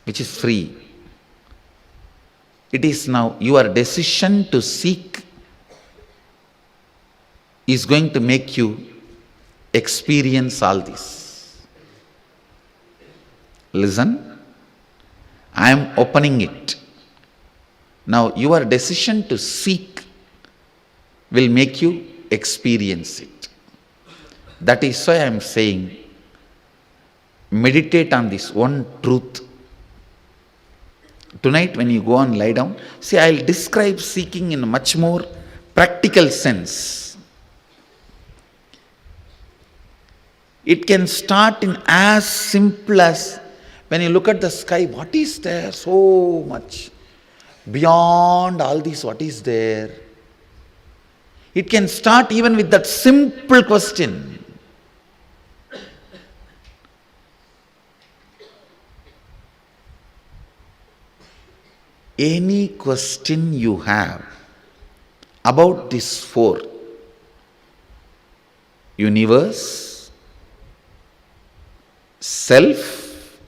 which is free. It is now your decision to seek is going to make you experience all this. Listen, I am opening it. Now your decision to seek will make you experience it. That is why I am saying, meditate on this one truth. Tonight when you go and lie down, see, I will describe seeking in a much more practical sense. It can start in as simple as when you look at the sky, what is there so much? Beyond all this, what is there? It can start even with that simple question. Any question you have about this four: universe, self,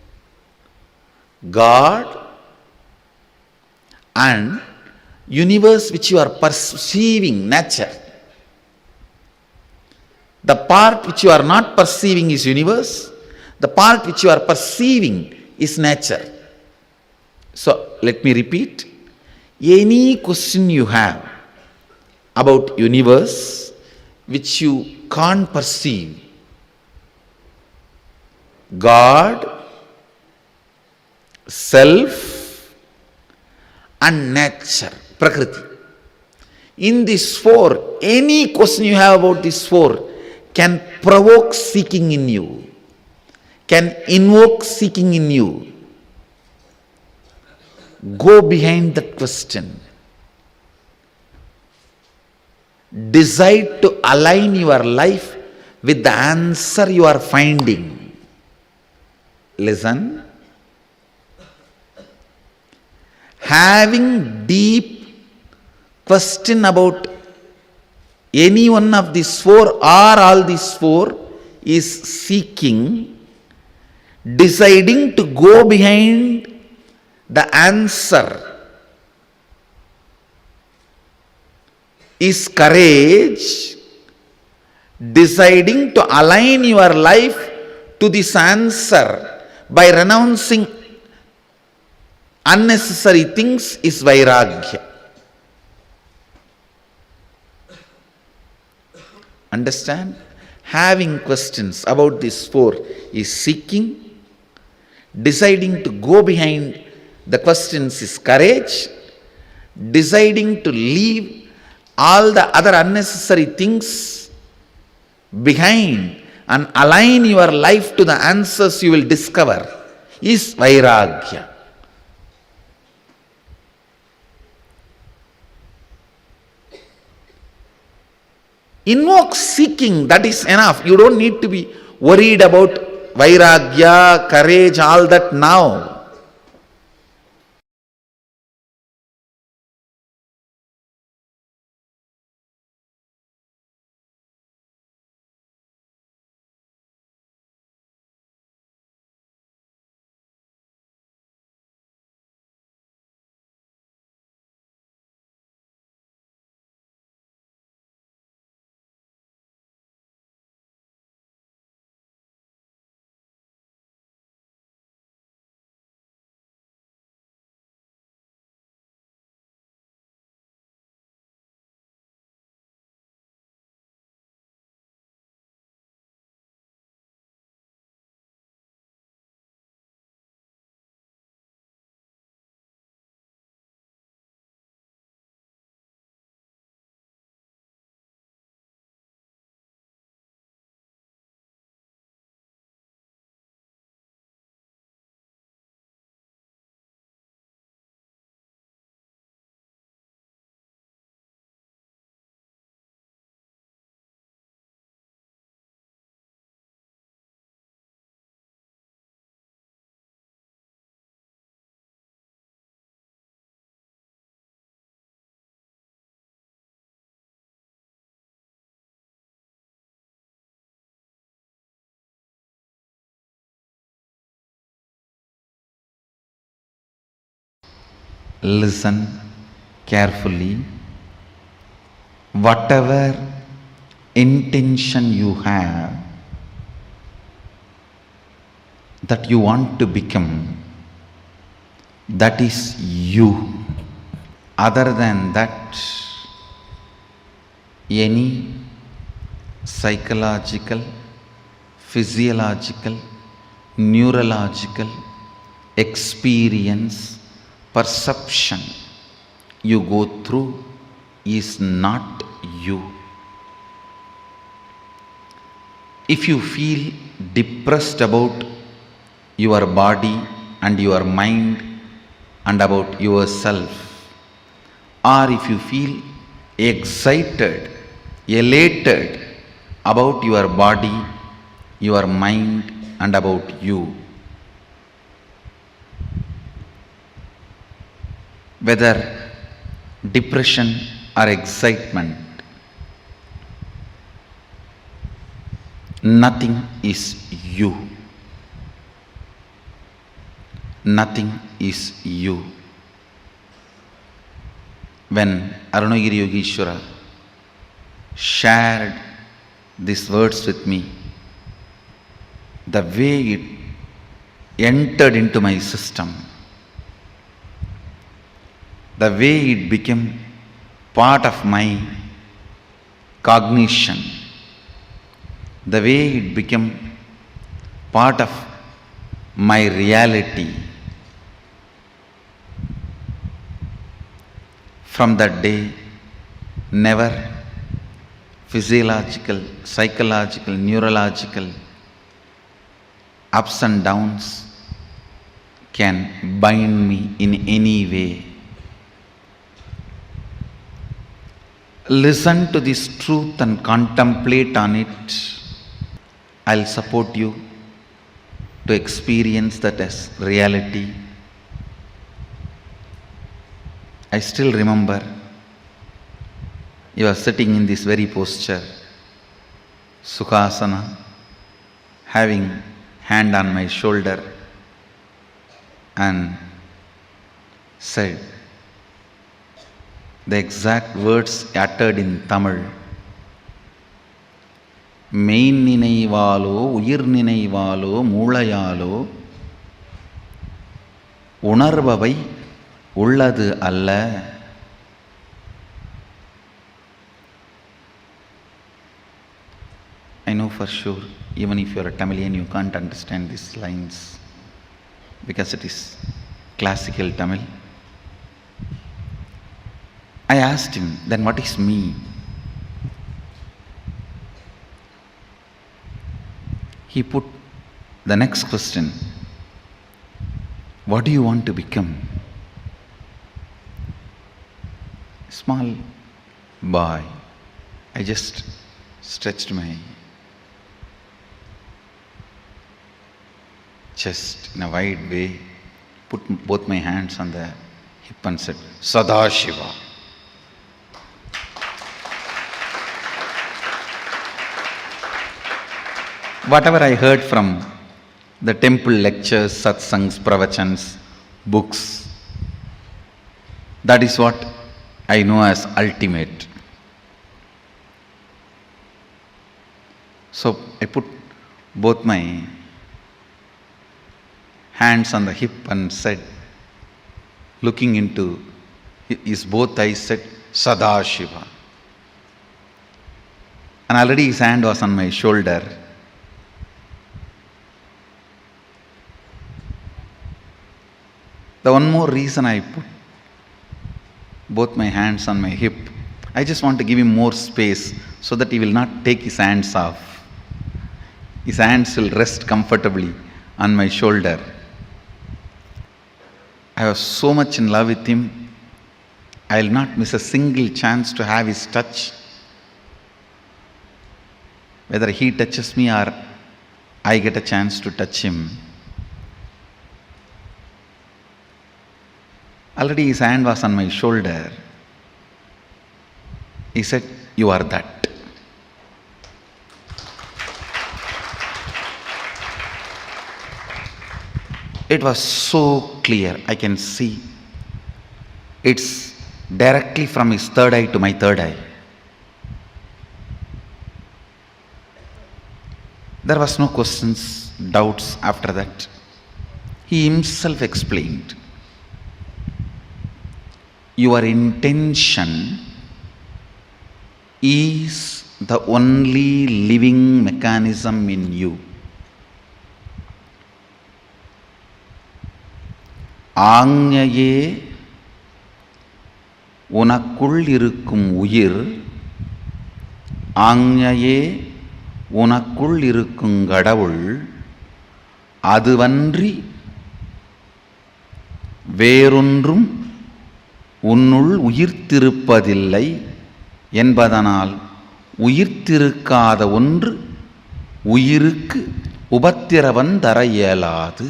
God, and universe which you are perceiving, nature. The part which you are not perceiving is universe, the part which you are perceiving is nature. So let me repeat. Any question you have about universe which you can't perceive, God, self, and nature, Prakriti. In these four, any question you have about these four can provoke seeking in you, can invoke seeking in you. Go behind that question. Decide to align your life with the answer you are finding. Listen. Having deep question about any one of these four or all these four is seeking. Deciding to go behind the answer is courage. Deciding to align your life to this answer by renouncing unnecessary things is vairagya. Understand? Having questions about these four is seeking. Deciding to go behind the questions is courage. Deciding to leave all the other unnecessary things behind and align your life to the answers you will discover is vairagya. Invoke seeking, that is enough. You don't need to be worried about vairagya, courage, all that now. Listen carefully. Whatever intention you have that you want to become, that is you. Other than that, any psychological, physiological, neurological experience, perception you go through is not you. If you feel depressed about your body and your mind and about yourself, or if you feel excited, elated about your body, your mind and about you, whether depression or excitement, nothing is you. Nothing is you. When Arunagiri Yogeshwara shared these words with me, the way it entered into my system, the way it became part of my cognition, the way it became part of my reality, from that day, never physiological, psychological, neurological ups and downs can bind me in any way. Listen to this truth and contemplate on it. I'll support you to experience that as reality. I still remember you are sitting in this very posture, Sukhasana, having hand on my shoulder, and said the exact words uttered in Tamil. Main ninaivaalo, uyir ninaivaalo, moolayalo, unarvavai உள்ளது அல்ல. I know for sure, even if you are a Tamilian, you can't understand these lines because it is classical Tamil. I asked him, then what is me? He put the next question, what do you want to become? Small boy, I just stretched my chest in a wide way, put both my hands on the hip and said, Sadashiva. Whatever I heard from the temple lectures, satsangs, pravachans, books, that is what I know as ultimate. So I put both my hands on the hip and said, looking into his both eyes, said, Sadashiva. And already his hand was on my shoulder. The one more reason I put both my hands on my hip, I just want to give him more space so that he will not take his hands off. His hands will rest comfortably on my shoulder. I was so much in love with him, I will not miss a single chance to have his touch. Whether he touches me or I get a chance to touch him. Already his hand was on my shoulder. He said, you are that. It was so clear, I can see. It's directly from his third eye to my third eye. There was no questions, doubts after that. He himself explained. Your intention is the only living mechanism in you. ஆஞ்ஞையே உனக்குள் இருக்கும் உயிர், ஆஞ்ஞையே உனக்குள் இருக்கும் கடவுள், அதுவன்றி வேறொன்றும் உன்னுள் உயிர்த்திருப்பதில்லை என்பதனால் உயிர்த்திருக்காத ஒன்று உயிருக்கு உபத்திரவம் தர இயலாது.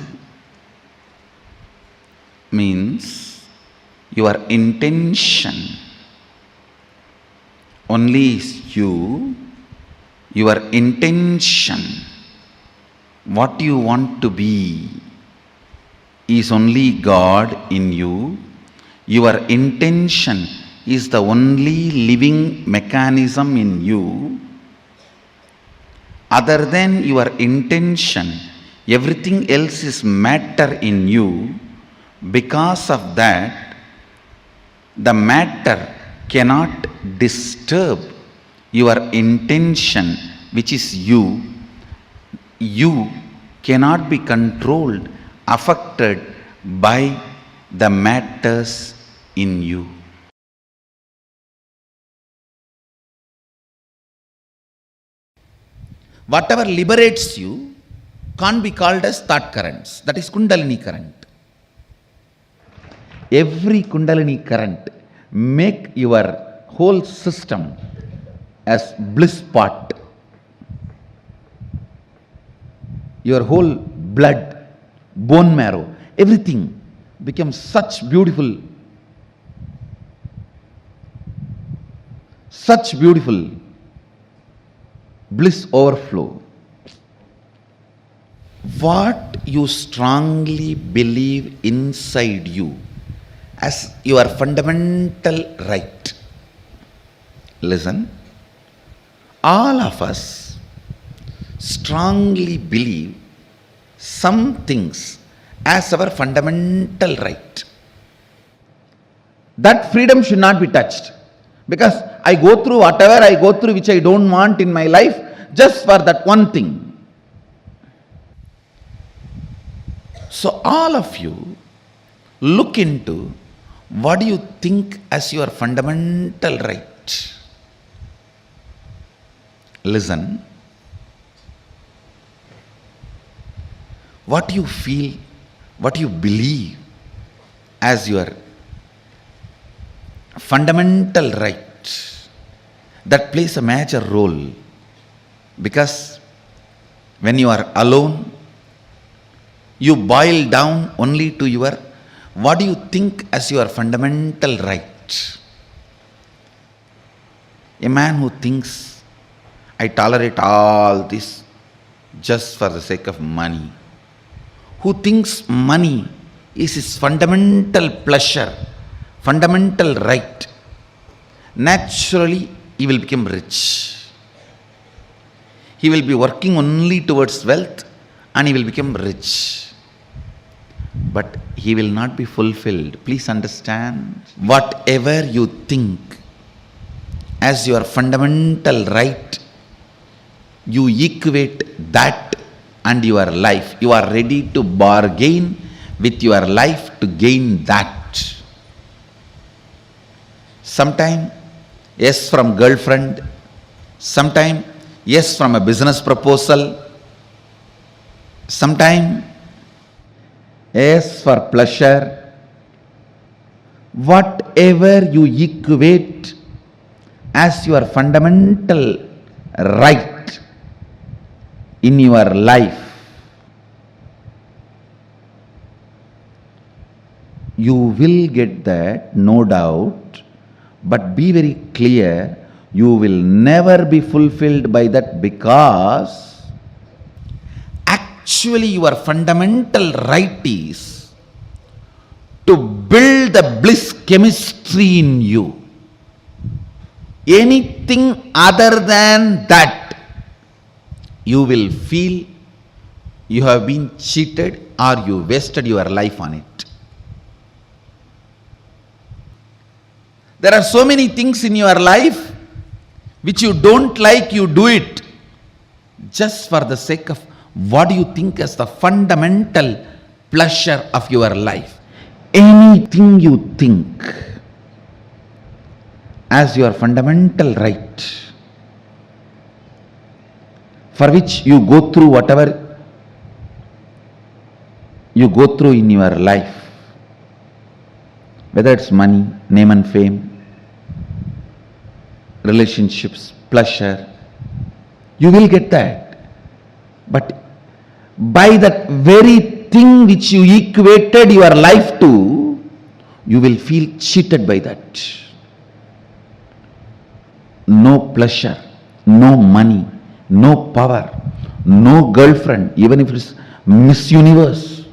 Means your intention only is you, your intention, what you want to be is only God in you. Your intention is the only living mechanism in you. Other than your intention, everything else is matter in you. Because of that, the matter cannot disturb your intention, which is you. You cannot be controlled, affected by the matters in you. Whatever liberates you can't be called as thought currents. That is Kundalini current. Every Kundalini current make your whole system as bliss pot. Your whole blood, bone marrow, everything becomes such beautiful bliss overflow. What you strongly believe inside you as your fundamental right. Listen, all of us strongly believe some things as our fundamental right. That freedom should not be touched, because I go through whatever I go through which I don't want in my life just for that one thing. So all of you look into what do you think as your fundamental right. Listen, what you feel, what you believe as your fundamental right, that plays a major role. Because when you are alone, you boil down only to your what do you think as your fundamental right. A man who thinks, I tolerate all this just for the sake of money, who thinks money is his fundamental pleasure, fundamental right, naturally he will become rich. He will be working only towards wealth and he will become rich. But he will not be fulfilled. Please understand, whatever you think as your fundamental right, you equate that and your life. You are ready to bargain with your life to gain that. Sometime yes from girlfriend, sometime yes from a business proposal, sometime yes for pleasure. Whatever you equate as your fundamental right in your life, you will get that, no doubt. But be very clear, you will never be fulfilled by that, because actually your fundamental right is to build the bliss chemistry in you. Anything other than that, you will feel you have been cheated or you wasted your life on it. There are so many things in your life which you don't like, you do it just for the sake of what you think as the fundamental pleasure of your life. anything you think as your fundamental right, for which you go through whatever you go through in your life, whether it's money, name and fame, relationships, pleasure, you will get that. But by that very thing which you equated your life to, you will feel cheated by that. No pleasure, no money, no power, no girlfriend, even if it's Miss Universe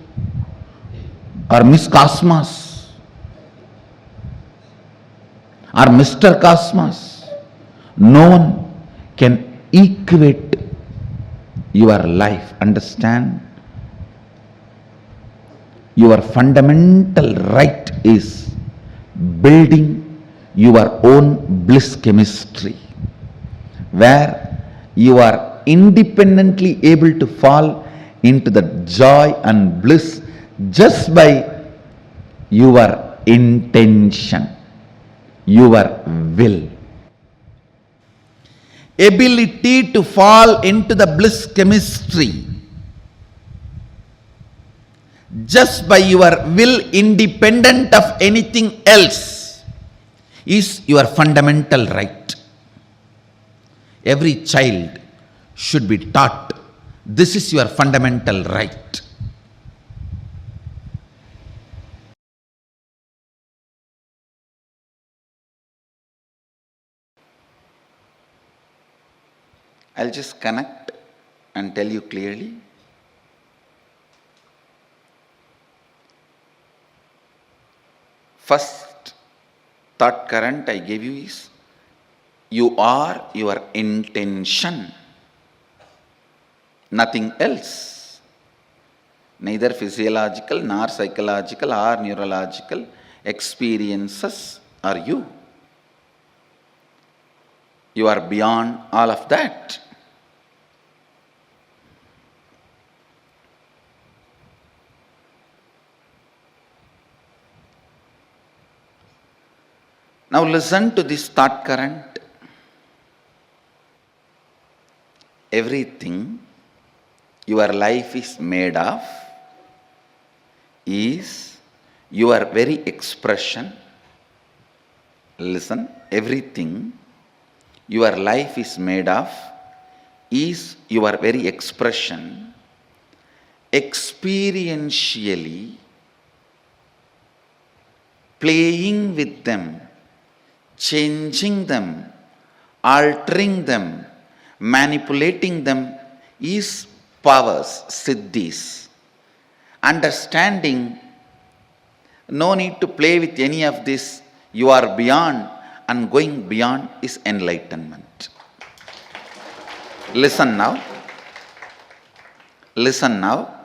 or Miss Cosmos or Mr. Cosmos, no one can equate your life. Understand? Your fundamental right is building your own bliss chemistry, where you are independently able to fall into the joy and bliss just by your intention, your will. Ability to fall into the bliss chemistry just by your will, independent of anything else, is your fundamental right. Every child should be taught this is your fundamental right. I'll just connect and tell you clearly. First thought current I gave you is, you are your intention, nothing else. Neither physiological nor psychological or neurological experiences are you. You are beyond all of that. Now listen to this thought current. Everything your life is made of is your very expression. Listen, everything your life is made of is your very expression, experientially playing with them, changing them, altering them, manipulating them is powers, siddhis. Understanding, no need to play with any of this, you are beyond, and going beyond is enlightenment. Listen now. Listen now.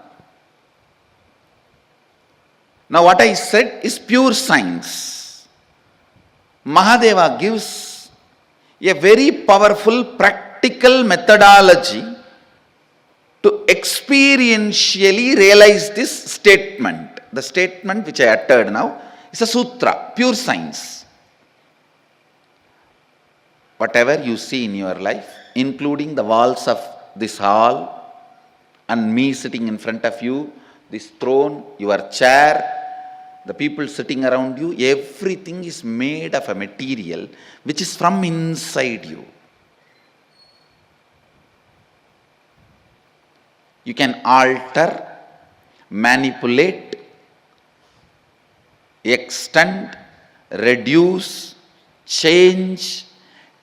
Now what I said is pure science. Mahadeva gives a very powerful practical methodology to experientially realize this statement. The statement which I uttered now is a sutra, pure science. Whatever you see in your life, including the walls of this hall and me sitting in front of you, this throne, your chair, the people sitting around you, everything is made of a material which is from inside you. You can alter, manipulate, extend, reduce, change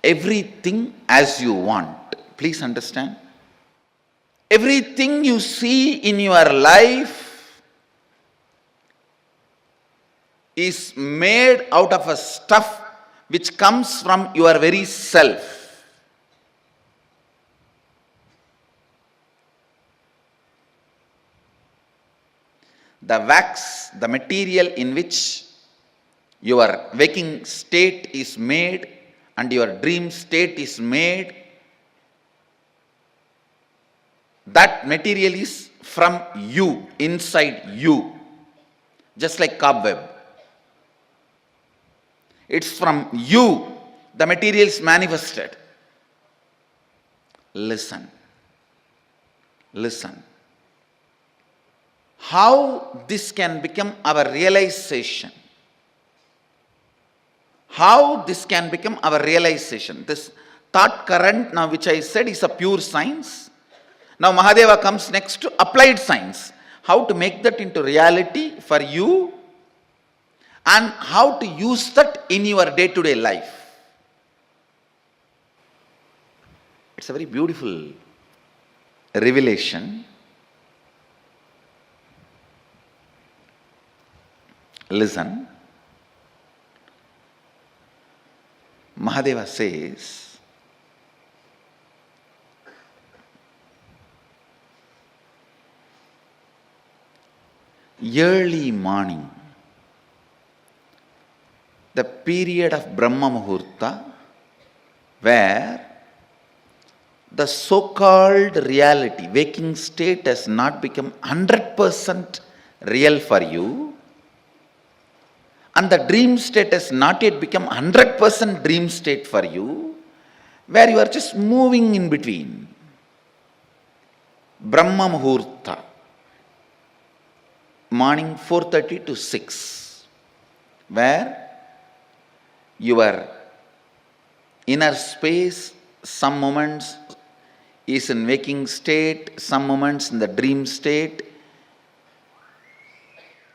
everything as you want. Please understand. Everything you see in your life is made out of a stuff which comes from your very self. The wax, the material in which your waking state is made and your dream state is made, that material is from you, inside you. just like cobweb. It's from you the material is manifested. Listen. Listen. How this can become our realization. How this can become our realization. This thought current now which I said is a pure science. Now Mahadeva comes next to applied science. How to make that into reality for you and how to use that in your day-to-day life. It's a very beautiful revelation. Listen. Mahadeva says, early morning, the period of Brahma Muhurta, where the so-called reality, waking state has not become 100% real for you, and the dream state has not yet become 100% dream state for you, where you are just moving in between. Brahma Muhurta, morning 4:30 to 6, where your inner space, some moments is in waking state, some moments in the dream state.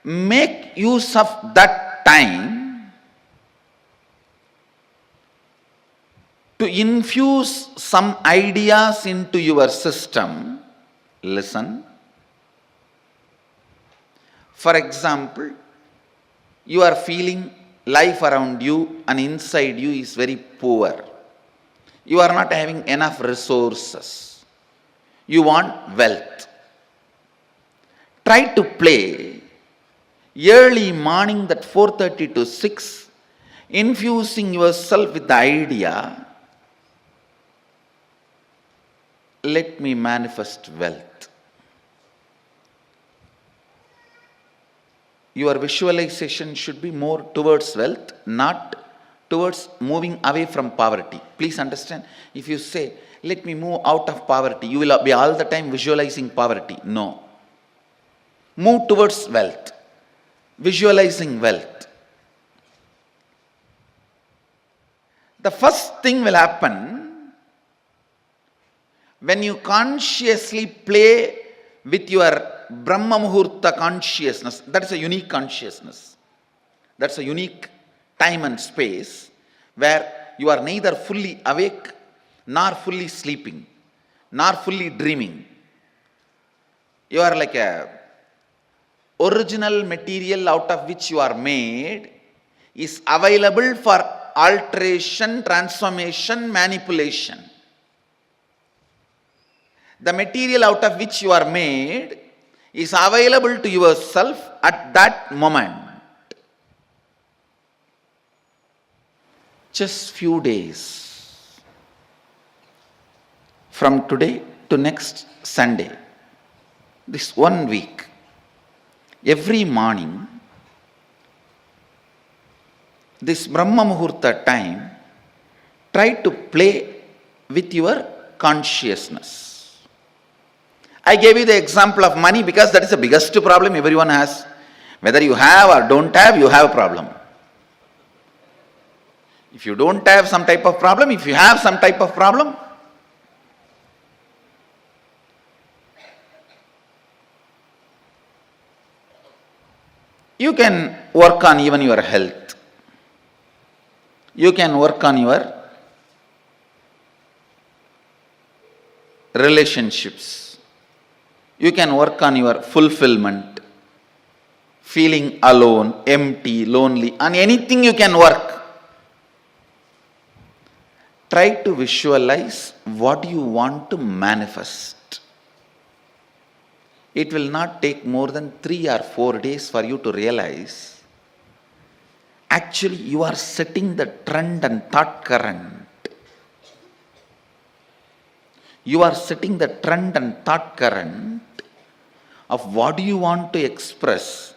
Make use of that time to infuse some ideas into your system. Listen. For example, you are feeling life around you and inside you is very poor. You are not having enough resources. You want wealth. Try to play early morning, that 4:30 to 6, infusing yourself with the idea, let me manifest wealth. Your visualization should be more towards wealth, not towards moving away from poverty. Please understand, if you say, let me move out of poverty, you will be all the time visualizing poverty. No. Move towards wealth, visualizing wealth. The first thing will happen when you consciously play with your Brahma Muhurta consciousness. That is a unique consciousness. That's a unique time and space where you are neither fully awake, nor fully sleeping, nor fully dreaming. You are like a original material out of which you are made is available for alteration, transformation, manipulation. The material out of which you are made is available to yourself at that moment. Just few days from today to next Sunday, this 1 week, every morning, this Brahma Muhurta time, try to play with your consciousness. I gave you the example of money because that is the biggest problem everyone has. Whether you have or don't have, you have a problem. If you don't have some type of problem, if you have some type of problem, you can work on even your health. You can work on your relationships. You can work on your fulfillment, feeling alone, empty, lonely, on anything you can work. Try to visualize what you want to manifest. It will not take more than 3 or 4 days for you to realize, actually you are setting the trend and thought current. You are setting the trend and thought current of what you want to express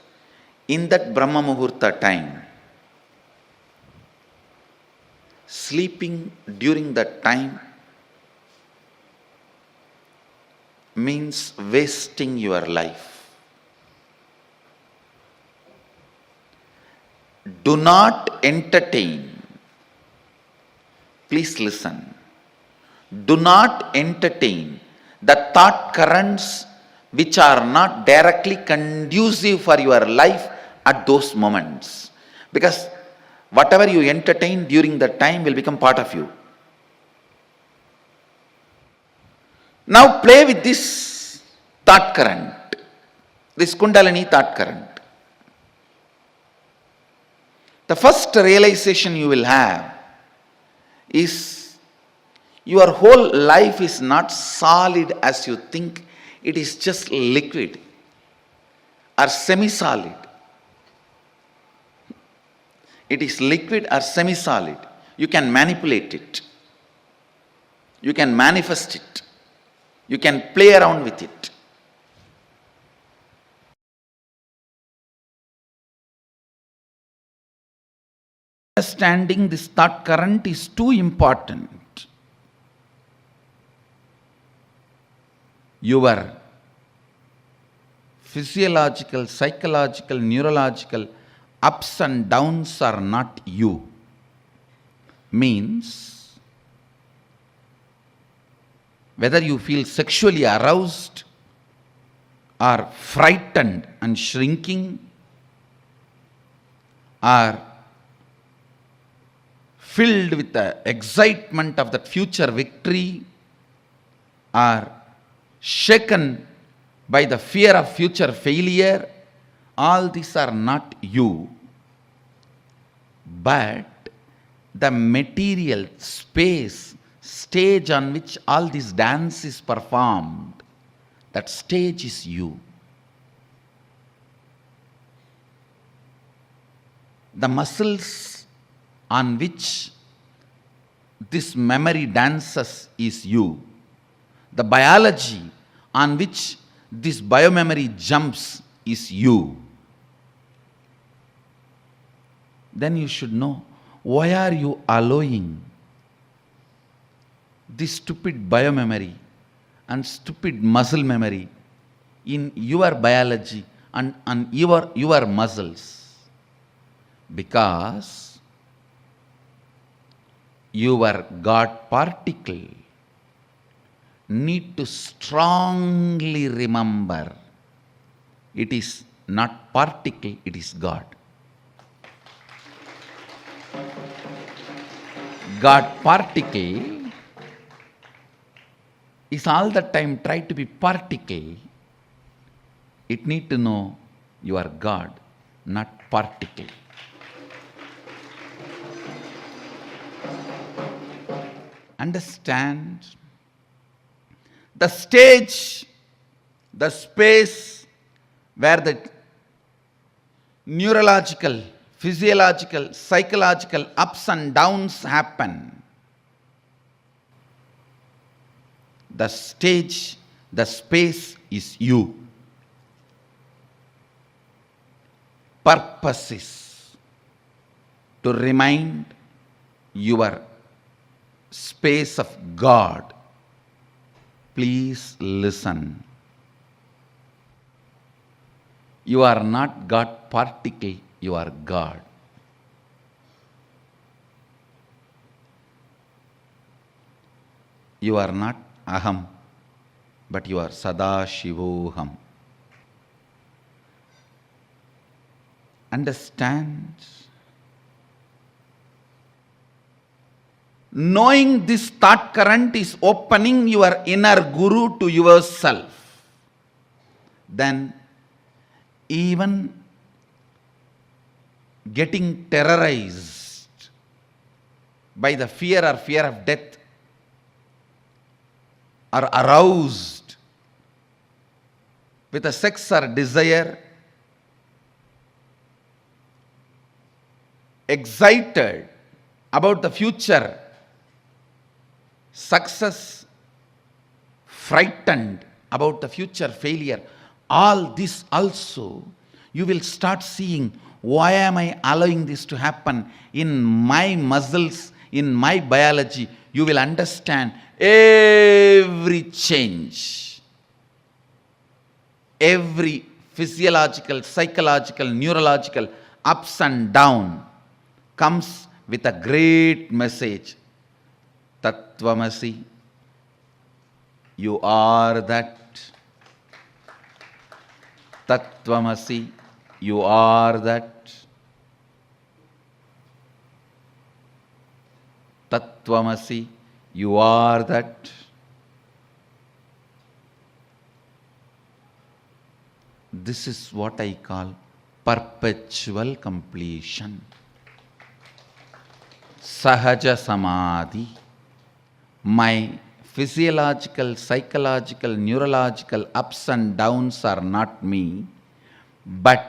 In that Brahma Muhurta time, sleeping during that time means wasting your life. Do not entertain. Please listen. Do not entertain the thought currents which are not directly conducive for your life at those moments. Because whatever you entertain during that time will become part of you. Now play with this thought current, this Kundalini thought current. The first realization you will have is your whole life is not solid as you think. It is just liquid or semi-solid. It is liquid or semi-solid. You can manipulate it. You can manifest it. You can play around with it. Understanding this thought current is too important. Your physiological, psychological, neurological ups and downs are not you. Means, whether you feel sexually aroused or frightened and shrinking, or filled with the excitement of that future victory, or shaken by the fear of future failure, all these are not you, but the material space, stage on which all this dance is performed, that stage is you. The muscles on which this memory dances is you. The biology on which this biomemory jumps is you. Then you should know, why are you allowing this stupid biomemory and stupid muscle memory in your biology and your muscles? Because your God particle need to strongly remember it is not particle, it is God. God particle is all the time try to be particle. It need to know you are God, not particle. Understand? The stage, the space where the neurological, physiological, psychological ups and downs happen. The stage, the space is you. Purpose is to remind your space of God. Please listen. You are not God particle, you are God. You are not Aham, but you are Sada Shivoham. Understand? Knowing this thought current is opening your inner guru to yourself. Then even getting terrorized by the fear of death, or aroused with a sex or desire, excited about the future success, frightened about the future failure, all this also you will start seeing, why am I allowing this to happen in my muscles, in my biology? You will understand every change, every physiological, psychological, neurological ups and down comes with a great message. Tattvamasi, you are that. Tattvamasi, you are that. Tattvamasi, you are that. This is what I call perpetual completion. Sahaja Samadhi. My physiological, psychological, neurological ups and downs are not me, but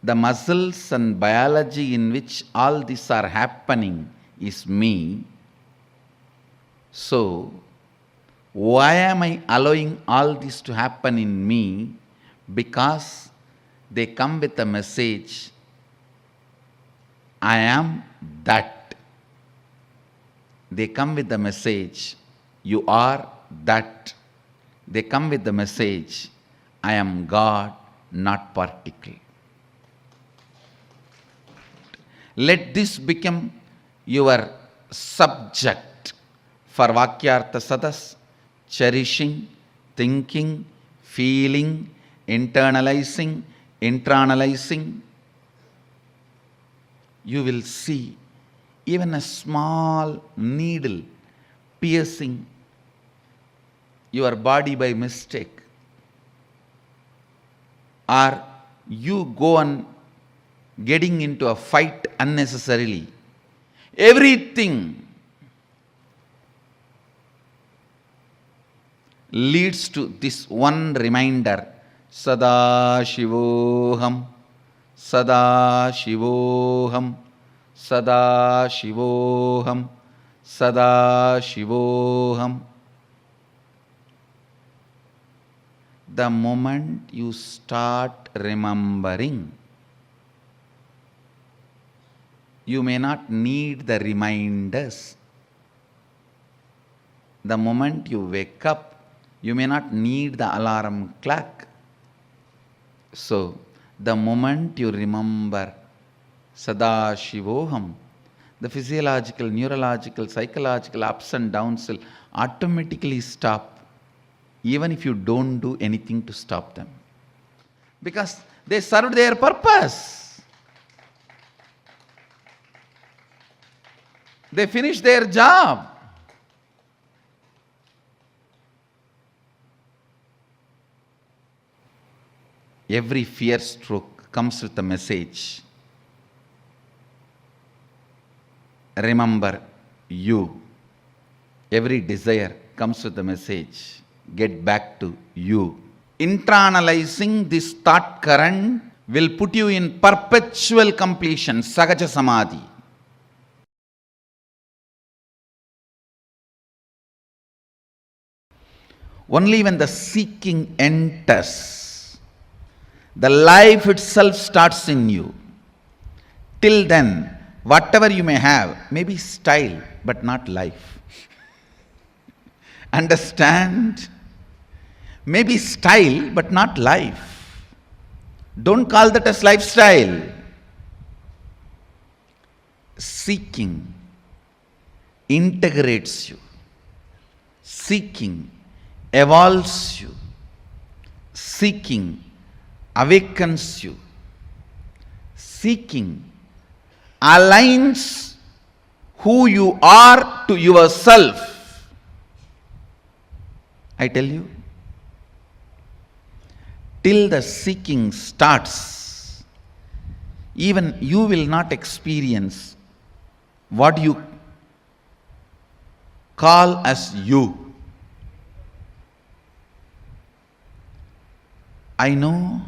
the muscles and biology in which all these are happening is me. So, why am I allowing all this to happen in me? Because they come with a message, I am that. They come with the message, you are that. They come with the message, I am God, not particle. Let this become your subject for Vakyartha Sadas, cherishing, thinking, feeling, internalizing, internalizing. You will see even a small needle piercing your body by mistake, or you go on getting into a fight unnecessarily. Everything leads to this one reminder, Sada Shivoham, Sada Shivoham, Sada Shivoham, Sada Shivoham. The moment you start remembering, you may not need the reminders. The moment you wake up, you may not need the alarm clock. So, the moment you remember Sada Shivoham, the physiological, neurological, psychological ups and downs will automatically stop, even if you don't do anything to stop them. Because they served their purpose. They finished their job. Every fear stroke comes with a message. Remember you. Every desire comes with a message. Get back to you. Internalizing this thought current will put you in perpetual completion, Sahaja Samadhi. Only when the seeking enters, the life itself starts in you. Till then, whatever you may have may be style, but not life. Understand? Maybe style, but not life. Don't call that as lifestyle. Seeking integrates you. Seeking evolves you. Seeking awakens you. Seeking aligns who you are to yourself. I tell you, till the seeking starts, even you will not experience what you call as you. I know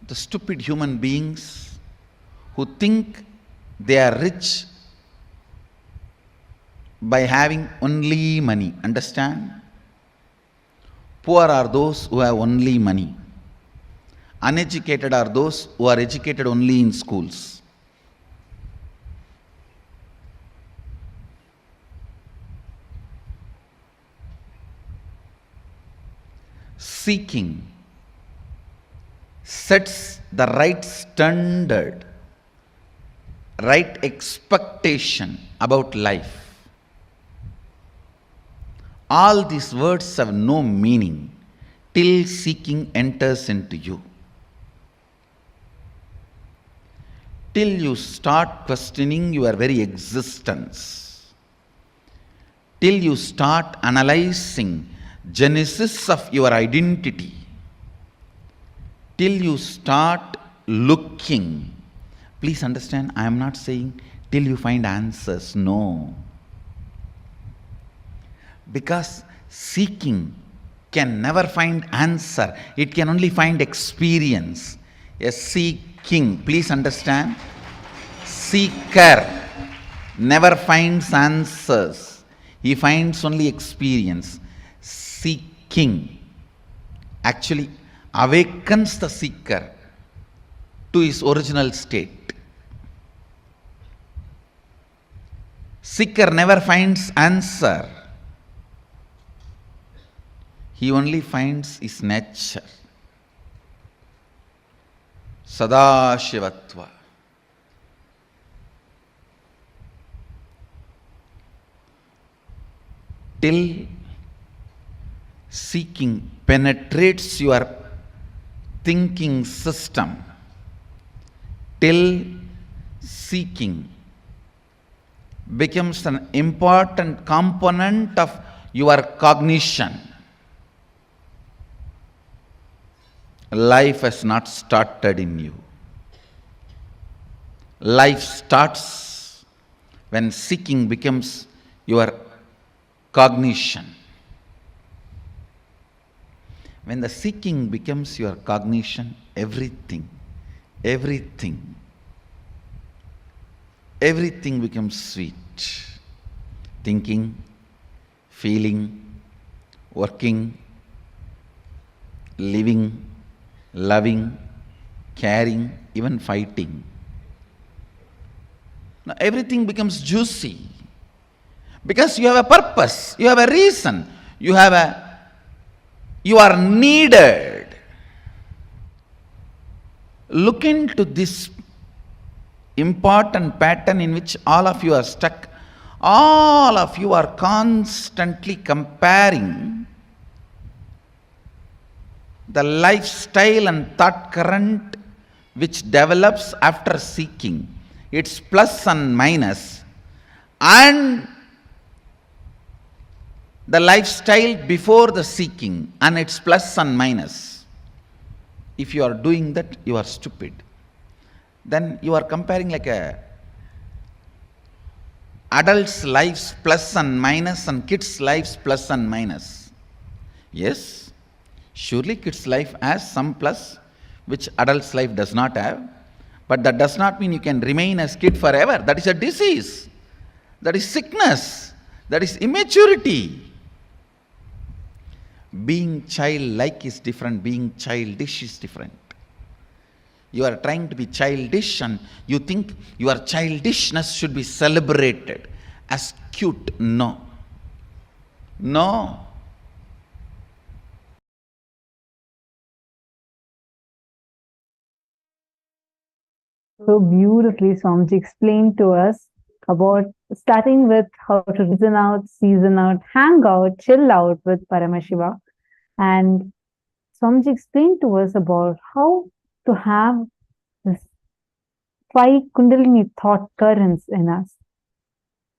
the stupid human beings who think they are rich by having only money. Understand? Poor are those who have only money. Uneducated are those who are educated only in schools. Seeking sets the right standard, right expectation about life. All these words have no meaning till seeking enters into you. Till you start questioning your very existence. Till you start analyzing genesis of your identity. Till you start looking. Please understand, I am not saying till you find answers. No. Because seeking can never find answer. It can only find experience. A seeking, please understand, seeker never finds answers. He finds only experience. Seeking actually awakens the seeker to his original state. Seeker never finds answer. He only finds his nature. Sadashivatva. Till seeking penetrates your thinking system, till seeking becomes an important component of your cognition, life has not started in you. Life starts when seeking becomes your cognition. When the seeking becomes your cognition, everything becomes sweet. Thinking, feeling, working, living, loving, caring, even fighting. Now everything becomes juicy because you have a purpose, you have a reason, you are needed. Look into this important pattern in which all of you are stuck. All of you are constantly comparing the lifestyle and thought current which develops after seeking, its plus and minus, and the lifestyle before the seeking and its plus and minus. If you are doing that, you are stupid. Then you are comparing like a adults' lives plus and minus and kids' lives plus and minus. Yes, surely kids' life has some plus which adults' life does not have, but that does not mean you can remain as kid forever. That is a disease, that is sickness, that is immaturity. Being childlike is different, being childish is different. You are trying to be childish and you think your childishness should be celebrated as cute. No. No. So beautifully, Swamiji explained to us about starting with how to reason out, season out, hang out, chill out with Paramashiva. And Swamiji explained to us about how to have this 5 Kundalini thought currents in us.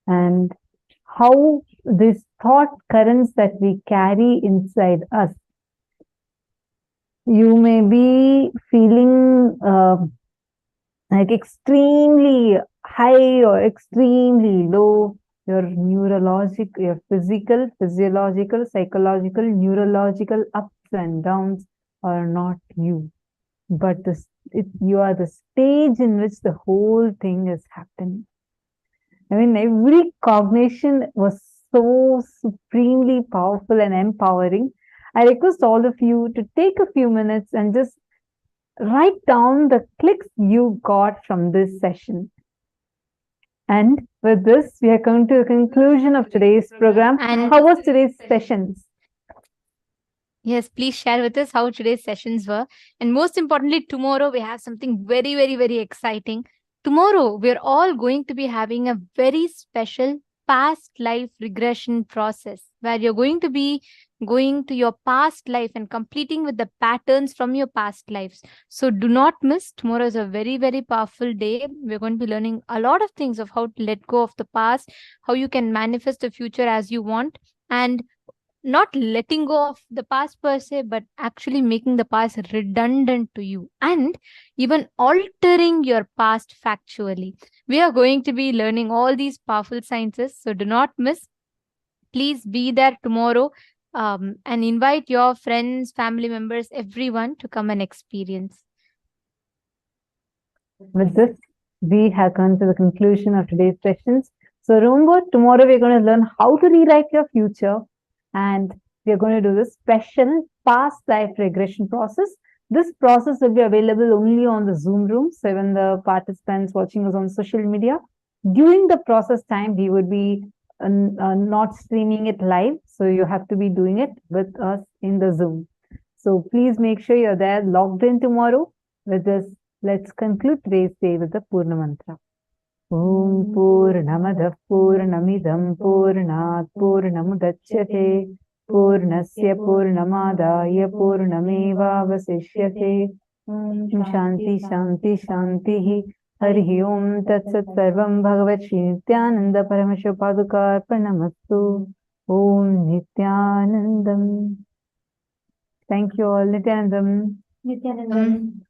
And how these thought currents that we carry inside us. You may be feeling like extremely high or extremely low. Your neurological, your physical, physiological, psychological, neurological ups and downs are not you. But you are the stage in which the whole thing is happening. I mean, every cognition was so supremely powerful and empowering. I request all of you to take a few minutes and just write down the clicks you got from this session. And with this, we are coming to the conclusion of today's program. And how was today's sessions? Yes, please share with us how today's sessions were. And most importantly, tomorrow we have something very, very, very exciting. Tomorrow, we're all going to be having a very special past life regression process where you're going to be going to your past life and completing with the patterns from your past lives. So do not miss. Tomorrow is a very, very powerful day. We're going to be learning a lot of things of how to let go of the past, how you can manifest the future as you want, and not letting go of the past per se, but actually making the past redundant to you and even altering your past factually. We are going to be learning all these powerful sciences, so do not miss. Please be there tomorrow and invite your friends, family members, everyone to come and experience. With this, we have come to the conclusion of today's sessions. So remember, tomorrow we're going to learn how to rewrite your future. And we are going to do this special past life regression process. This process will be available only on the Zoom room. So even the participants watching us on social media, during the process time, we would be not streaming it live. So you have to be doing it with us in the Zoom. So please make sure you're there logged in tomorrow. With this, let's conclude today's day with the Purna Mantra. Om Purnamadav Purnamidam Purnat Purnamudachyate Purnasya Purnamadaya Purnameva Vasishyate. Shanti Shanti Shanti Hari Om Tat Sat Sarvam Bhagavat Shri Nithyananda Paramashiva Paduka Arpanamastu. Om Nithyanandam. Thank you all. Nithyanandam. Nithyanandam.